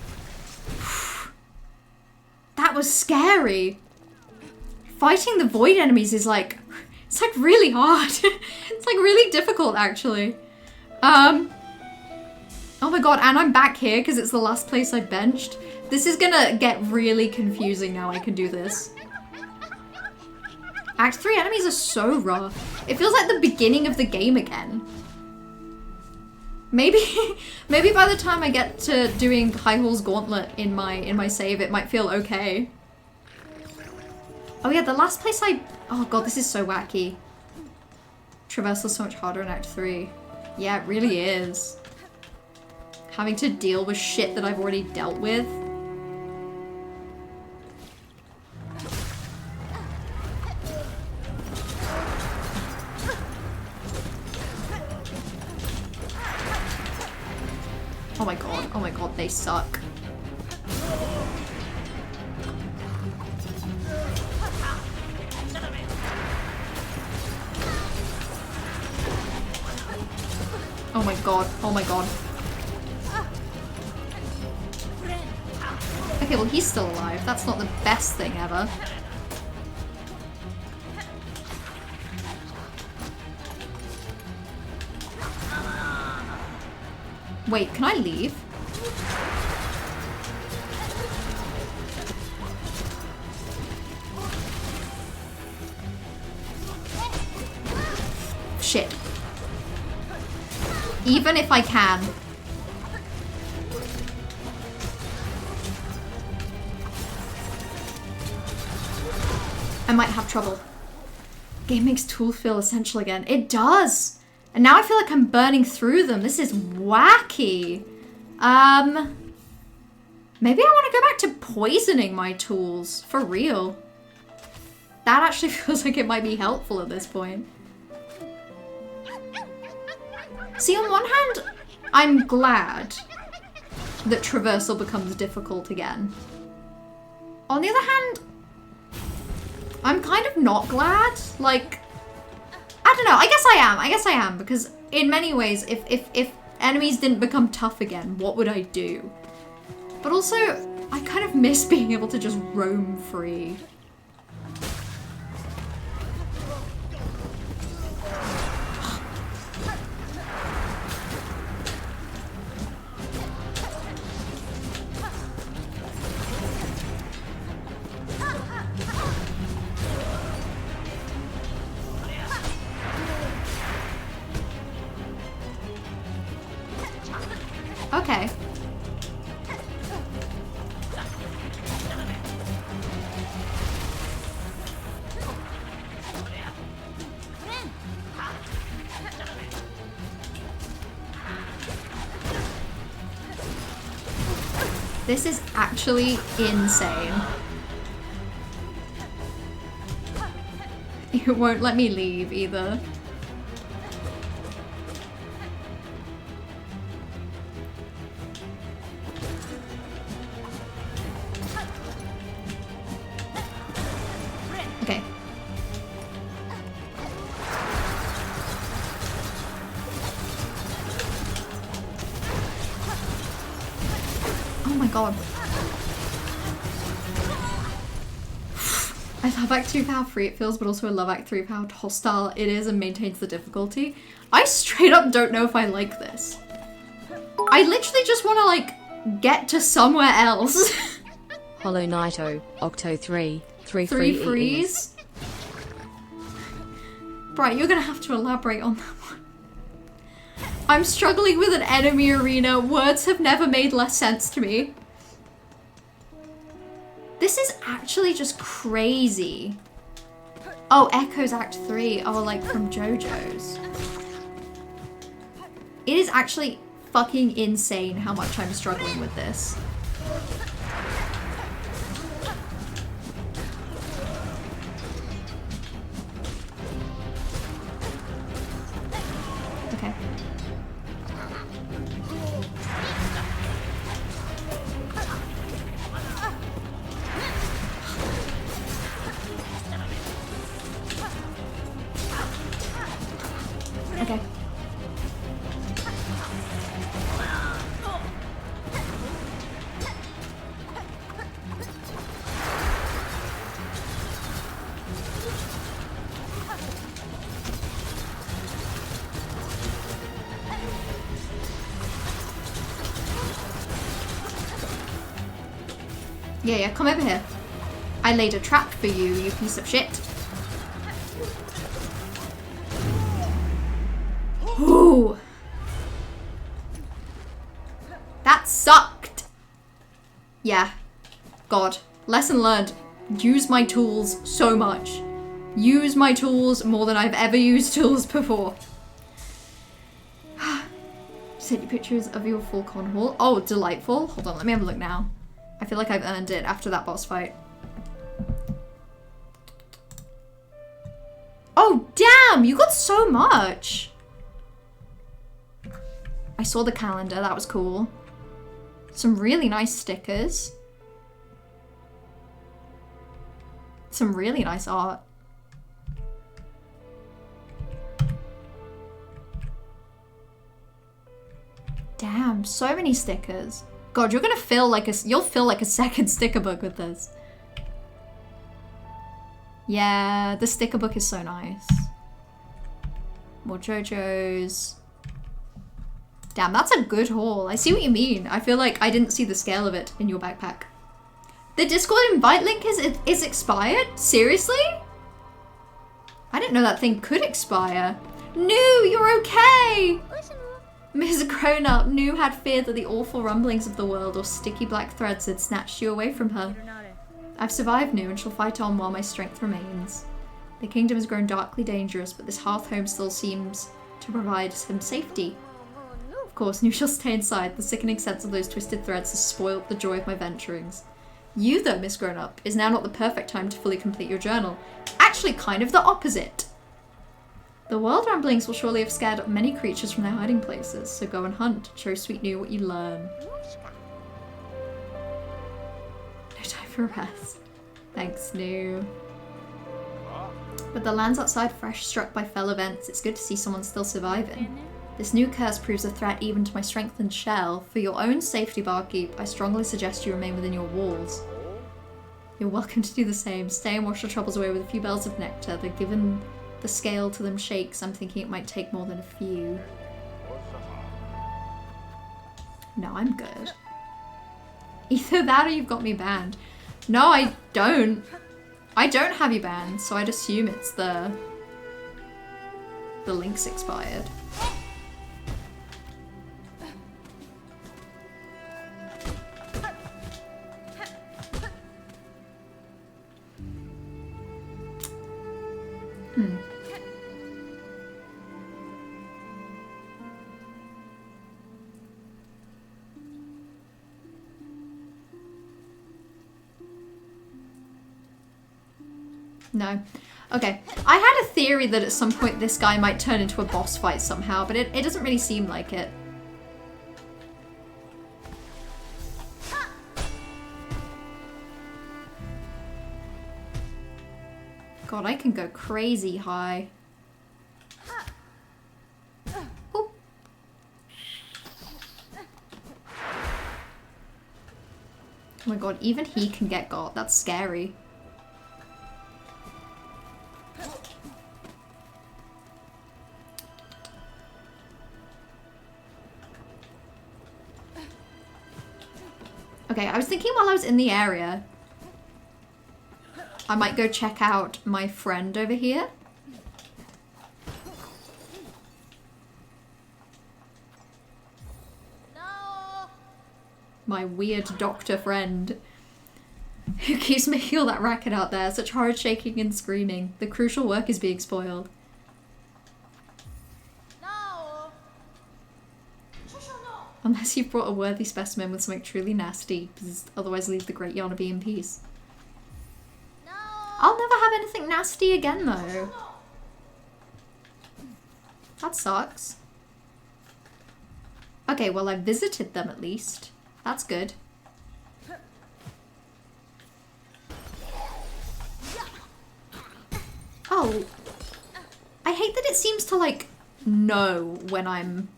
That was scary. Fighting the void enemies is like, it's like really hard. It's like really difficult actually. Oh Oh my god, and I'm back here because it's the last place I benched. This is gonna get really confusing now I can do this. Act 3 enemies are so rough. It feels like the beginning of the game again. Maybe by the time I get to doing High Hall's Gauntlet in my save, it might feel okay. Oh yeah, the last place oh god, this is so wacky. Traversal's so much harder in Act 3. Yeah, it really is. Having to deal with shit that I've already dealt with. Oh my god, they suck. Oh my god, oh my god. Okay, well he's still alive. That's not the best thing ever. Wait, can I leave? Shit. Even if I can. I might have trouble. Game makes tools feel essential again. It does! And now I feel like I'm burning through them. This is wacky. Maybe I want to go back to poisoning my tools. For real. That actually feels like it might be helpful at this point. See, on one hand, I'm glad that traversal becomes difficult again. On the other hand, I'm kind of not glad. Like, I don't know. I guess I am, because in many ways, if enemies didn't become tough again, what would I do? But also, I kind of miss being able to just roam free. Okay. This is actually insane. It won't let me leave either. Okay. Oh my god. I love Act 2 for how free it feels, but also I love Act 3 for how hostile it is and maintains the difficulty. I straight up don't know if I like this. I literally just want to, like, get to somewhere else. Hollow Knighto, Octo 3, 3 Three freeze. Right, you're gonna have to elaborate on that one. I'm struggling with an enemy arena. Words have never made less sense to me. This is actually just crazy. Oh, Echoes Act 3. Oh, like from JoJo's. It is actually fucking insane how much I'm struggling with this. Okay. Okay. Yeah, yeah, come over here. I laid a trap for you, you piece of shit. Ooh. That sucked. Yeah. God. Lesson learned. Use my tools so much. Use my tools more than I've ever used tools before. Send you pictures of your full con haul. Oh, delightful. Hold on, let me have a look now. I feel like I've earned it after that boss fight. Oh, damn! You got so much! I saw the calendar, that was cool. Some really nice stickers. Some really nice art. Damn, so many stickers. God, you're gonna fill like you'll fill like a second sticker book with this. Yeah, the sticker book is so nice. More JoJo's. Damn, that's a good haul. I see what you mean. I feel like I didn't see the scale of it in your backpack. The Discord invite link is expired? Seriously? I didn't know that thing could expire. Nu, you're okay! Ms. Grown-Up, Nu had feared that the awful rumblings of the world or sticky black threads had snatched you away from her. I've survived, Nu, and shall fight on while my strength remains. The kingdom has grown darkly dangerous, but this hearth home still seems to provide some safety. Of course, Nu shall stay inside. The sickening sense of those twisted threads has spoilt the joy of my venturings. You, though, Miss Grown-Up, is now not the perfect time to fully complete your journal. Actually, kind of the opposite. The world ramblings will surely have scared up many creatures from their hiding places, so go and hunt. Show sweet Nu what you learn. No time for rest. Thanks, Nu. But the land's outside fresh, struck by fell events. It's good to see someone still surviving. This new curse proves a threat even to my strengthened shell. For your own safety, Barkeep, I strongly suggest you remain within your walls. You're welcome to do the same. Stay and wash your troubles away with a few bells of nectar, but given the scale to them shakes, I'm thinking it might take more than a few. No, I'm good. Either that or you've got me banned. No, I don't. I don't have you banned, so I'd assume it's the link's expired. No. Okay. I had a theory that at some point this guy might turn into a boss fight somehow, but it doesn't really seem like it. God, I can go crazy high. Ooh. Oh my god, even he can get got. That's scary. Okay, I was thinking while I was in the area, I might go check out my friend over here. No. My weird doctor friend who keeps making all that racket out there. Such hard shaking and screaming. The crucial work is being spoiled. Unless you've brought a worthy specimen with something truly nasty, because otherwise leave the great Yanabe in peace. No. I'll never have anything nasty again, though. That sucks. Okay, well, I visited them at least. That's good. Oh. I hate that it seems to, like, know when I'm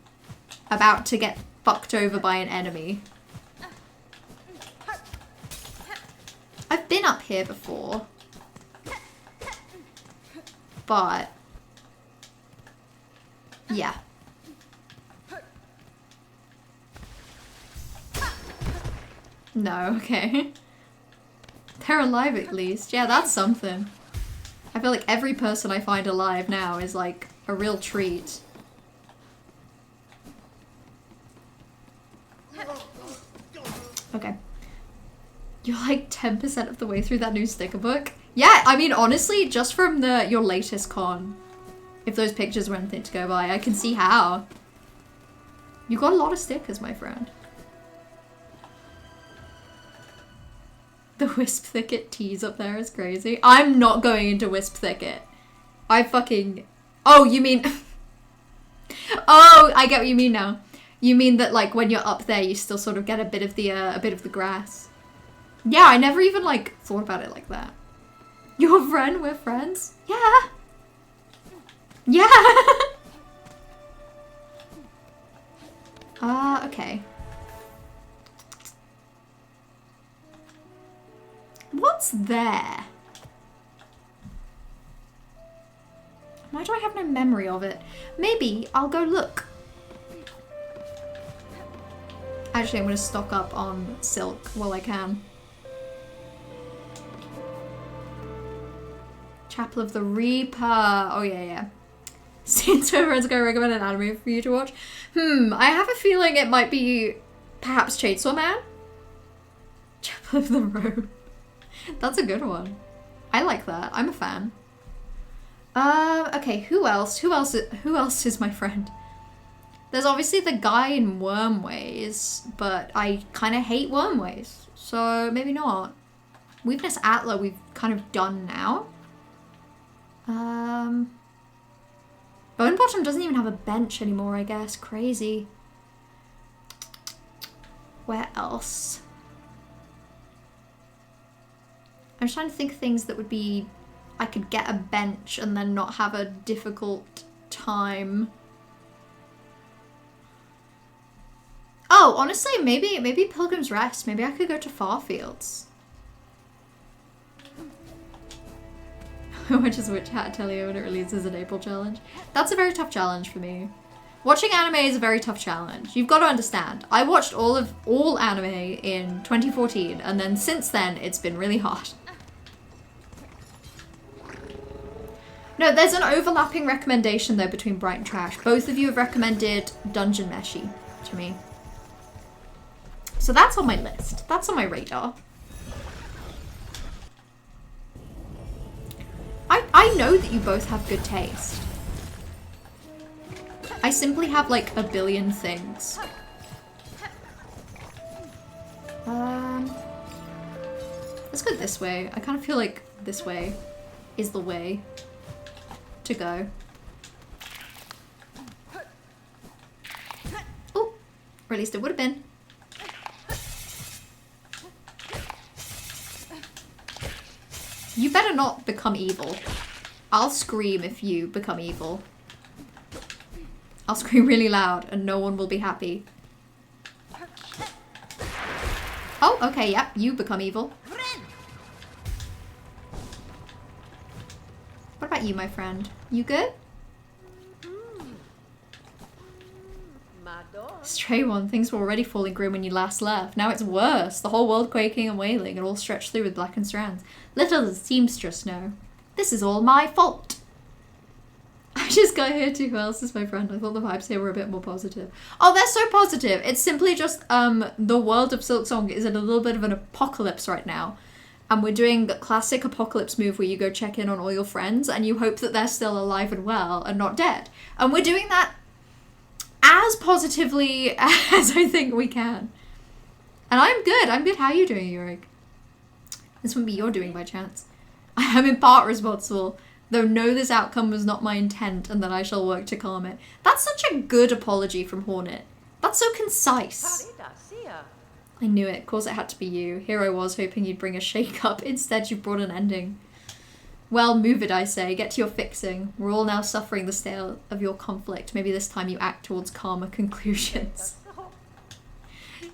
about to get fucked over by an enemy. I've been up here before. But yeah. No, okay. They're alive at least. Yeah, that's something. I feel like every person I find alive now is like a real treat. Okay. You're like 10% of the way through that new sticker book. Yeah, I mean, honestly, just from your latest con, if those pictures were anything to go by, I can see how. You got a lot of stickers, my friend. The Wisp Thicket tease up there is crazy. I'm not going into Wisp Thicket. I fucking... Oh, you mean... Oh, I get what you mean now. You mean that, like, when you're up there, you still sort of get a bit of the grass. Yeah, I never even, like, thought about it like that. Your friend, we're friends? Yeah. Yeah. Okay. What's there? Why do I have no memory of it? Maybe I'll go look. Actually, I'm gonna stock up on silk while I can. Chapel of the Reaper. Oh yeah, yeah. Since my friends go recommend an anime for you to watch. I have a feeling it might be perhaps Chainsaw Man. Chapel of the Road. That's a good one. I like that. I'm a fan. Okay, who else? Who else is my friend? There's obviously the guy in Wormways, but I kind of hate Wormways, so maybe not. Weakness Atla we've kind of done now. Bonebottom doesn't even have a bench anymore, I guess. Crazy. Where else? I'm trying to think of things that would be... I could get a bench and then not have a difficult time. Oh, honestly, maybe Pilgrim's Rest. Maybe I could go to Farfields. Which is which hat tell you when it releases an April challenge. That's a very tough challenge for me. Watching anime is a very tough challenge. You've got to understand. I watched all anime in 2014, and then since then it's been really hard. No, there's an overlapping recommendation though between Bright and Trash. Both of you have recommended Dungeon Meshi to me. So that's on my list. That's on my radar. I know that you both have good taste. I simply have like a billion things. Let's go this way. I kind of feel like this way is the way to go. Oh, or at least it would have been. You better not become evil. I'll scream if you become evil. I'll scream really loud and no one will be happy. Oh, okay, yep, you become evil. What about you, my friend? You good? Stray One, things were already falling grim when you last left. Now it's worse. The whole world quaking and wailing, and all stretched through with blackened strands. Little does the seamstress know. This is all my fault. I just got here too. Who else is my friend? I thought the vibes here were a bit more positive. Oh, they're so positive. It's simply just the world of SILKSONG is in a little bit of an apocalypse right now. And we're doing the classic apocalypse move where you go check in on all your friends and you hope that they're still alive and well and not dead. And we're doing that as positively as I think we can. And I'm good. I'm good. How are you doing, Yurik? This wouldn't be your doing by chance. I am in part responsible, though know this outcome was not my intent and that I shall work to calm it. That's such a good apology from Hornet. That's so concise. I knew it. Of course it had to be you. Here I was hoping you'd bring a shake-up. Instead you brought an ending. Well, move it, I say. Get to your fixing. We're all now suffering the stale of your conflict. Maybe this time you act towards calmer conclusions.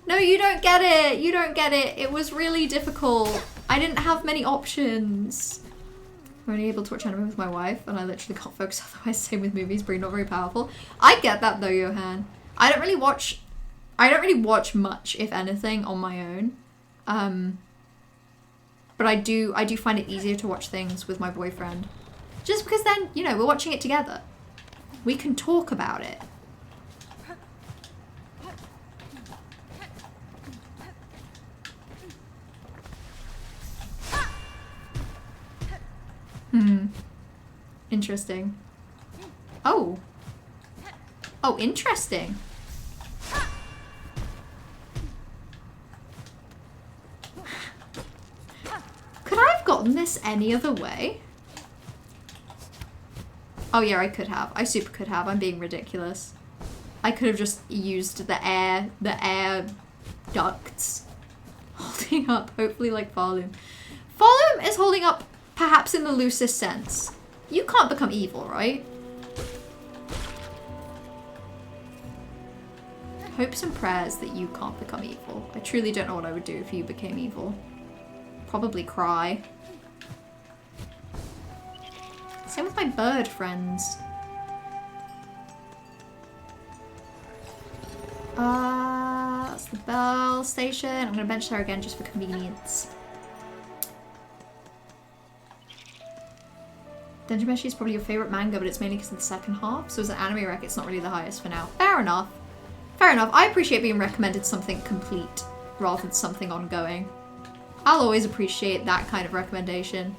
No, you don't get it. You don't get it. It was really difficult. I didn't have many options. I'm only able to watch anime with my wife, and I literally can't focus otherwise. Same with movies, but not very powerful. I get that though, Johan. I don't really watch much, if anything, on my own. But I do find it easier to watch things with my boyfriend. Just because then, you know, we're watching it together. We can talk about it. Interesting. Oh. Oh, interesting. Could I have gotten this any other way? Oh yeah, I could have. I super could have. I'm being ridiculous. I could have just used the air ducts holding up, hopefully like Farloom. Farloom is holding up perhaps in the loosest sense. You can't become evil, right? Hopes and prayers that you can't become evil. I truly don't know what I would do if you became evil. Probably cry. Same with my bird friends. That's the bell station. I'm gonna bench there again just for convenience. Dungeon Meshi is probably your favorite manga, but it's mainly because of the second half. So as an anime rec, it's not really the highest for now. Fair enough. Fair enough. I appreciate being recommended something complete rather than something ongoing. I'll always appreciate that kind of recommendation.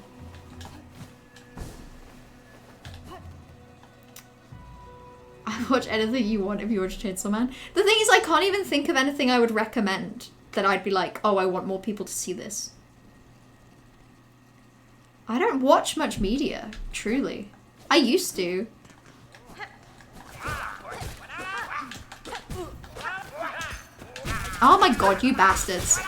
I watch anything you want if you watch Chainsaw Man. The thing is, I can't even think of anything I would recommend that I'd be like, oh, I want more people to see this. I don't watch much media, truly. I used to. Oh my god, you bastards.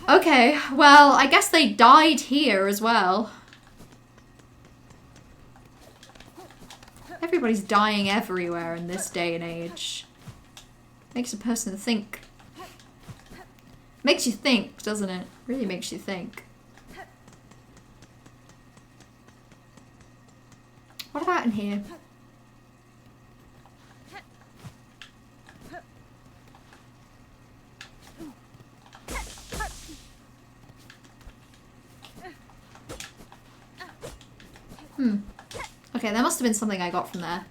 Okay, well, I guess they died here as well. Everybody's dying everywhere in this day and age. Makes a person think. Makes you think, doesn't it? Really makes you think. What about in here? Okay, there must have been something I got from there.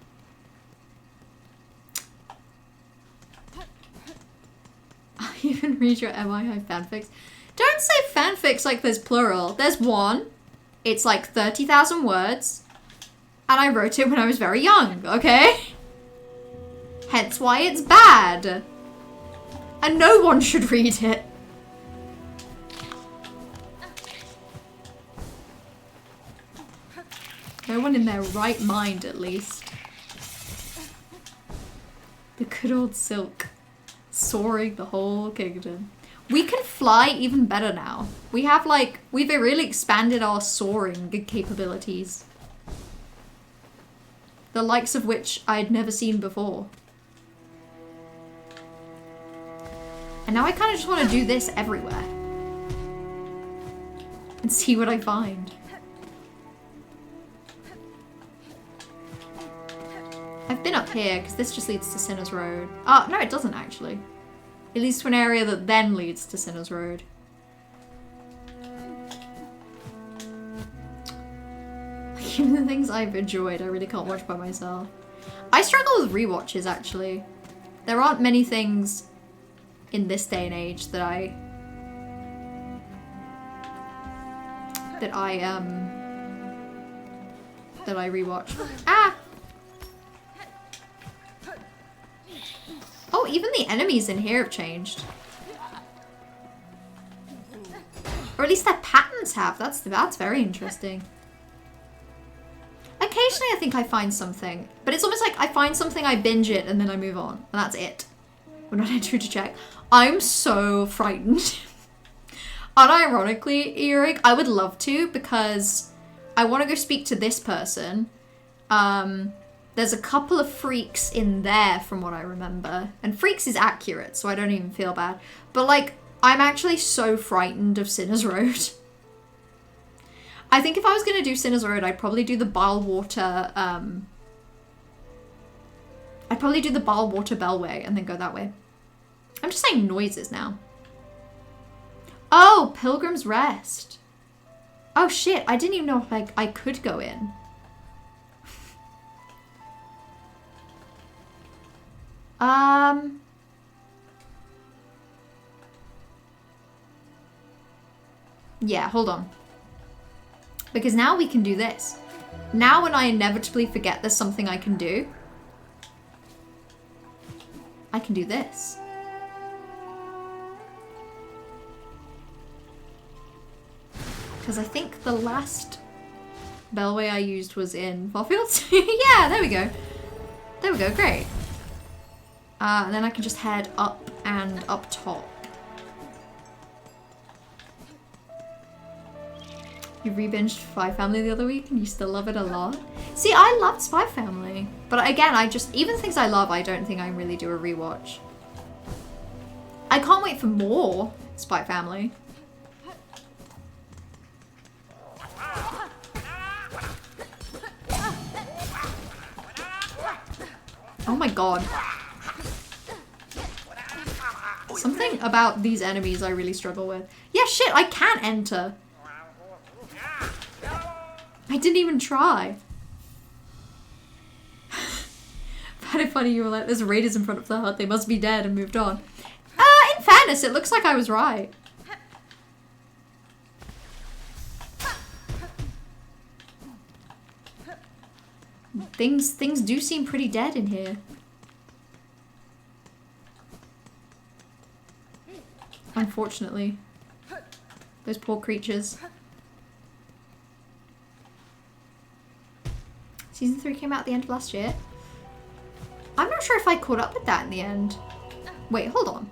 I even read your MI fanfics. Don't say fanfics like there's plural. There's one. It's like 30,000 words. And I wrote it when I was very young, okay? Hence why it's bad. And no one should read it. No one in their right mind, at least. The good old Silk. Soaring the whole kingdom. We can fly even better now. We have like, we've really expanded our soaring capabilities. The likes of which I had never seen before. And now I kind of just want to do this everywhere. And see what I find. I've been up here, because this just leads to Sinner's Road. Oh, no, it doesn't actually. It leads to an area that then leads to Sinner's Road. Even the things I've enjoyed, I really can't watch by myself. I struggle with rewatches, actually. There aren't many things in this day and age that I rewatch. Ah! Oh, even the enemies in here have changed. Or at least their patterns have. That's very interesting. Occasionally I think I find something, but it's almost like I find something, I binge it, and then I move on. And that's it. We're not entering to check. I'm so frightened. Unironically, Erik, I would love to, because I want to go speak to this person. There's a couple of freaks in there from what I remember. And freaks is accurate, so I don't even feel bad. But like, I'm actually so frightened of Sinner's Road. I think if I was going to do Sinner's Road, I'd probably do the Bilwater, I'd probably do the Bilwater Bellway and then go that way. I'm just saying noises now. Oh, Pilgrim's Rest. Oh shit, I didn't even know if I could go in. Yeah, hold on. Because now we can do this. Now when I inevitably forget there's something I can do, I can do this. Because I think the last bellway I used was in Barfield. Yeah, there we go. There we go, great. And then I can just head up and up top. You re-binged Spy Family the other week and you still love it a lot? See, I loved Spy Family. But again, even things I love, I don't think I really do a rewatch. I can't wait for more Spy Family. Oh my god. Something about these enemies I really struggle with. Yeah, shit, I can't enter. I didn't even try. Kind of funny, you were like, there's raiders in front of the hut, they must be dead, and moved on. In fairness, it looks like I was right. Things do seem pretty dead in here. Unfortunately. Those poor creatures. Season 3 came out at the end of last year. I'm not sure if I caught up with that in the end. Wait, hold on.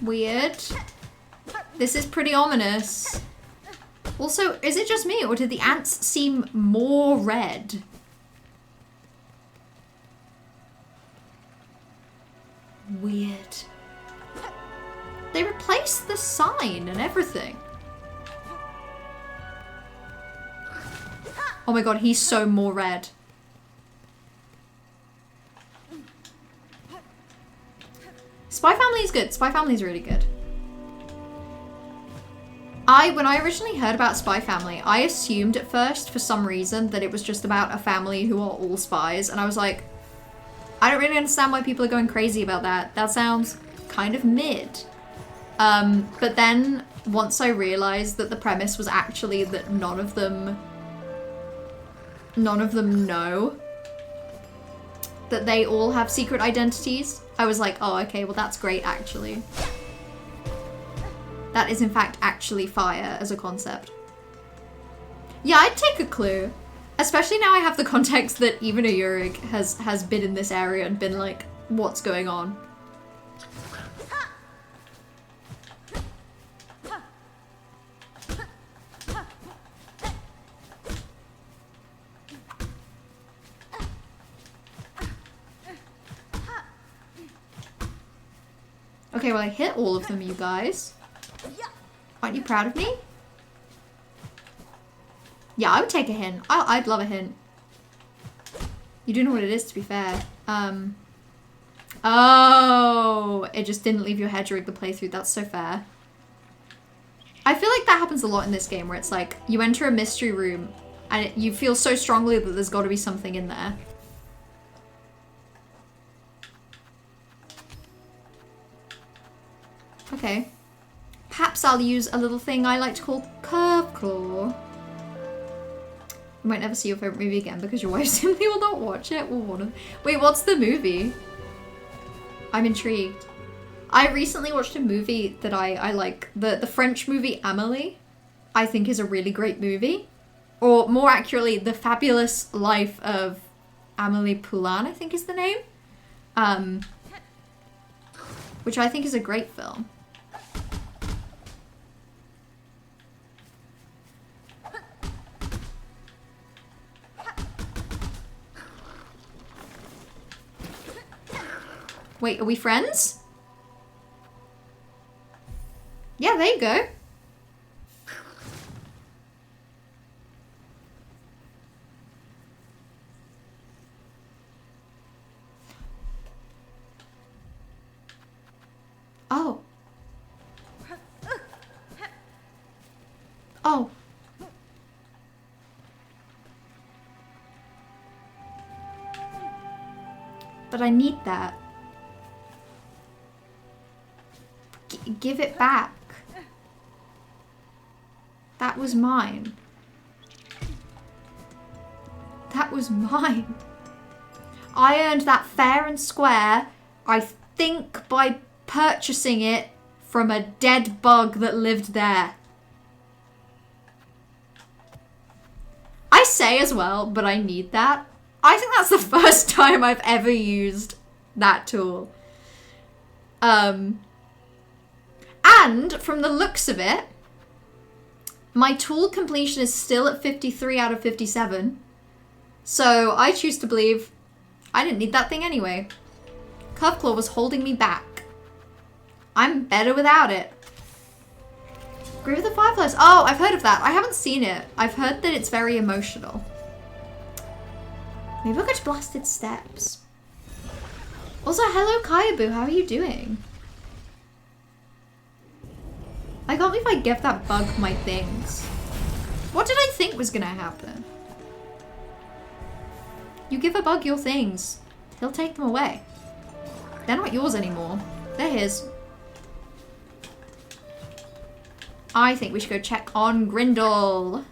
Weird. This is pretty ominous. Also, is it just me or did the ants seem more red? Weird. They replaced the sign and everything. Oh my god, he's so more red. Spy Family is good. Spy Family is really good. When I originally heard about Spy Family, I assumed at first, for some reason, that it was just about a family who are all spies. And I was like, I don't really understand why people are going crazy about that. That sounds kind of mid. But then, once I realized that the premise was actually that none of them know that they all have secret identities, I was like, oh, okay, well that's great, actually. That is in fact actually fire as a concept. Yeah, I'd take a clue. Especially now I have the context that even a Yurig has been in this area and been like, what's going on? Okay, well I hit all of them, you guys. Aren't you proud of me? Yeah, I would take a hint. I'd love a hint. You do know what it is, to be fair. Oh, it just didn't leave your head during the playthrough. That's so fair. I feel like that happens a lot in this game, where it's like, you enter a mystery room, and you feel so strongly that there's got to be something in there. Okay. Perhaps I'll use a little thing I like to call Curve Claw. You might never see your favorite movie again because your wife simply will not watch it. Wait, what's the movie? I'm intrigued. I recently watched a movie that I like. The French movie Amélie, I think, is a really great movie. Or more accurately, The Fabulous Life of Amélie Poulain, I think is the name. which I think is a great film. Wait, are we friends? Yeah, there you go. Oh. Oh. But I need that. Give it back. That was mine. That was mine. I earned that fair and square, I think, by purchasing it from a dead bug that lived there. I say as well, but I need that. I think that's the first time I've ever used that tool. And from the looks of it, my tool completion is still at 53 out of 57. So I choose to believe I didn't need that thing anyway. Curve Claw was holding me back. I'm better without it. Grave of the Fireflies. Oh, I've heard of that. I haven't seen it. I've heard that it's very emotional. Maybe I'll go to Blasted Steps. Also, hello Kayabu, how are you doing? I can't believe I gave that bug my things. What did I think was gonna happen? You give a bug your things, he'll take them away. They're not yours anymore. They're his. I think we should go check on Grindel.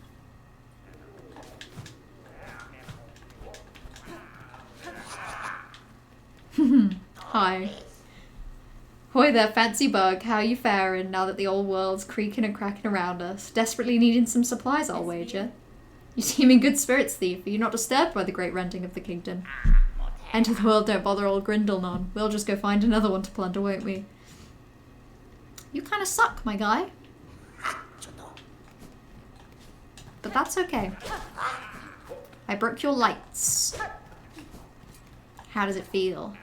Hi. Hoy there, fancy bug. How you faring now that the old world's creaking and cracking around us? Desperately needing some supplies, I'll wager. You seem in good spirits, thief. Are you not disturbed by the great rending of the kingdom? Enter the world, don't bother old Grindel none. We'll just go find another one to plunder, won't we? You kind of suck, my guy. But that's okay. I broke your lights. How does it feel?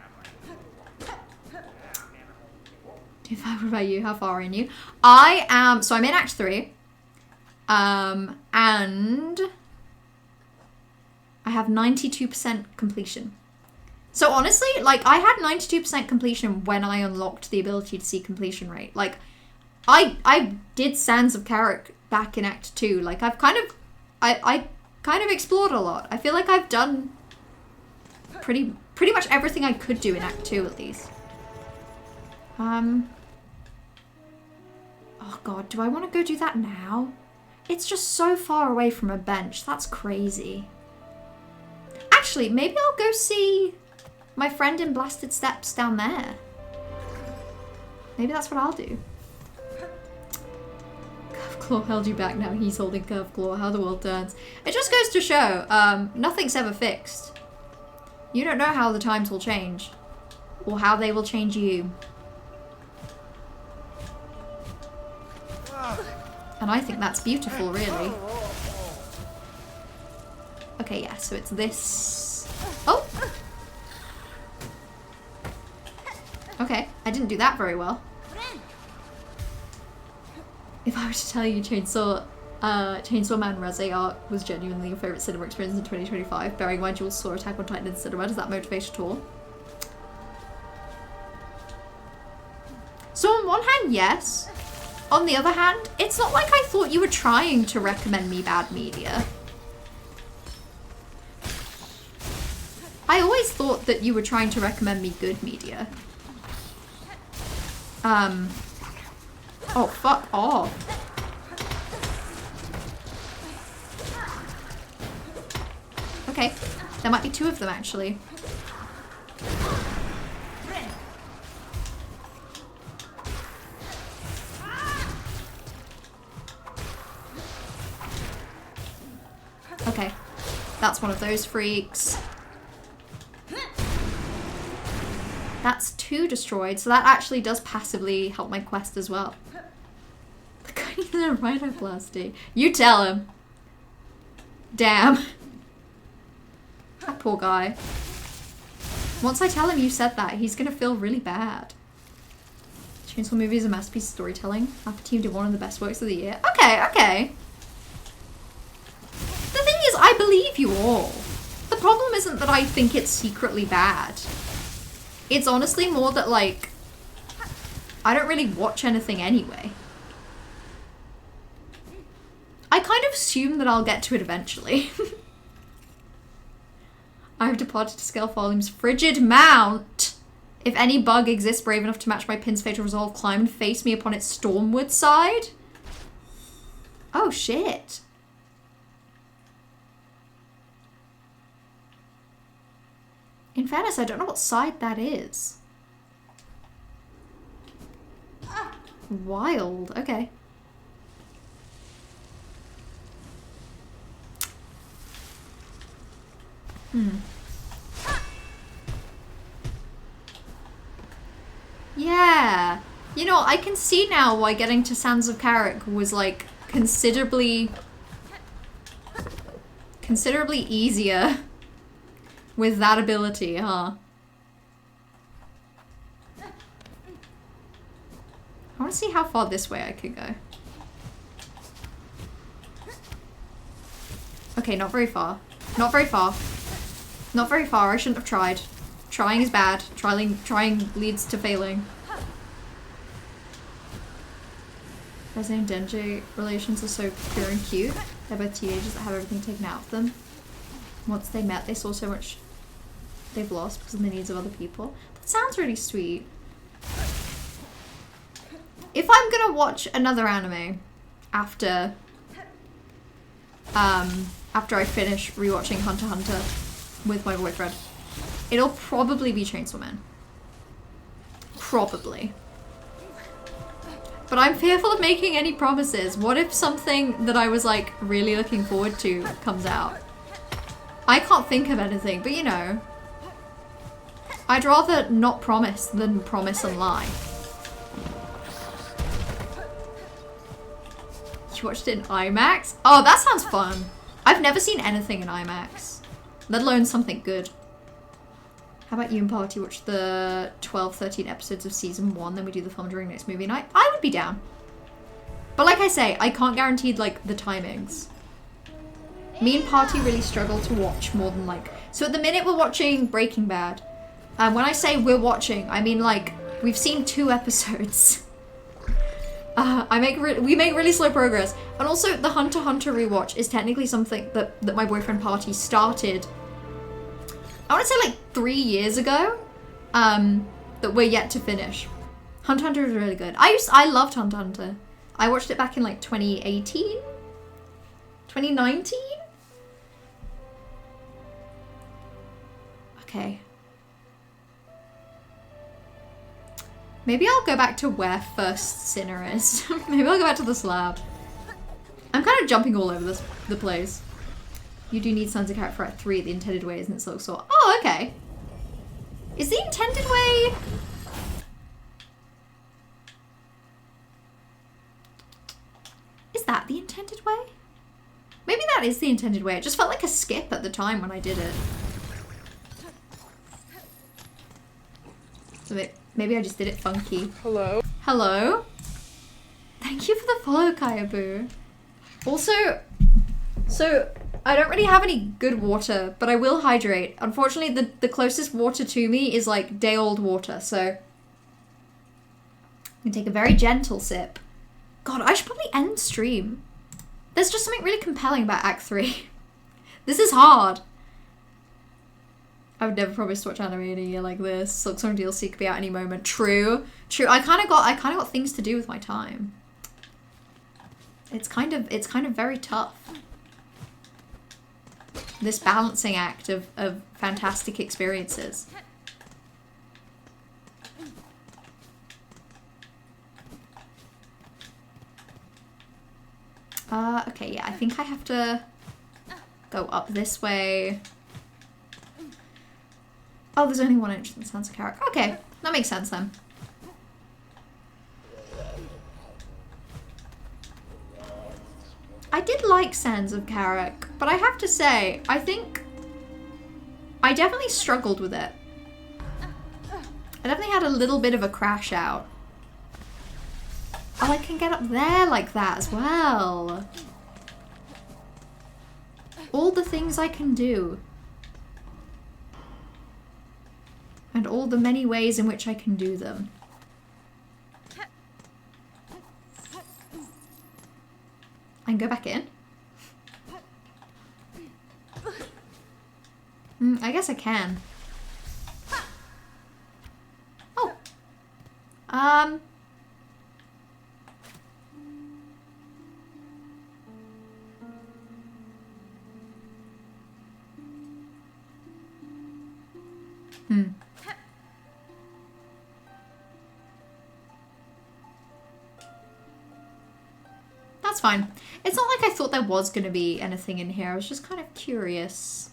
If I were about you, how far are you? I am, so I'm in Act 3. And I have 92% completion. So honestly, like, I had 92% completion when I unlocked the ability to see completion rate. Like, I did Sands of Carrick back in Act 2. Like, I've kind of, I kind of explored a lot. I feel like I've done pretty much everything I could do in Act 2 at least. Oh god, do I want to go do that now? It's just so far away from a bench. That's crazy. Actually, maybe I'll go see my friend in Blasted Steps down there. Maybe that's what I'll do. Curve Claw held you back, now he's holding Curve Claw. How the world turns. It just goes to show, nothing's ever fixed. You don't know how the times will change. Or how they will change you. And I think that's beautiful, really. Okay, yeah, so it's this. Oh! Okay, I didn't do that very well. If I were to tell you Chainsaw Man Reze arc was genuinely your favourite cinema experience in 2025, bearing in mind you all saw Attack on Titan in cinema, does that motivate at all? So on one hand, yes. On the other hand, it's not like I thought you were trying to recommend me bad media. I always thought that you were trying to recommend me good media. Oh, fuck off. Okay, there might be two of them actually. Okay, that's one of those freaks. That's 2 destroyed, so that actually does passively help my quest as well. The guy needs a rhinoplasty. You tell him. Damn. That poor guy. Once I tell him you said that, he's gonna feel really bad. Chainsaw movie is a masterpiece of storytelling. Alpha Team did one of the best works of the year. Okay, okay. The thing is, I believe you all. The problem isn't that I think it's secretly bad. It's honestly more that, like, I don't really watch anything anyway. I kind of assume that I'll get to it eventually. I have departed to scale volumes. Frigid Mount! If any bug exists brave enough to match my pin's fatal resolve, climb and face me upon its stormward side? Oh, shit. In fairness, I don't know what side that is. Wild. Okay. Yeah. You know, I can see now why getting to Sands of Carrick was, like, considerably easier with that ability, huh? I want to see how far this way I could go. Okay, not very far. Not very far. Not very far. I shouldn't have tried. Trying is bad. Trying leads to failing. Resident and Denji relations are so pure and cute. They're both teenagers that have everything taken out of them. Once they met, they saw so much they've lost because of the needs of other people. That sounds really sweet. If I'm gonna watch another anime after I finish rewatching Hunter x Hunter with my boyfriend, it'll probably be Chainsaw Man. Probably. But I'm fearful of making any promises. What if something that I was like really looking forward to comes out? I can't think of anything, but you know, I'd rather not promise than promise and lie. You watched it in IMAX? Oh, that sounds fun. I've never seen anything in IMAX, let alone something good. How about you and Party watch the 12, 13 episodes of season 1, then we do the film during next movie night? I would be down. But like I say, I can't guarantee like the timings. Me and Party really struggle to watch more than like... So at the minute we're watching Breaking Bad. And when I say we're watching, I mean like we've seen 2 episodes. We make really slow progress. And also the Hunter x Hunter rewatch is technically something that my boyfriend Party started, I want to say like 3 years ago, that we're yet to finish. Hunter x Hunter is really good. I loved Hunter x Hunter. I watched it back in like 2018? 2019? Okay. Maybe I'll go back to where First Sinner is. Maybe I'll go back to the slab. I'm kind of jumping all over the place. You do need Sons of Carrot for Act 3. The intended way isn't SILKSONG. Oh, okay. Is the intended way... Is that the intended way? Maybe that is the intended way. It just felt like a skip at the time when I did it. So maybe I just did it funky. Hello. Hello? Thank you for the follow, Kayabu. Also, so I don't really have any good water, but I will hydrate. Unfortunately, the closest water to me is like day-old water, so I'm gonna take a very gentle sip. God, I should probably end stream. There's just something really compelling about Act 3. This is hard. I would never promise to watch anime in a year like this. SILKSONG DLC could be out any moment. True. True. I kind of got things to do with my time. It's kind of very tough. This balancing act of fantastic experiences. Okay, yeah, I think I have to go up this way. Oh, there's only one entrance in Sons of Carrick. Okay. That makes sense then. I did like Sands of Carrick, but I have to say, I think I definitely struggled with it. I definitely had a little bit of a crash out. Oh, I can get up there like that as well. All the things I can do. And all the many ways in which I can do them. I can go back in. I guess I can. Oh. That's fine. It's not like I thought there was going to be anything in here. I was just kind of curious.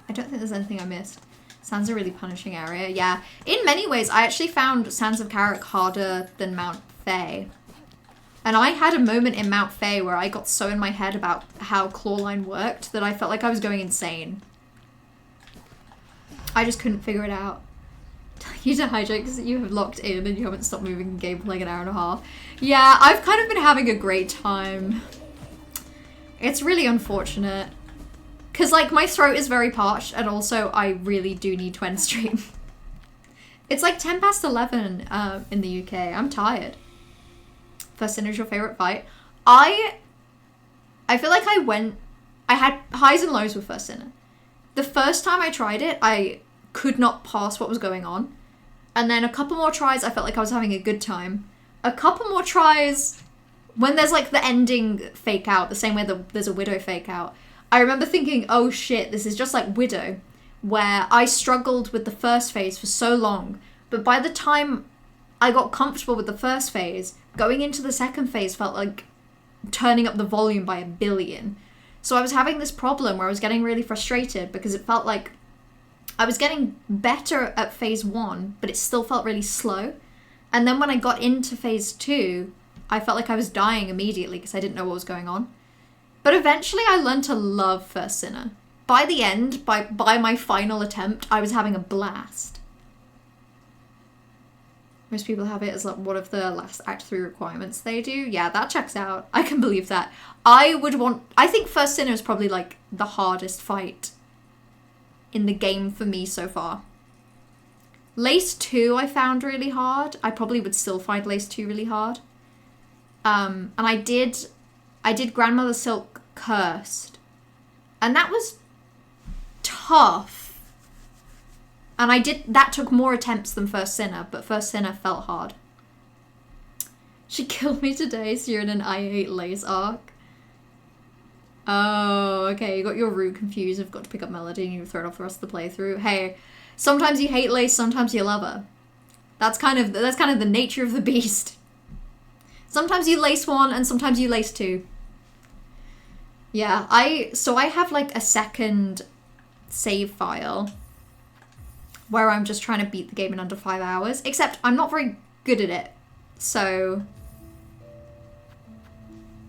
I don't think there's anything I missed. Sands a really punishing area. Yeah. In many ways, I actually found Sands of Carrick harder than Mount Fae. And I had a moment in Mount Fae where I got so in my head about how clawline worked that I felt like I was going insane. I just couldn't figure it out. You to hijack because you have locked in and you haven't stopped moving in game for like an hour and a half. Yeah, I've kind of been having a great time. It's really unfortunate. Because like my throat is very parched and also I really do need to end stream. It's like 10 past 11 in the UK. I'm tired. First Sin is your favorite fight. I feel like I had highs and lows with First Sinner. The first time I tried it, I could not pass what was going on. And then a couple more tries, I felt like I was having a good time. A couple more tries, when there's like the ending fake out, the same way there's a Widow fake out, I remember thinking, oh shit, this is just like Widow, where I struggled with the first phase for so long, but by the time I got comfortable with the first phase, going into the second phase felt like turning up the volume by 1 billion. So I was having this problem where I was getting really frustrated because it felt like I was getting better at phase 1, but it still felt really slow. And then when I got into phase 2, I felt like I was dying immediately because I didn't know what was going on. But eventually I learned to love First Sinner. By the end, by my final attempt, I was having a blast. Most people have it as like one of the last Act 3 requirements they do. Yeah, that checks out. I can believe that. I think First Sinner is probably like the hardest fight in the game for me so far. Lace 2 I found really hard. I probably would still find Lace 2 really hard. And I did Grandmother Silk Cursed. And that was tough. And that took more attempts than First Sinner, but First Sinner felt hard. She killed me today, so you're in an I Hate Lace arc. Oh, okay, you got your route confused. I've got to pick up Melody and you've thrown off the rest of the playthrough. Hey, sometimes you hate Lace, sometimes you love her. That's kind of the nature of the beast. Sometimes you Lace 1 and sometimes you Lace 2. Yeah, so I have like a second save file where I'm just trying to beat the game in under 5 hours, except I'm not very good at it. So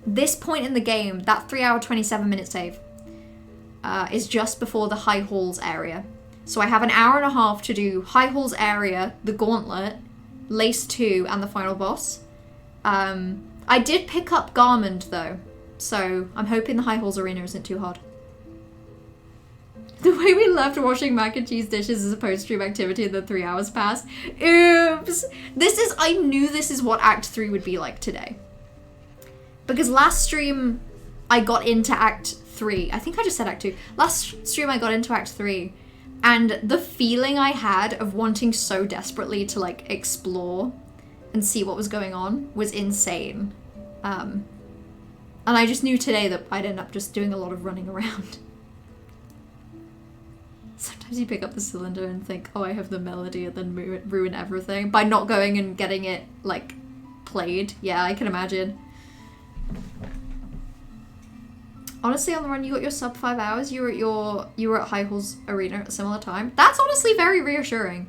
this point in the game, that 3 hour 27 minute save is just before the High Halls area. So I have an hour and a half to do High Halls area, the Gauntlet, Lace 2, and the final boss. I did pick up Garmond though, so I'm hoping the High Halls arena isn't too hard. The way we left washing mac and cheese dishes as a post-stream activity and then 3 hours passed. Oops! I knew this is what Act 3 would be like today. Because last stream, I got into Act 3. I think I just said Act 2. Last stream, I got into Act 3. And the feeling I had of wanting so desperately to, like, explore and see what was going on was insane. And I just knew today that I'd end up just doing a lot of running around. Sometimes you pick up the cylinder and think, oh, I have the melody, and then ruin everything by not going and getting it, like, played. Yeah, I can imagine. Honestly, on the run, you got your sub 5 hours. You were at High Halls Arena at a similar time. That's honestly very reassuring.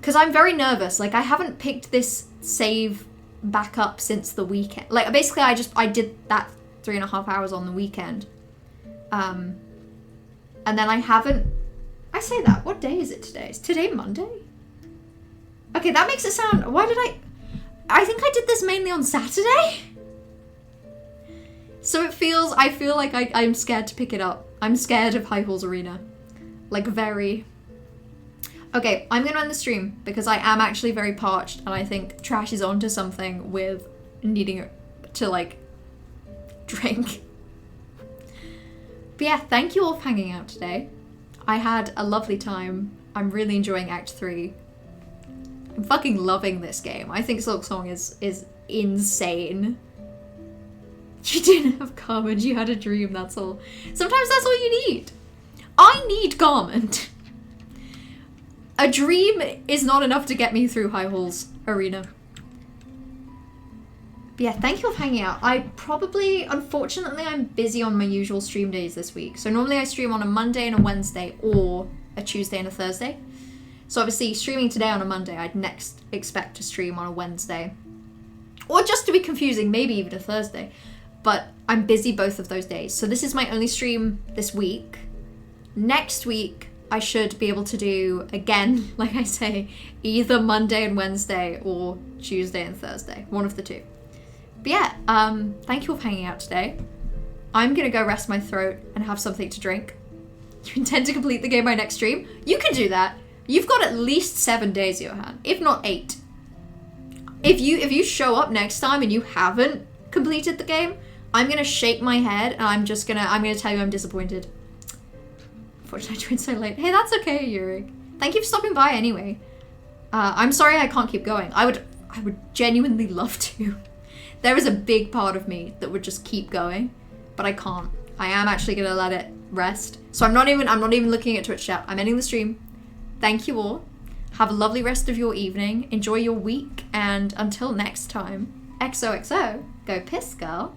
Because I'm very nervous. Like, I haven't picked this save back up since the weekend. Like, basically, I did that 3.5 hours on the weekend. And then I haven't... I say that. What day is it today? Is today Monday? Okay, that makes it sound... Why did I think I did this mainly on Saturday? So I feel like I'm scared to pick it up. I'm scared of High Halls Arena. Like, very... Okay, I'm gonna end the stream because I am actually very parched and I think Trash is onto something with needing to, like, drink. But yeah, thank you all for hanging out today. I had a lovely time. I'm really enjoying Act 3. I'm fucking loving this game. I think SILKSONG is insane. You didn't have Garment, you had a dream, that's all. Sometimes that's all you need. I need Garment. A dream is not enough to get me through High Halls Arena. But yeah, thank you for hanging out. Unfortunately, I'm busy on my usual stream days this week. So normally I stream on a Monday and a Wednesday or a Tuesday and a Thursday. So obviously streaming today on a Monday, I'd next expect to stream on a Wednesday. Or just to be confusing, maybe even a Thursday. But I'm busy both of those days. So this is my only stream this week. Next week, I should be able to do, again, like I say, either Monday and Wednesday or Tuesday and Thursday. One of the two. But yeah, thank you all for hanging out today. I'm gonna go rest my throat and have something to drink. You intend to complete the game by next stream? You can do that. You've got at least 7 days, Johan, if not 8. If you show up next time and you haven't completed the game, I'm gonna shake my head and I'm gonna tell you I'm disappointed. Unfortunately, I joined so late. Hey, that's okay, Yuri. Thank you for stopping by anyway. I'm sorry I can't keep going. I would genuinely love to. There is a big part of me that would just keep going, but I can't. I am actually gonna let it rest. So I'm not even looking at Twitch chat. I'm ending the stream. Thank you all. Have a lovely rest of your evening. Enjoy your week, and until next time, XOXO, go piss, girl.